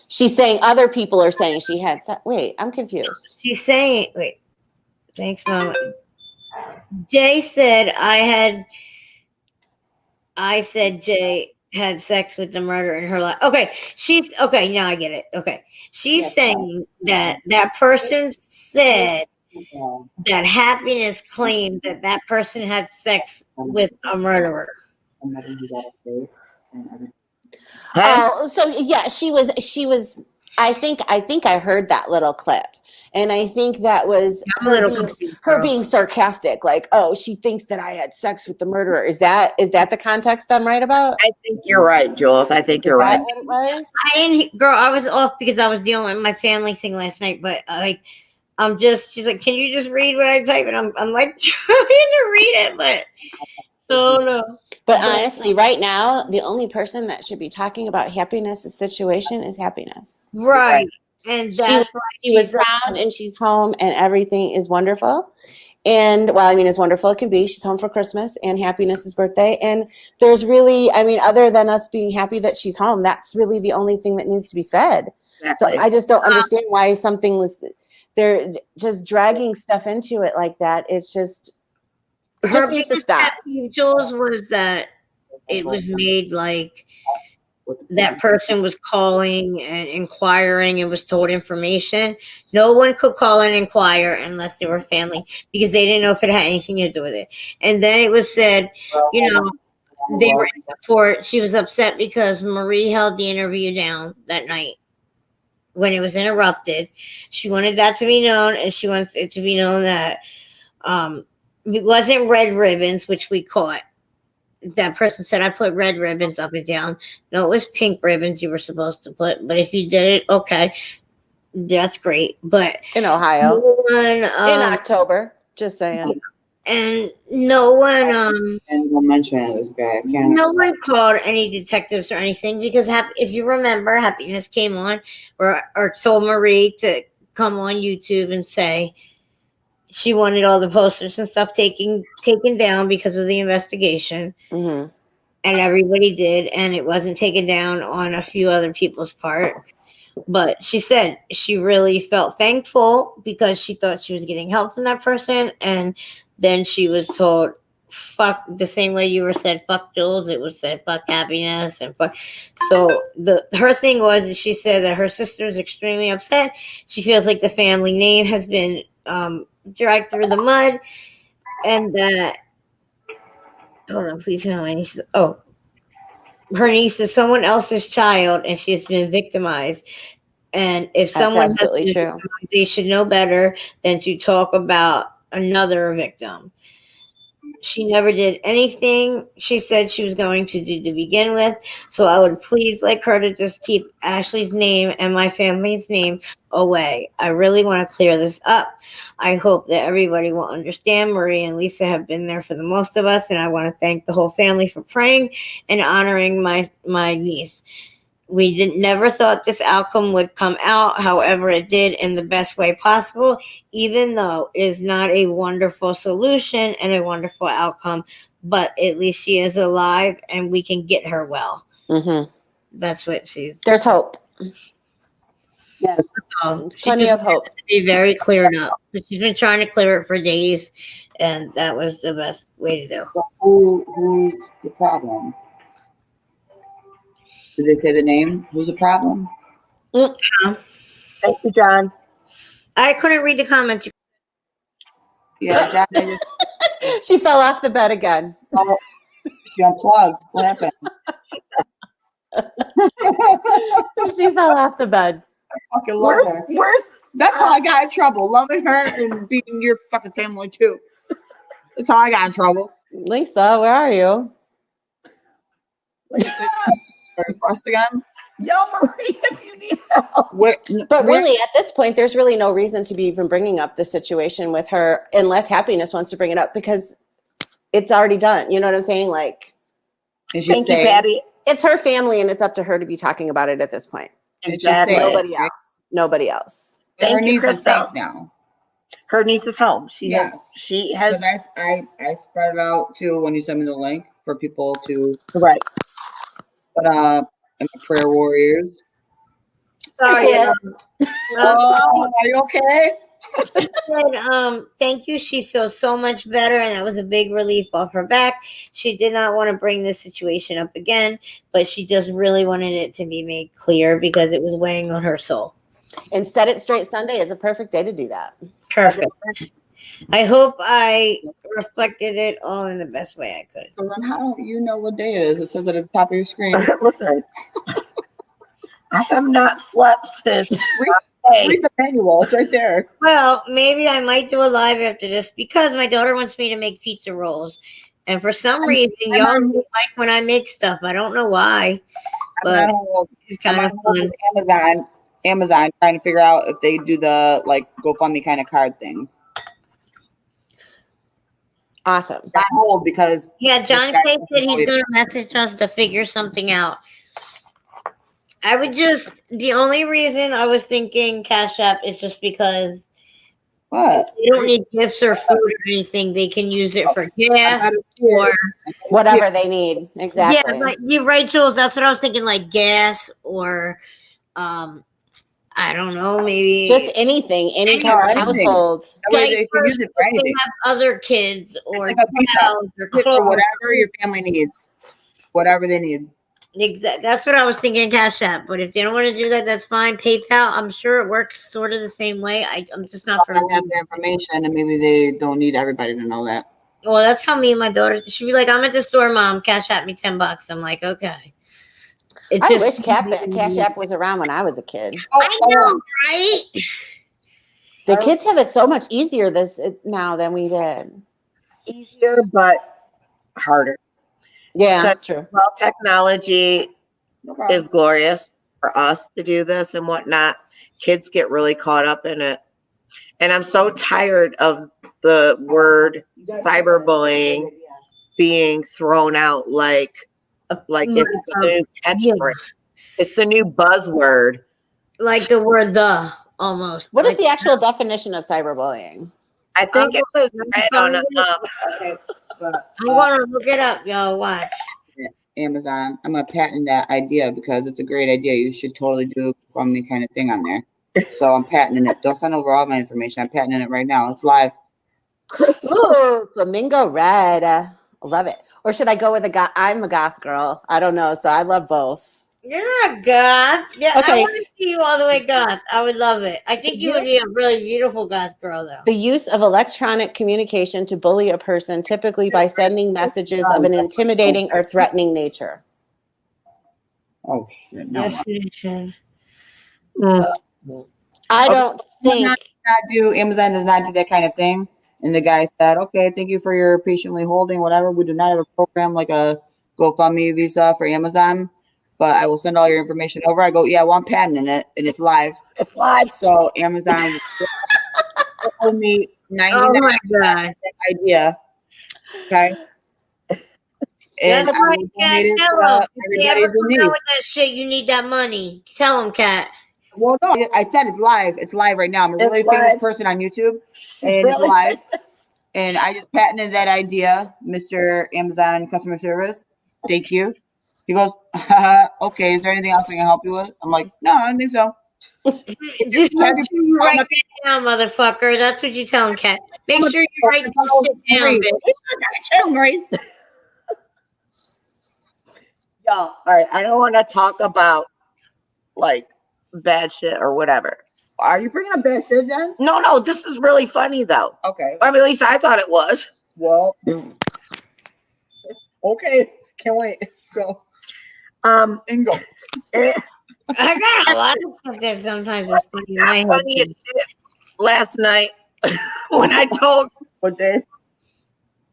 She's saying other people are saying she had sex. Wait, I'm confused. She's saying, wait. Thanks, Mama. Jay said Jay had sex with the murderer in her life. Okay, now I get it. Okay. She's saying that person said that Happiness claimed that person had sex with a murderer. Oh, so yeah, she was. I think I heard that little clip, and I think that was her being sarcastic. Like, oh, she thinks that I had sex with the murderer. Is that the context I'm right about? I think you're right, Jules. I think you're right. What it was? I was off because I was dealing with my family thing last night. But she's like, can you just read what I type? And I'm like trying to read it, but Oh no. But honestly, right now, the only person that should be talking about happiness' situation is happiness. Right. And that's why She was she's found and she's home and everything is wonderful. And well, I mean, as wonderful it can be, she's home for Christmas and happiness' birthday. And there's really, I mean, other than us being happy that she's home, that's really the only thing that needs to be said. Exactly. So I just don't understand why something was, they're just dragging stuff into it like that. It's just, it just needs to biggest stop. pet peeve, Jules, was that it was made like that person was calling and inquiring and was told information. No one could call and inquire unless they were family because they didn't know if it had anything to do with it. And then it was said, you know, they were in support. She was upset because Marie held the interview down that night when it was interrupted. She wanted that to be known, and she wants it to be known that it wasn't red ribbons, which we caught. That person said I put red ribbons up and down. No, it was pink ribbons you were supposed to put. But if you did it, okay, that's great. But In Ohio, no one, in October, just saying. and no one, And we'll mention this guy. I can't. no one called any detectives or anything because if you remember, Happiness came on or told Marie to come on YouTube and say she wanted all the posters and stuff taken down because of the investigation. Mm-hmm. And everybody did, and it wasn't taken down on a few other people's part. But she said she really felt thankful because she thought she was getting help from that person, and then she was told, fuck, the same way you were said, fuck Jules, it was said, fuck Happiness, and fuck. So her thing was that she said that her sister is extremely upset. She feels like the family name has been dragged through the mud, and that, hold on, please, no, my niece. Oh, her niece is someone else's child, and she's been victimized. And if That's someone has absolutely been true. victimized, they should know better than to talk about another victim. She never did anything she said she was going to do to begin with. So I would please like her to just keep Ashley's name and my family's name away. I really want to clear this up. I hope that everybody will understand. Marie and Lisa have been there for the most of us, and I want to thank the whole family for praying and honoring my niece. We never thought this outcome would come out. However, it did in the best way possible, even though it is not a wonderful solution and a wonderful outcome. But at least she is alive and we can get her well. Mm-hmm. That's what she's. There's hope. Yes. She Plenty just of hope. to be very cleared up. But she's been trying to clear it for days, and that was the best way to do. So who's the problem? Did they say the name? Who's the problem? Thank you, John. I couldn't read the comments. Yeah, John. She fell off the bed again. She unplugged. What happened? She fell off the bed. I fucking love her. That's how I got in trouble. Loving her and being your fucking family too. That's how I got in trouble. Lisa, where are you? Request again? Yo, Marie, if you need help. But really, at this point, there's really no reason to be even bringing up the situation with her unless Happiness wants to bring it up because it's already done. You know what I'm saying? Like, Thank you, Patty. it's her family and it's up to her to be talking about it at this point. Exactly. Nobody else. Nobody else. Thank her you, niece is Crystal. safe now. Her niece is home. She Yes. has. Because I spread it out too when you send me the link for people to Right. put up and my prayer warriors. Sorry. Oh, are you okay? She said, thank you. She feels so much better, and that was a big relief off her back. She did not want to bring this situation up again, but she just really wanted it to be made clear because it was weighing on her soul. And Set It Straight Sunday is a perfect day to do that. Perfect. I hope I reflected it all in the best way I could. So then how don't you know what day it is? It says it at the top of your screen. Listen, I have not slept since. Read the manual. It's right there. Well, maybe I might do a live after this because my daughter wants me to make pizza rolls. And for some reason, y'all like when I make stuff. I don't know why, but it's kind of fun. Amazon trying to figure out if they do the like GoFundMe kind of card things. Awesome. On hold because Yeah, Johnny This guy K said he's always- going to message us to figure something out. I would just, the only reason I was thinking Cash App is just because what? they don't need gifts or food or anything. They can use it for gas or Whatever they need. Exactly. yeah, but you're right, Jules. That's what I was thinking, like gas or I don't know, maybe Just anything, any kind of anything. household. That way they can use it for They anything. have other kids or Like a pizza. towels or For clothes. whatever your family needs. Whatever they need. That's what I was thinking, Cash App. But if they don't want to do that, that's fine. PayPal, I'm sure it works sort of the same way. I'm just not They have familiar. the information, and maybe they don't need everybody to know that. Well, that's how me and my daughter. She'd be like, "I'm at the store, Mom. Cash App me $10." I'm like, okay. It I just- wish Cash App was around when I was a kid. I know, right? The kids have it so much easier now than we did. Easier, but harder. Yeah, But- true. Well, technology No problem. is glorious for us to do this and whatnot. Kids get really caught up in it. And I'm so tired of the word cyberbullying being thrown out like it's the new catchphrase. It's the new buzzword. Like the word "the" almost. What is Like, the actual definition of cyberbullying? I think it was read on Okay, but I'm gonna look it up, y'all. Watch. Amazon, I'm gonna patent that idea because it's a great idea. You should totally do from me kind of thing on there. So I'm patenting it. Don't send over all my information. I'm patenting it right now. It's live. Ooh, flamingo red. Love it. Or should I go with a goth? I'm a goth girl. I don't know. So I love both. You're not goth. Yeah, I Okay. want to see you all the way goth. I would love it. I think you would be a really beautiful goth girl, though. The use of electronic communication to bully a person, typically by sending messages of an intimidating or threatening nature. Oh shit! No. Definition. I don't think. Not do Amazon does not do that kind of thing. And the guy said, "Okay, thank you for your patiently holding. Whatever. We do not have a program like a GoFundMe Visa for Amazon, but I will send all your information over." I go, "Yeah, well, I'm patenting it, and it's live. It's live." So Amazon will owe me Oh 99 my god. idea. Okay. And That's I right, will Kat. donate it Tell to them. If they ever everybody's in come need. out with that shit, you need that money. Tell them, Kat. Well, no, I said it's live. It's live right now. I'm a really It's famous live. person on YouTube, and it's live. And I just patented that idea, Mr. Amazon customer service. Thank you. He goes, "Okay, is there anything else I can help you with?" I'm like, "No, I don't think so." Just make Have you- sure you write that down, motherfucker. That's what you tell them, Kat. Make sure you write that shit down, bitch. Chill, Marie. Y'all, all right. I don't want to talk about like bad shit or whatever. Are you bringing up bad shit, then? No, this is really funny though. Okay. I mean, at least I thought it was. Well, okay. Can't wait. Go. And go. eh, I got a lot of stuff that sometimes is funny in my head. funny as shit last night when I told, What day?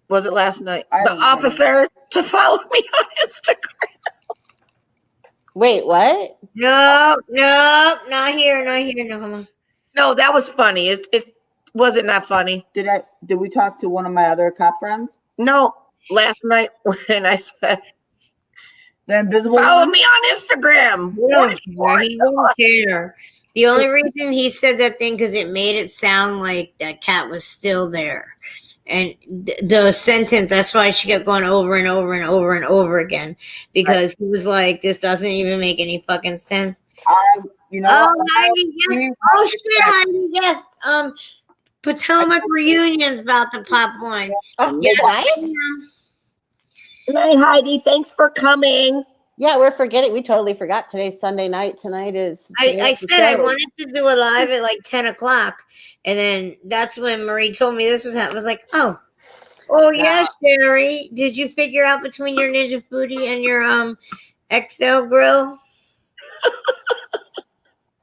was it last night? I The don't know. officer to follow me on Instagram. Wait, what? No, not here. No, come on. No, that was funny. It was it not funny? Did we talk to one of my other cop friends? No, last night when I said The invisible follow one? me on Instagram. He don't care. He don't care. The only reason he said that thing because it made it sound like that cat was still there. And the sentence, that's why she kept going over and over and over and over again. Because he was like, this doesn't even make any fucking sense. You know, Oh, Heidi, yes. Oh, shit, Heidi, yes. Potomac reunion's about to pop one. Oh, Yes, what? Good night, Heidi. Thanks for coming. Yeah, we're forgetting. We totally forgot. Today's Sunday night. Tonight is. I the said I show. wanted to do a live at like 10 o'clock. And then that's when Marie told me this was happening. I was like, oh yeah, Sherry. Did you figure out between your Ninja Foodie and your XL grill?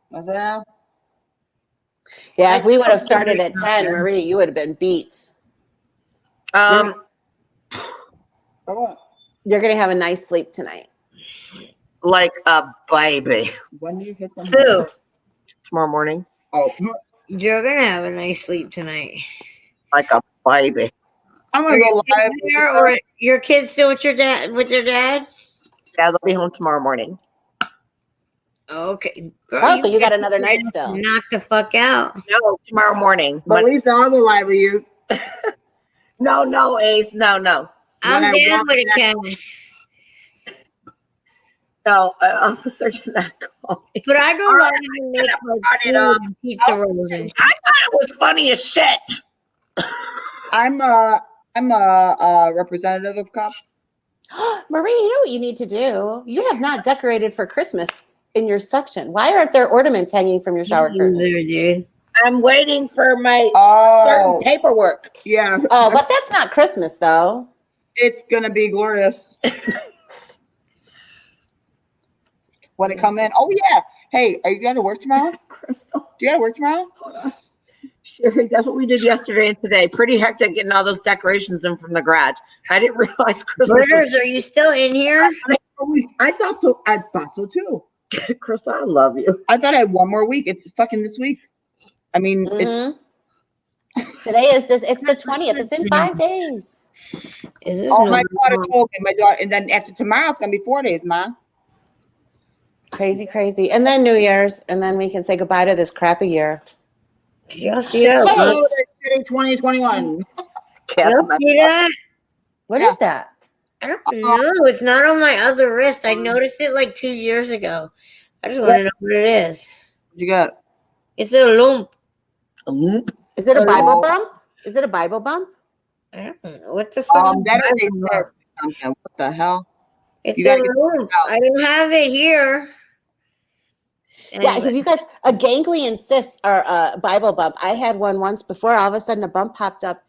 What's that? Yeah, if we would have started at 10, Marie, you would have been beat. Um, Come on. You're going to have a nice sleep tonight. like a baby. When do you hit them? Who? Tomorrow morning, Oh, You're gonna have a nice sleep tonight. like a baby. I'm Are gonna your go kids live. there, or your kids still with your dad? With your dad? Yeah, they'll be home tomorrow morning. Okay. Girl, Oh, so you got better another night still. knock the fuck out. No, tomorrow morning. But Lisa, I'll go live with you. No, Ace. No. When I'm I down walk with it, back- Kevin. No, officer did not call me. But I go All live right, and make like start it food off. and pizza rolls and I thought it was funny as shit. I'm a representative of cops. Marie, you know what you need to do? You have not decorated for Christmas in your section. Why aren't there ornaments hanging from your shower curtain? there, dude. I'm waiting for my certain Oh, paperwork. yeah. Oh, but that's not Christmas though. It's gonna be glorious when it come in. Oh yeah. Hey, are you going to work tomorrow? Crystal. Do you got to work tomorrow? Hold on. Sherry, that's what we did yesterday and today. Pretty hectic getting all those decorations in from the garage. I didn't realize Christmas. Critters, are you still in here? I thought so. I thought so too. Crystal, I love you. I thought I had one more week. It's fucking this week. I mean, it's Mhm. Today is this. It's the 20th. It's in 5 days. Is this oh my daughter normal? told me, my daughter, and then after tomorrow it's gonna be 4 days, Ma. Crazy, crazy. And then New Year's, and then we can say goodbye to this crappy year. Y'all see that? Hey. Huh? Oh, that's 2021. Y'all see that? What Yeah. is that? I don't know. It's not on my other wrist. I noticed it like 2 years ago. I just want to know what it is. What you got? It's a lump. A loop. Is it a Oh. Bible bump? Is it a Bible bump? I don't know. What the fuck? That is is a something. What the hell? It's You a gotta get lump. out. I don't have it here. Yeah, Anyway. have you guys a ganglion cyst or a Bible bump? I had one once before. All of a sudden, a bump popped up,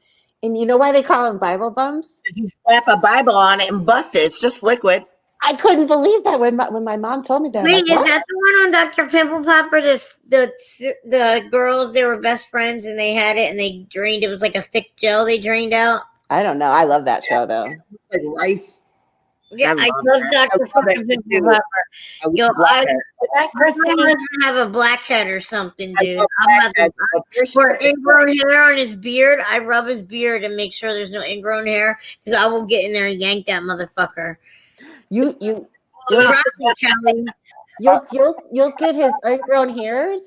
and you know why they call them Bible bumps? You slap a Bible on it and bust it. It's just liquid. I couldn't believe that when my mom told me that. I'm Wait, like, is what? that the one on Dr. Pimple Popper? The girls, they were best friends and they had it and they drained. It was like a thick gel they drained out. I don't know. I love that show though. Like rice. Yeah, I love love that. Dr. I love fucking that Pimple too. Popper. I love Yo, blackhead. My husband have a blackhead or something, I dude. love I'm about blackhead, to but there's for shit that's ingrown hair on his beard. I rub his beard and make sure there's no ingrown hair because I will get in there and yank that motherfucker. You'll Try me, Kelly. you'll get his ingrown hairs.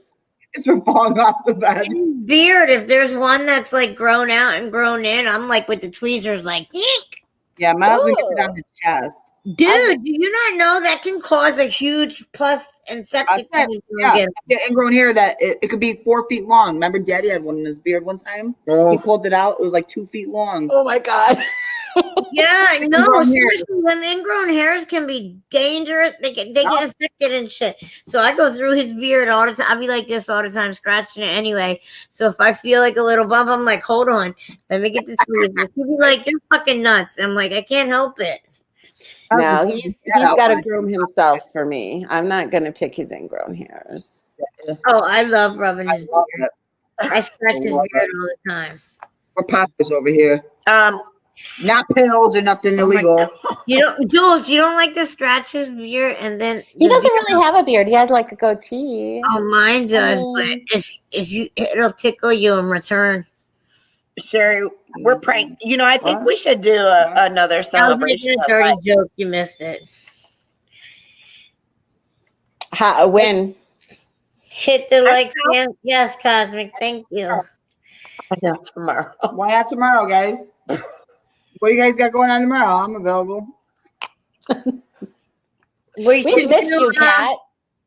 it's from falling off the bed. His beard, if there's one that's like grown out and grown in, I'm like with the tweezers, like, yeek. Yeah, my husband gets Ooh. it on his chest. Dude, do you not know that can cause a huge pus and septic? I said, yeah, ingrown hair that it could be 4 feet long. Remember, Daddy had one in his beard one time. He pulled it out. It was like 2 feet long. Oh my god. Yeah, no, Ingrown hair. seriously, them ingrown hairs can be dangerous. They get infected and shit. So I go through his beard all the time. I'll be like this all the time, scratching it anyway. So if I feel like a little bump, I'm like, hold on, let me get the tweezers. He'll be like, you're fucking nuts. I'm like, I can't help it. No, he's got to groom himself for me. I'm not gonna pick his ingrown hairs. Oh, I love rubbing I his love beard. it. I scratch his love beard all the time. We're poppers over here. Um, Not pills or nothing Oh my illegal. You don't, Jules, you don't like to scratch his beard and then He the doesn't beard- really have a beard. He has like a goatee. Oh, mine does, but if you, it'll tickle you in return. Sherry, we're praying. You know, I think What? we should do another I was celebration. making a of dirty life. joke. You missed it. When? Hit the like. Yes, Cosmic. Thank you. I know, tomorrow. Why not tomorrow, guys? What do you guys got going on tomorrow? I'm available. We We missed you, Kat.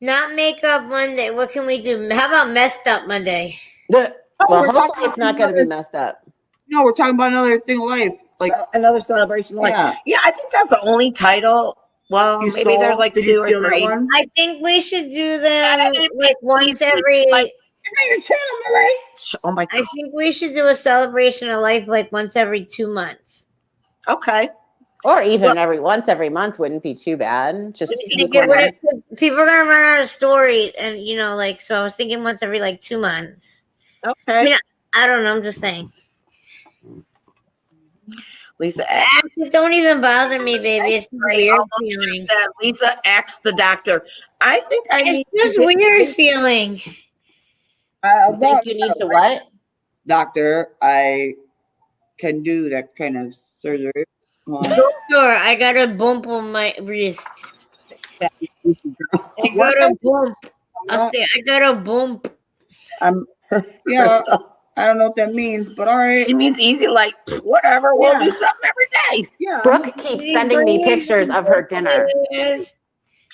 Not makeup Monday. What can we do? How about messed up Monday? Well, we're hopefully talking it's not going to be messed up. No, we're talking about another thing of life. Like, Another celebration. Like, yeah. yeah, I think that's the only title. Well, You maybe stole- there's like did you 2 or steal that 3. one? I think we should do them Hey, like once every. like- It's not your channel, Marie. Oh my I god. think we should do a celebration of life like once every 2 months. Okay. Or even once every month wouldn't be too bad. Just To sneak get one rid in. of- people are gonna run out of stories, and you know, like so. I was thinking once every like 2 months. Okay. Yeah. I don't know. I'm just saying. Lisa Ashes don't even bother me, baby. It's just weird feeling. that Lisa asked the doctor. I think I need It's just to weird feeling. You think you need to what? Doctor, I can do that kind of surgery. Sure, I got a bump on my wrist. I What? got a bump. I got a bump. Yeah, I don't know what that means, but all right. She means easy, like whatever. We'll do Yeah. something every day. Yeah. Brooke keeps sending me pictures of her dinner.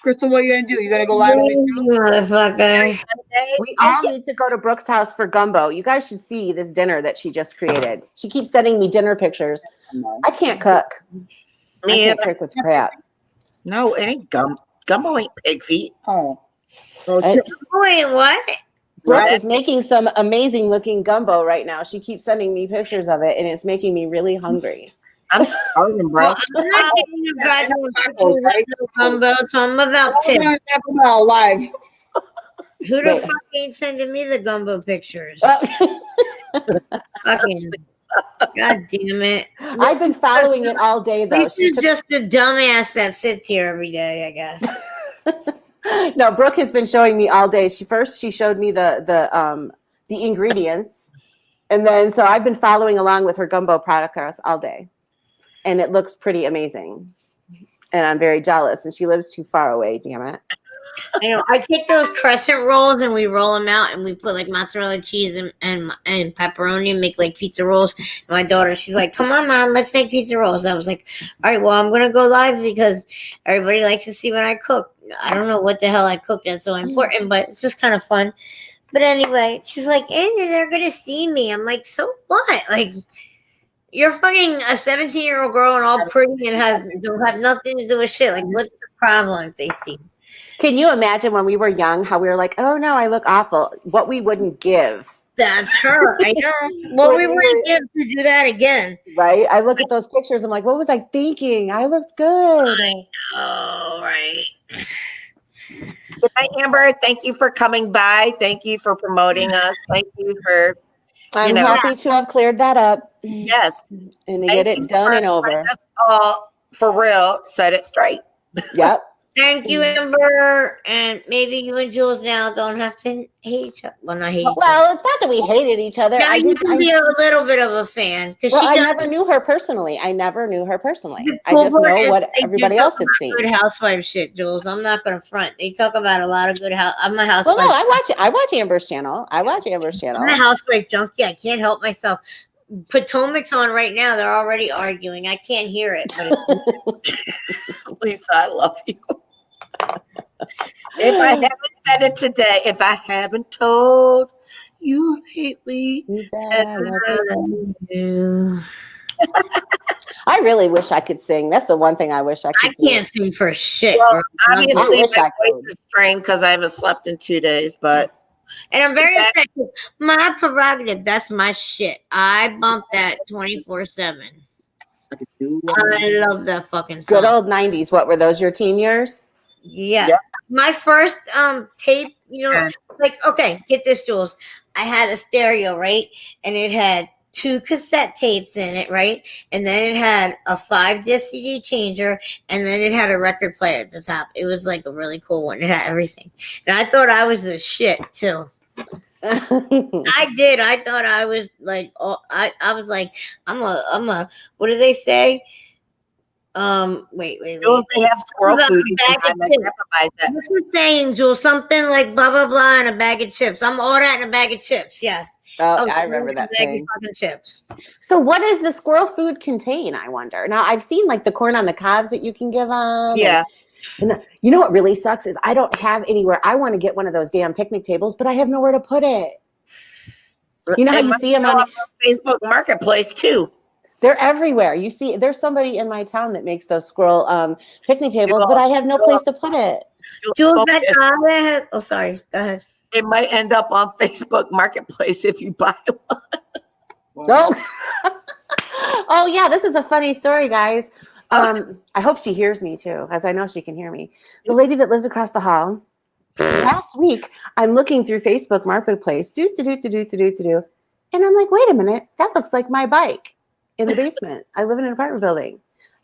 Crystal, what are you gonna do? You gonna go live on it too? Motherfucker. We all need to go to Brooke's house for gumbo. You guys should see this dinner that she just created. She keeps sending me dinner pictures. I can't cook. I can't cook with crap. No, it ain't gumbo ain't pig feet. Oh. And Wait, what? Brooke is making some amazing looking gumbo right now. She keeps sending me pictures of it, and it's making me really hungry. I'm starving, bro. Well, I'm not getting you guys no gumbo, so I'm about We're pissed. gonna talk about live. Who the Wait. fuck ain't sending me the gumbo pictures? Oh. Fucking God damn it. I've been following it all day, though. This is just the dumbass that sits here every day, I guess. No, Brooke has been showing me all day. She showed me the ingredients, and then so I've been following along with her gumbo progress all day, and it looks pretty amazing. And I'm very jealous. And she lives too far away. Damn it! I know. I take those crescent rolls and we roll them out and we put like mozzarella cheese and pepperoni and make like pizza rolls. And my daughter, she's like, "Come on, Mom, let's make pizza rolls." And I was like, "All right, well, I'm gonna go live because everybody likes to see when I cook. I don't know what the hell I cook that's so important, but it's just kind of fun." But anyway, she's like, "And they're gonna see me." I'm like, "So what? Like, you're fucking a 17-year-old girl and all pretty and don't have nothing to do with shit. Like, what's the problem if they see me?" Can you imagine when we were young how we were like, "Oh no, I look awful." What we wouldn't give. That's her. I know. Well, we wouldn't get to do that again. Right? I look at those pictures. I'm like, what was I thinking? I looked good. Oh, right. Good night, Amber. Thank you for coming by. Thank you for promoting us. Thank you for I'm happy to have cleared that up. yes, And to get it done and over. All for real. Set it straight. Yep. Thank you, Amber. And maybe you and Jules now don't have to hate each other. Well, not hate each other. Well, it's not that we hated each other. Now you can be a little bit of a fan. I never knew her personally. I just know what everybody else had seen. Good housewife shit, Jules. I'm not going to front. They talk about a lot of good house. I'm a housewife. Well, no, I watch Amber's channel. I'm a housewife junkie. I can't help myself. Potomac's on right now. They're already arguing. I can't hear it. But Lisa, I love you. If I haven't said it today, if I haven't told you lately, I really wish I could sing. That's the one thing I wish I could do. I can't sing for shit. Well, obviously, my voice is strained because I haven't slept in 2 days, but. And I'm very upset. My prerogative. That's my shit. I bump that 24/7. I love that fucking song. Good old 90s. What were those, your teen years? Yes. Yeah. My first tape, like, okay, get this, Jules. I had a stereo, right? And it had 2 cassette tapes in it, right? And then it had a 5-disc CD changer, and then it had a record player at the top. It was like a really cool one. It had everything. And I thought I was the shit too. I did. I thought I was like, I was like, I'm a what do they say? Wait. They have squirrel food. What's the saying, Jules? Something like blah blah blah in a bag of chips. I'm all that in a bag of chips. Yes. Oh, I remember that saying. Fucking chips. So, what does the squirrel food contain? I wonder. Now, I've seen like the corn on the cobs that you can give them. Yeah. And you know what really sucks is I don't have anywhere. I want to get one of those damn picnic tables, but I have nowhere to put it. You know how you see them on Facebook Marketplace too. They're everywhere. You see, there's somebody in my town that makes those squirrel picnic tables, but I have no place to put it. Jules, that guy that has, oh, sorry. Go ahead. It might end up on Facebook Marketplace if you buy one. Oh. Oh, yeah. This is a funny story, guys. I hope she hears me too, as I know she can hear me. The lady that lives across the hall, last week, I'm looking through Facebook Marketplace, and I'm like, wait a minute, that looks like my bike in the basement. I live in an apartment building.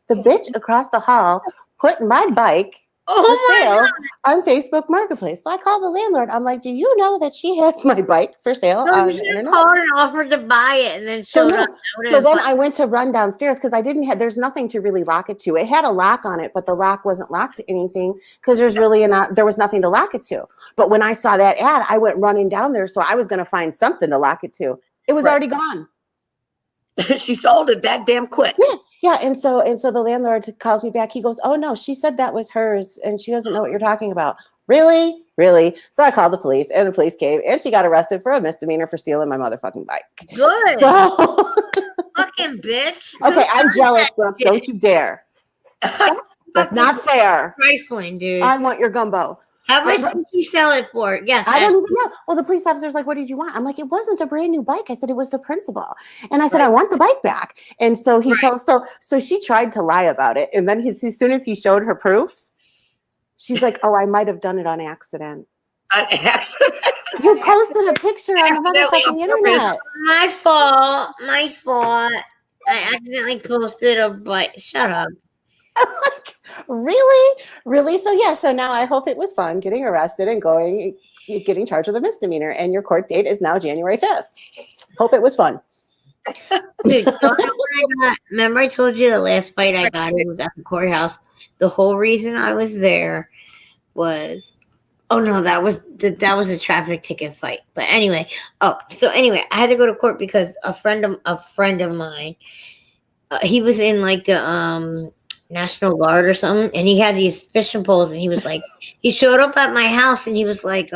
The bitch across the hall put my bike Oh for my sale God. on Facebook Marketplace. So I called the landlord. I'm like, do you know that she has my bike for sale No, on you the should have internet? called and offered to buy it and then So showed no. up. That would've So been then fun. I went to run downstairs because I didn't have, there's nothing to really lock it to. It had a lock on it, but the lock wasn't locked to anything because there was nothing to lock it to. But when I saw that ad, I went running down there. So I was going to find something to lock it to. It was Right. already gone. She sold it that damn quick. Yeah. And so the landlord calls me back. He goes, oh no, she said that was hers and she doesn't know what you're talking about. Really? So I called the police and the police came and she got arrested for a misdemeanor for stealing my motherfucking bike. Good. So, Fucking bitch. okay, Who I'm does jealous, that Brooke. shit? Don't you dare. That's Fucking not fair. trifling, dude. I want your gumbo. How much did you sell it for? Yes. I don't even know. Well, the police officer's like, what did you want? I'm like, it wasn't a brand new bike. I said, it was the principal. And I said, I want the bike back. And so he told, so she tried to lie about it. And then as soon as he showed her proof, she's like, oh, I might have done it on accident. An accident. You posted a picture on the motherfucking internet. My fault. My fault. I accidentally posted a bike. Shut up. I'm like, really? So yeah, so now I hope it was fun getting arrested and getting charged with a misdemeanor, and your court date is now January 5th. Hope it was fun. Dude, don't know what I got. Remember I told you the last fight I got it was at the courthouse. The whole reason I was there was that was a traffic ticket fight. But anyway, I had to go to court because a friend of mine, he was in like the National Guard or something, and he had these fishing poles, and he was like, he showed up at my house, and he was like,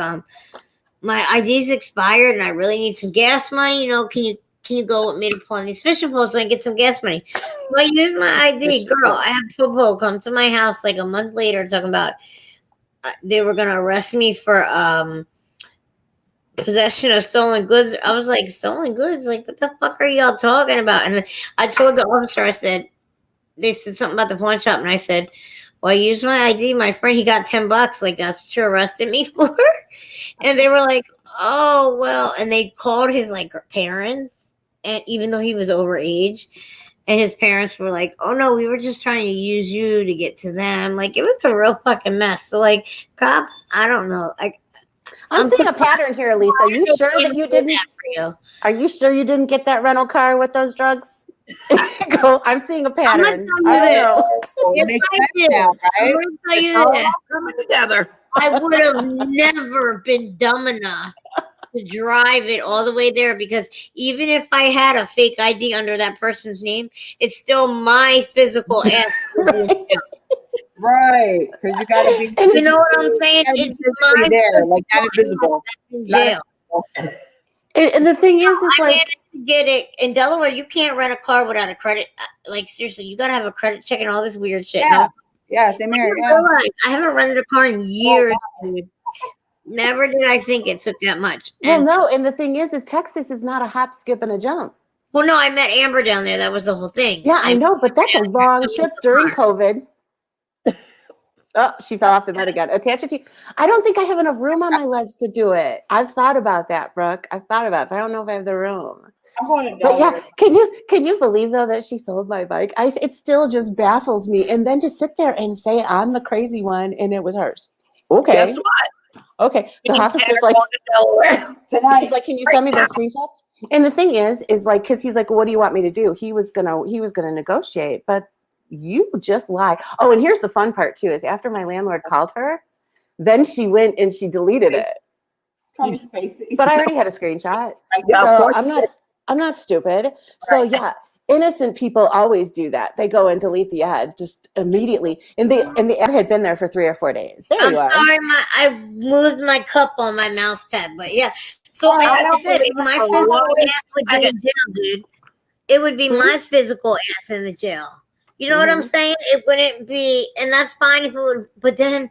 my ID's expired, and I really need some gas money. Can you go with me to pull on these fishing poles so I can get some gas money? So I used my ID, girl. I had Popo come to my house like a month later, talking about they were gonna arrest me for possession of stolen goods. I was like, stolen goods? Like, what the fuck are y'all talking about? And I told the officer, I said, they said something about the pawn shop, and I said, well, I used my ID. My friend, he got $10. Like, that's what you arrested me for? And they were like, oh, well. And they called his, like, parents, and even though he was overage. And his parents were like, oh, no, we were just trying to use you to get to them. Like, it was a real fucking mess. So, like, cops, I don't know. I'm seeing a pattern here, Elise. Are you sure that you didn't? Are you sure you didn't get that rental car with those drugs? I'm seeing a pattern. I would have never been dumb enough to drive it all the way there, because even if I had a fake ID under that person's name, it's still my physical ass. Right, because you gotta be. You know what I'm saying? It's my there, like that invisible. in jail. And the thing is I like, managed to get it in Delaware. You can't rent a car without a credit. Like, seriously, you gotta have a credit check and all this weird shit. Yeah, same here. I haven't rented a car in years, dude. Never did I think it took that much. And the thing is Texas is not a hop, skip, and a jump. Well, no, I met Amber down there. That was the whole thing. Yeah, I know, but that's a long trip during COVID. Oh, she fell off the bed again. Attach it to you. I don't think I have enough room on my legs to do it. I've thought about that, Brooke. I've thought about it, but I don't know if I have the room. I'm going to But yeah, can you believe though that she sold my bike? It still just baffles me. And then to sit there and say I'm the crazy one and it was hers. Okay. Guess what? Okay. The officer's like, he's like, can you send me those screenshots? And the thing is like, because he's like, well, what do you want me to do? He was gonna negotiate, but you just lie. Oh, and here's the fun part too: is after my landlord called her, then she went and she deleted it. But I already had a screenshot. Yeah, so of course. I'm not stupid. So yeah, innocent people always do that. They go and delete the ad just immediately. And the ad had been there for 3 or 4 days. There you are. Sorry, I moved my cup on my mouse pad, but yeah. So I said, my physical ass would be in jail, dude. It would be my physical ass in the jail. You know what I'm saying? It wouldn't be, and that's fine if it would. But then,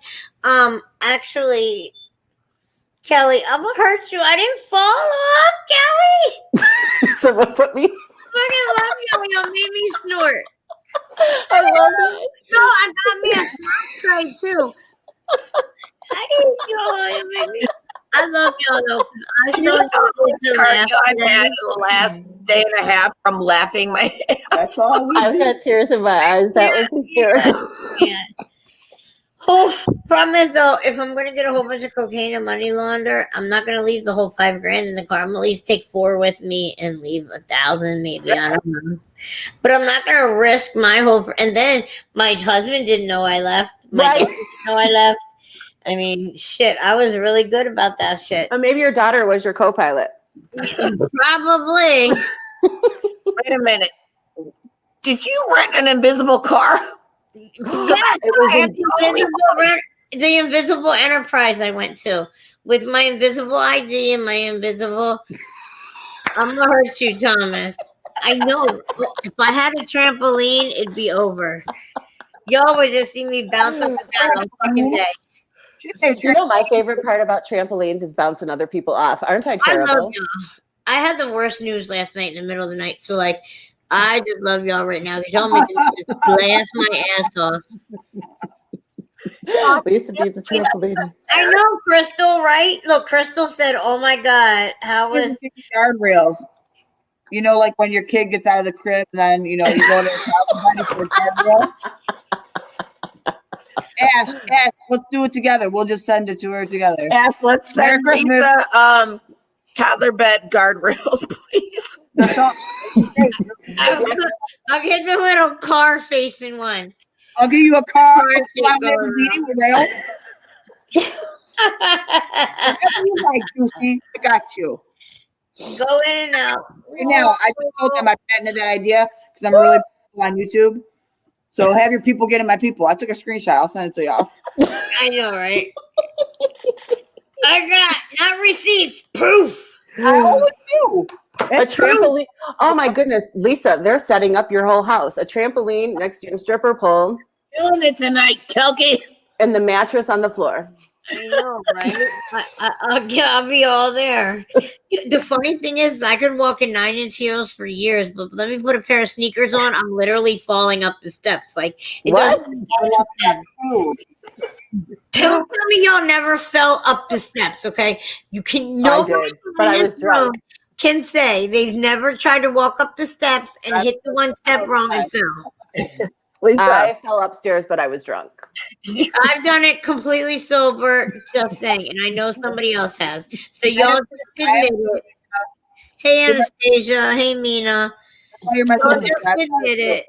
actually, Kelly, I'm gonna hurt you. I didn't fall off, Kelly. Someone put me. I fucking love you. You made me snort. I love it. No, I got me a snort tray too. I hate you. I love y'all though. I You know how much cardio I've had in the last day and a half from laughing my ass That's all we I've do. had tears in my eyes. That was hysterical. Yeah. Oh, promise though, if I'm gonna get a whole bunch of cocaine and money launder, I'm not gonna leave the whole $5,000 in the car. I'm gonna at least take 4 with me and leave 1,000, maybe. I don't know. But I'm not gonna risk my whole. And then my husband didn't know I left. My Right. dad didn't know I left. I mean, shit. I was really good about that shit. Or maybe your daughter was your co-pilot. Probably. Wait a minute. Did you rent an invisible car? Yeah, It was I had the invisible enterprise I went to with my invisible ID and my invisible. I'm gonna hurt you, Thomas. I know. If I had a trampoline, it'd be over. Y'all would just see me bounce up and down all fucking day. You know, my favorite part about trampolines is bouncing other people off. Aren't I I terrible? love y'all. I had the worst news last night in the middle of the night, so like, I just love y'all right now because y'all make me just laugh my ass off. Lisa needs a trampoline. I know, Crystal, right? Look, Crystal said, "Oh my God, how was?" Guardrails. You know, like when your kid gets out of the crib, and then you go to the for a guardrail. Ash, let's do it together. We'll just send it to her together. Ash, let's send Merry Christmas. Lisa toddler bed guardrails, please. That's all. I'll get the little car facing one. I'll give you a car. Car seat going With rails. Whatever you like, Juicy. I got you. Go in and out. Right now, I just told them I patented that idea because I'm really on YouTube. So have your people get in my people. I took a screenshot. I'll send it to y'all. I know, right? I got not receipts. Proof. I always do. A trampoline. Oh my goodness, Lisa, they're setting up your whole house. A trampoline next to your stripper pole. Doing it tonight, Kelky. And the mattress on the floor. I know, right? I'll be all there. The funny thing is, I could walk in 9-inch heels for years, but let me put a pair of sneakers on. I'm literally falling up the steps. Like, it What? doesn't tell me y'all never fell up the steps, okay? You can I did, but I was drunk. Can say they've never tried to walk up the steps and hit the one step wrong and fell. Lisa. I fell upstairs, but I was drunk. I've done it completely sober, just saying, and I know somebody else has. So y'all just admit it. Hey Anastasia, hey Mina. You're my Y'all sister. just admit it.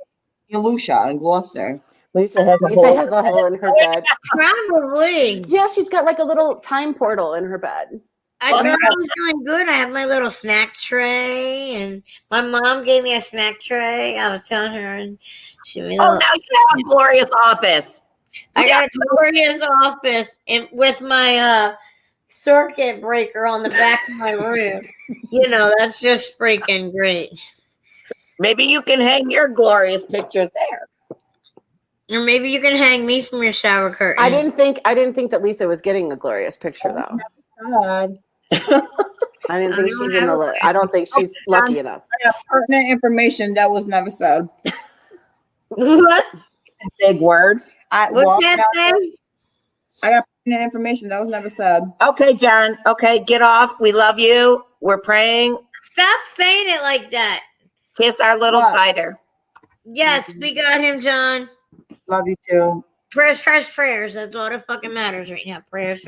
Lucia in Gloucester. Lisa has Lisa has a hole in her bed. Probably. Yeah, she's got like a little time portal in her bed. I thought I was doing good. I have my little snack tray, and my mom gave me a snack tray. I was telling her, and she was. now you have a glorious office. I got a glorious office with my circuit breaker on the back of my room. You know, that's just freaking great. Maybe you can hang your glorious picture there. Or maybe you can hang me from your shower curtain. I didn't think that Lisa was getting a glorious picture though. I didn't think she's in the. I don't think she's lucky enough. I have pertinent information that was never said. What? Big word. What's that say? I got pertinent information that was never said. Okay, John. Okay, get off. We love you. We're praying. Stop saying it like that. Kiss our little fighter. Yes, we got him, John. Love you too. Prayers, prayers. That's all that fucking matters right now. Prayers.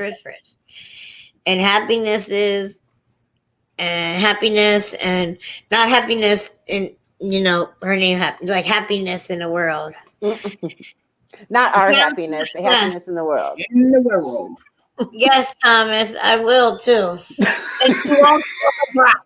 And happiness is, and happiness and not happiness in, her name, like happiness in the world. Not our happiness, the happiness in the world. In the world. Yes, Thomas, I will too.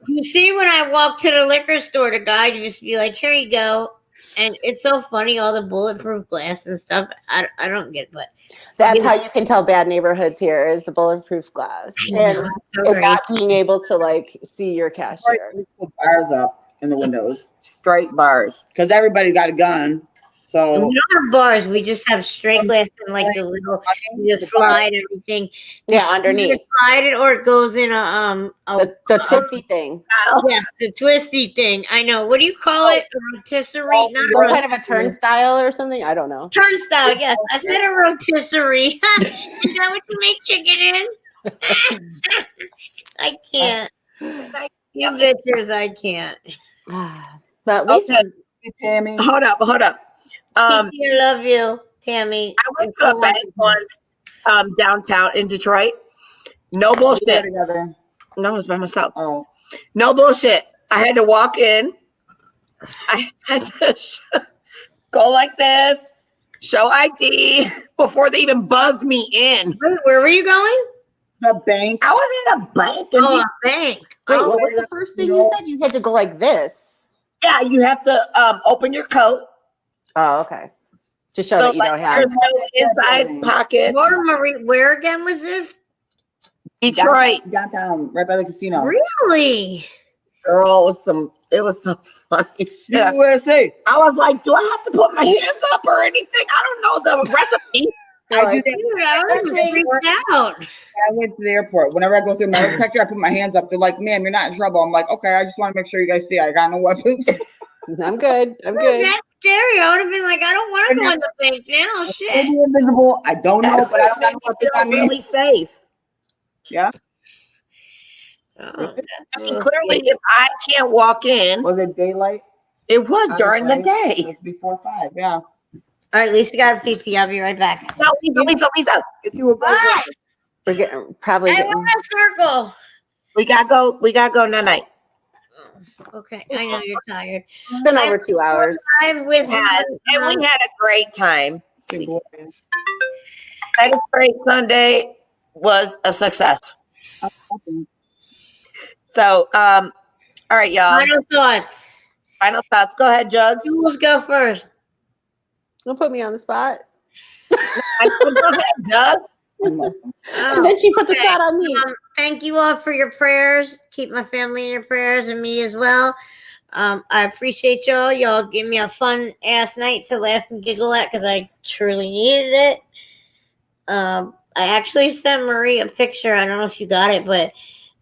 You see, when I walk to the liquor store, the guy just be like, "Here you go." And it's so funny, all the bulletproof glass and stuff. I don't get it, but that's how you can tell bad neighborhoods here is the bulletproof glass and not being able to like see your cashier. Put bars up in the windows, straight bars, because everybody got a gun. So we don't have bars. We just have straight glass and like the little. You just slide everything. Yeah, underneath. Slide it, or it goes in the twisty thing. Yes, the twisty thing. I know. What do you call it? A rotisserie? Some kind of a turnstile or something. I don't know. Turnstile. Yes, I said a rotisserie. Is that what you make chicken in? I can't. You bitches, I can't. But at least Tammy. Hold up. I love you. Tammy. I went to a bank once downtown in Detroit. No bullshit. Together. No, it was by myself. Oh. No bullshit. I had to walk in. I had to go like this, show ID before they even buzz me in. Where were you going? The bank. I was in a bank. And Oh, a bank. Wait, Oh, what was the first thing you said? You had to go like this. yeah, you have to open your coat. Oh, okay. To show that you don't have. There's no inside pockets. Where again was this? Detroit. Downtown, right by the casino. Really? Girl, it was some funny shit. USA. I was like, do I have to put my hands up or anything? I don't know the recipe. I do that. Dude, I was freaked out. I went to the airport. Whenever I go through metal detector, I put my hands up. They're like, ma'am, you're not in trouble. I'm like, okay, I just want to make sure you guys see I got no weapons. I'm good. I'm Oh, good. that's scary. I would have been like, I don't want to go in the bank now. Shit. Maybe invisible. I don't know, but I don't made know me what feel that means. really safe. Yeah. Oh, I mean, clearly, if I can't walk in, Was it daylight? it was during the It day. was before 5. Yeah. all right, Lisa got a pee. I'll be right back. No, Lisa. Get you a What? We're getting probably I getting. want a circle. We gotta go night. Okay, I know you're tired. It's been over 2 hours. I'm with And we had a great time. night. That is great. Sunday was a success. So, all right, y'all. Final thoughts. Go ahead, Jugs. Jules, go first. Don't put me on the spot. Go ahead, Jugs. And then she put the spot on me. Thank you all for your prayers. Keep my family in your prayers and me as well. I appreciate y'all. Y'all give me a fun ass night to laugh and giggle at because I truly needed it. I actually sent Marie a picture. I don't know if you got it, but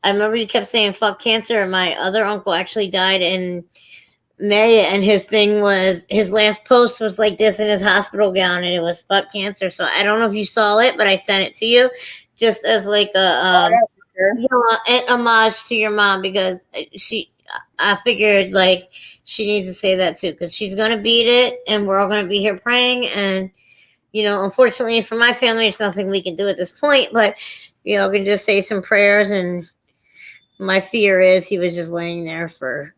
I remember you kept saying fuck cancer. And my other uncle actually died in May, and his last post was like this in his hospital gown, and it was fuck cancer. So I don't know if you saw it, but I sent it to you just as like an homage to your mom, because I figured like she needs to say that too, because she's gonna beat it, and we're all gonna be here praying. And unfortunately for my family, there's nothing we can do at this point, but can just say some prayers. And my fear is he was just laying there for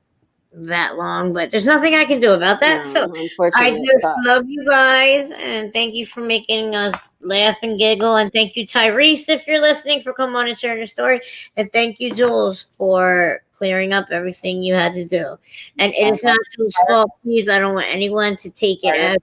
that long, but there's nothing I can do about that. No, so I just love you guys, and thank you for making us laugh and giggle, and thank you, Tyrese, if you're listening, for coming on and sharing your story, and thank you, Jules, for clearing up everything you had to do. And it is not Jules' fault. Please, I don't want anyone to take it as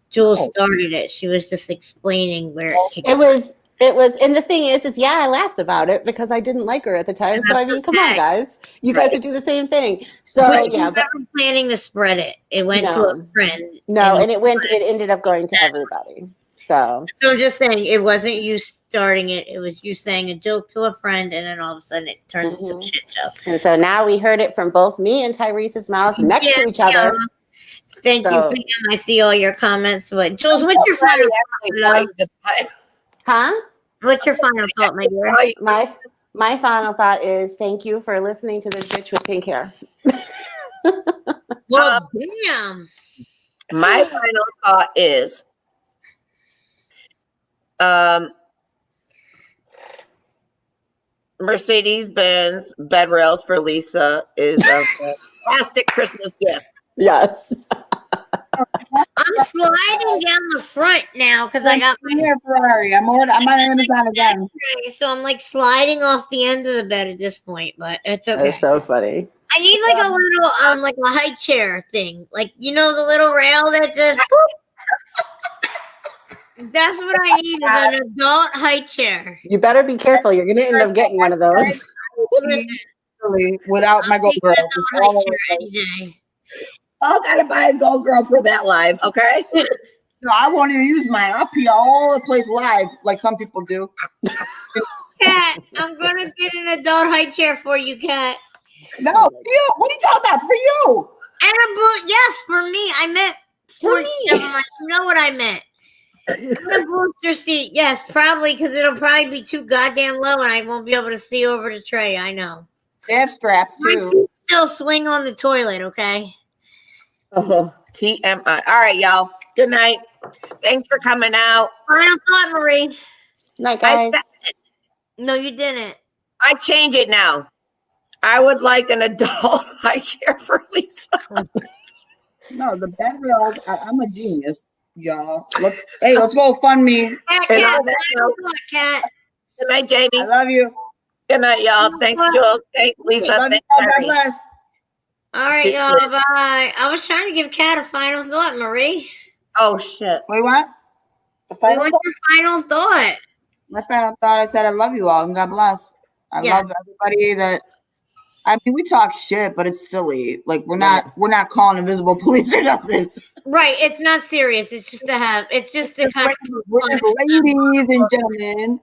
Jules started it. She was just explaining where it was. It was, and the thing is yeah, I laughed about it because I didn't like her at the time. So I mean, come on, guys, you guys would do the same thing. So but yeah, but never planning to spread it. It went to a friend. No, and it ended up going to everybody. So I'm just saying, it wasn't you starting it. It was you saying a joke to a friend, and then all of a sudden it turned into a shit show. And so now we heard it from both me and Tyrese's mouths next to each other. Thank you for them. I see all your comments. But Jules, what's your final thought? Huh? What's your final thought, my dear? My final thought is thank you for listening to this bitch with pink hair. Well, damn. My final thought is Mercedes-Benz bed rails for Lisa is a fantastic Christmas gift. Yes. I'm sliding down the front now because I got my Ferrari. I'm on Amazon again. So I'm like sliding off the end of the bed at this point, but it's okay. That's so funny. I need like a little like a high chair thing, like the little rail that just. That's what I need, is an adult high chair. You better be careful. You're gonna end up getting one of those. Without my gold girl. I gotta buy a gold girl for that live, okay? No, I won't even use mine. I'll pee all over the place live, like some people do. Kat, I'm gonna get an adult high chair for you, Kat. No, you. What are you talking about? For you. And a boot, yes, for me. I meant for me. You know what I meant. A booster seat, yes, probably, because it'll probably be too goddamn low, and I won't be able to see over the tray. I know. They have straps My too. feet still swing on the toilet, okay? TMI. All right, y'all. Good night. Thanks for coming out. Final thought, Marie. Night, I guys. said No, you didn't. I change it now. I would like an adult high chair for Lisa. No, the betrayals. I'm a genius, y'all. Let's go fund me. Cat, And cat, on that final note, thought, cat. good night, I Jamie. love you. Good night, y'all. Thanks, Jules. Thanks, Lisa. Love you. Thanks, God Terry. bless. All right, Did- y'all. Bye. I was trying to give Cat a final thought, Marie. Oh shit. Wait, what? The We final want thought? your final thought. My final thought. I said I love you all and God bless. I Yeah. love everybody that. I mean, we talk shit, but it's silly. Like we're not calling invisible police or nothing. Right. It's not serious. It's just to have. It's just to kind of. We're just ladies and gentlemen.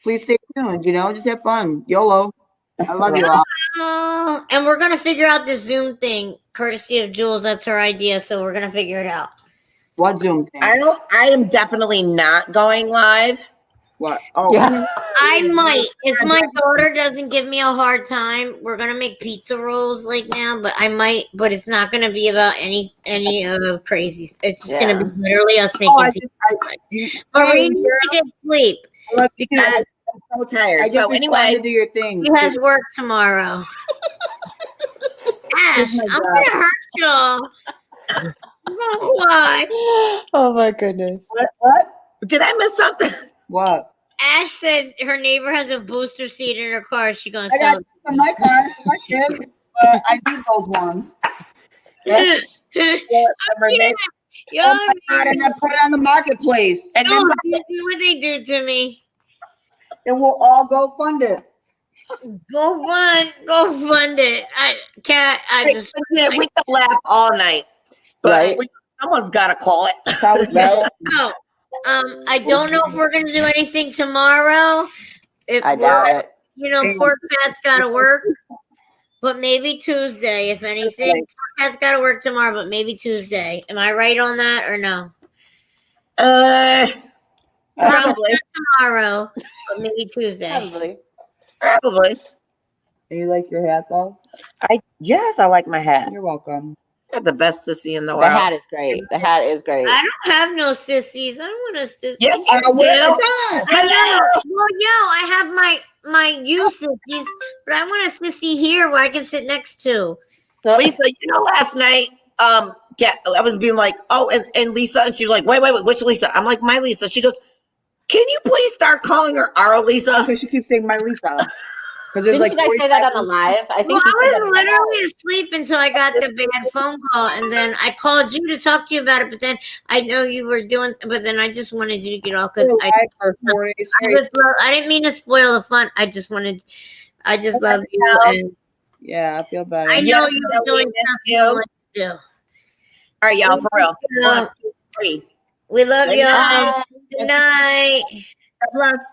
Please stay tuned. Just have fun. YOLO. I love you all. Oh, and we're gonna figure out the Zoom thing, courtesy of Jules. That's her idea, so we're gonna figure it out. What Zoom thing? I am definitely not going live. What? Oh, Yeah. I might, if my daughter doesn't give me a hard time, we're gonna make pizza rolls like now. But I might, but it's not gonna be about any crazy. It's just gonna be literally us making I pizza. just, Marie needs to get sleep I love you. because I'm so tired. I just So anyway, to do your thing. she has work tomorrow. Ash, my I'm God. gonna hurt y'all. Why? Oh my goodness. What? did I miss something? What? Ash said her neighbor has a booster seat in her car. She's gonna I sell got in my car, my kids, I need those ones. it. Y'all, And I put it on the marketplace, and then do what they do to me. we'll all go fund it. Go fund it. I can't. I just. Yeah, we can laugh all night, but Right. someone's got to call it. Right. No. I don't know if we're gonna do anything tomorrow. I doubt it. Poor Pat's gotta work. But maybe Tuesday, if anything. Poor Pat's gotta work tomorrow, but maybe Tuesday. Am I right on that or no? Probably. Not tomorrow, but maybe Tuesday. Probably. Do you like your hat, though? Yes, I like my hat. You're welcome. Got the best sissy in the The world. hat is great. The hat is great. I don't have no sissies. I don't want a sissy. Yes, you do. I know. Well, I have my you sissies, but I want a sissy here where I can sit next to. Lisa, last night, I was being like, oh, and Lisa, and she was like, wait, which Lisa? I'm like, my Lisa. She goes, can you please start calling her our Lisa? Because she keeps saying my Lisa. Because Didn't you guys say that on the live? I think Well, you I said that was on the live. literally asleep until I got the bad phone call, and then I called you to talk to you about it. But then I know you were doing, but then I just wanted you to get off because for 4 days straight. I didn't mean to spoil the fun. I just love you, and Yeah, I feel better. I know Yes, you we were doing miss something you. you wanted to do. All right, y'all, for real. Yeah. 1, 2, 3. We love Good y'all. Bye. Good night. God bless.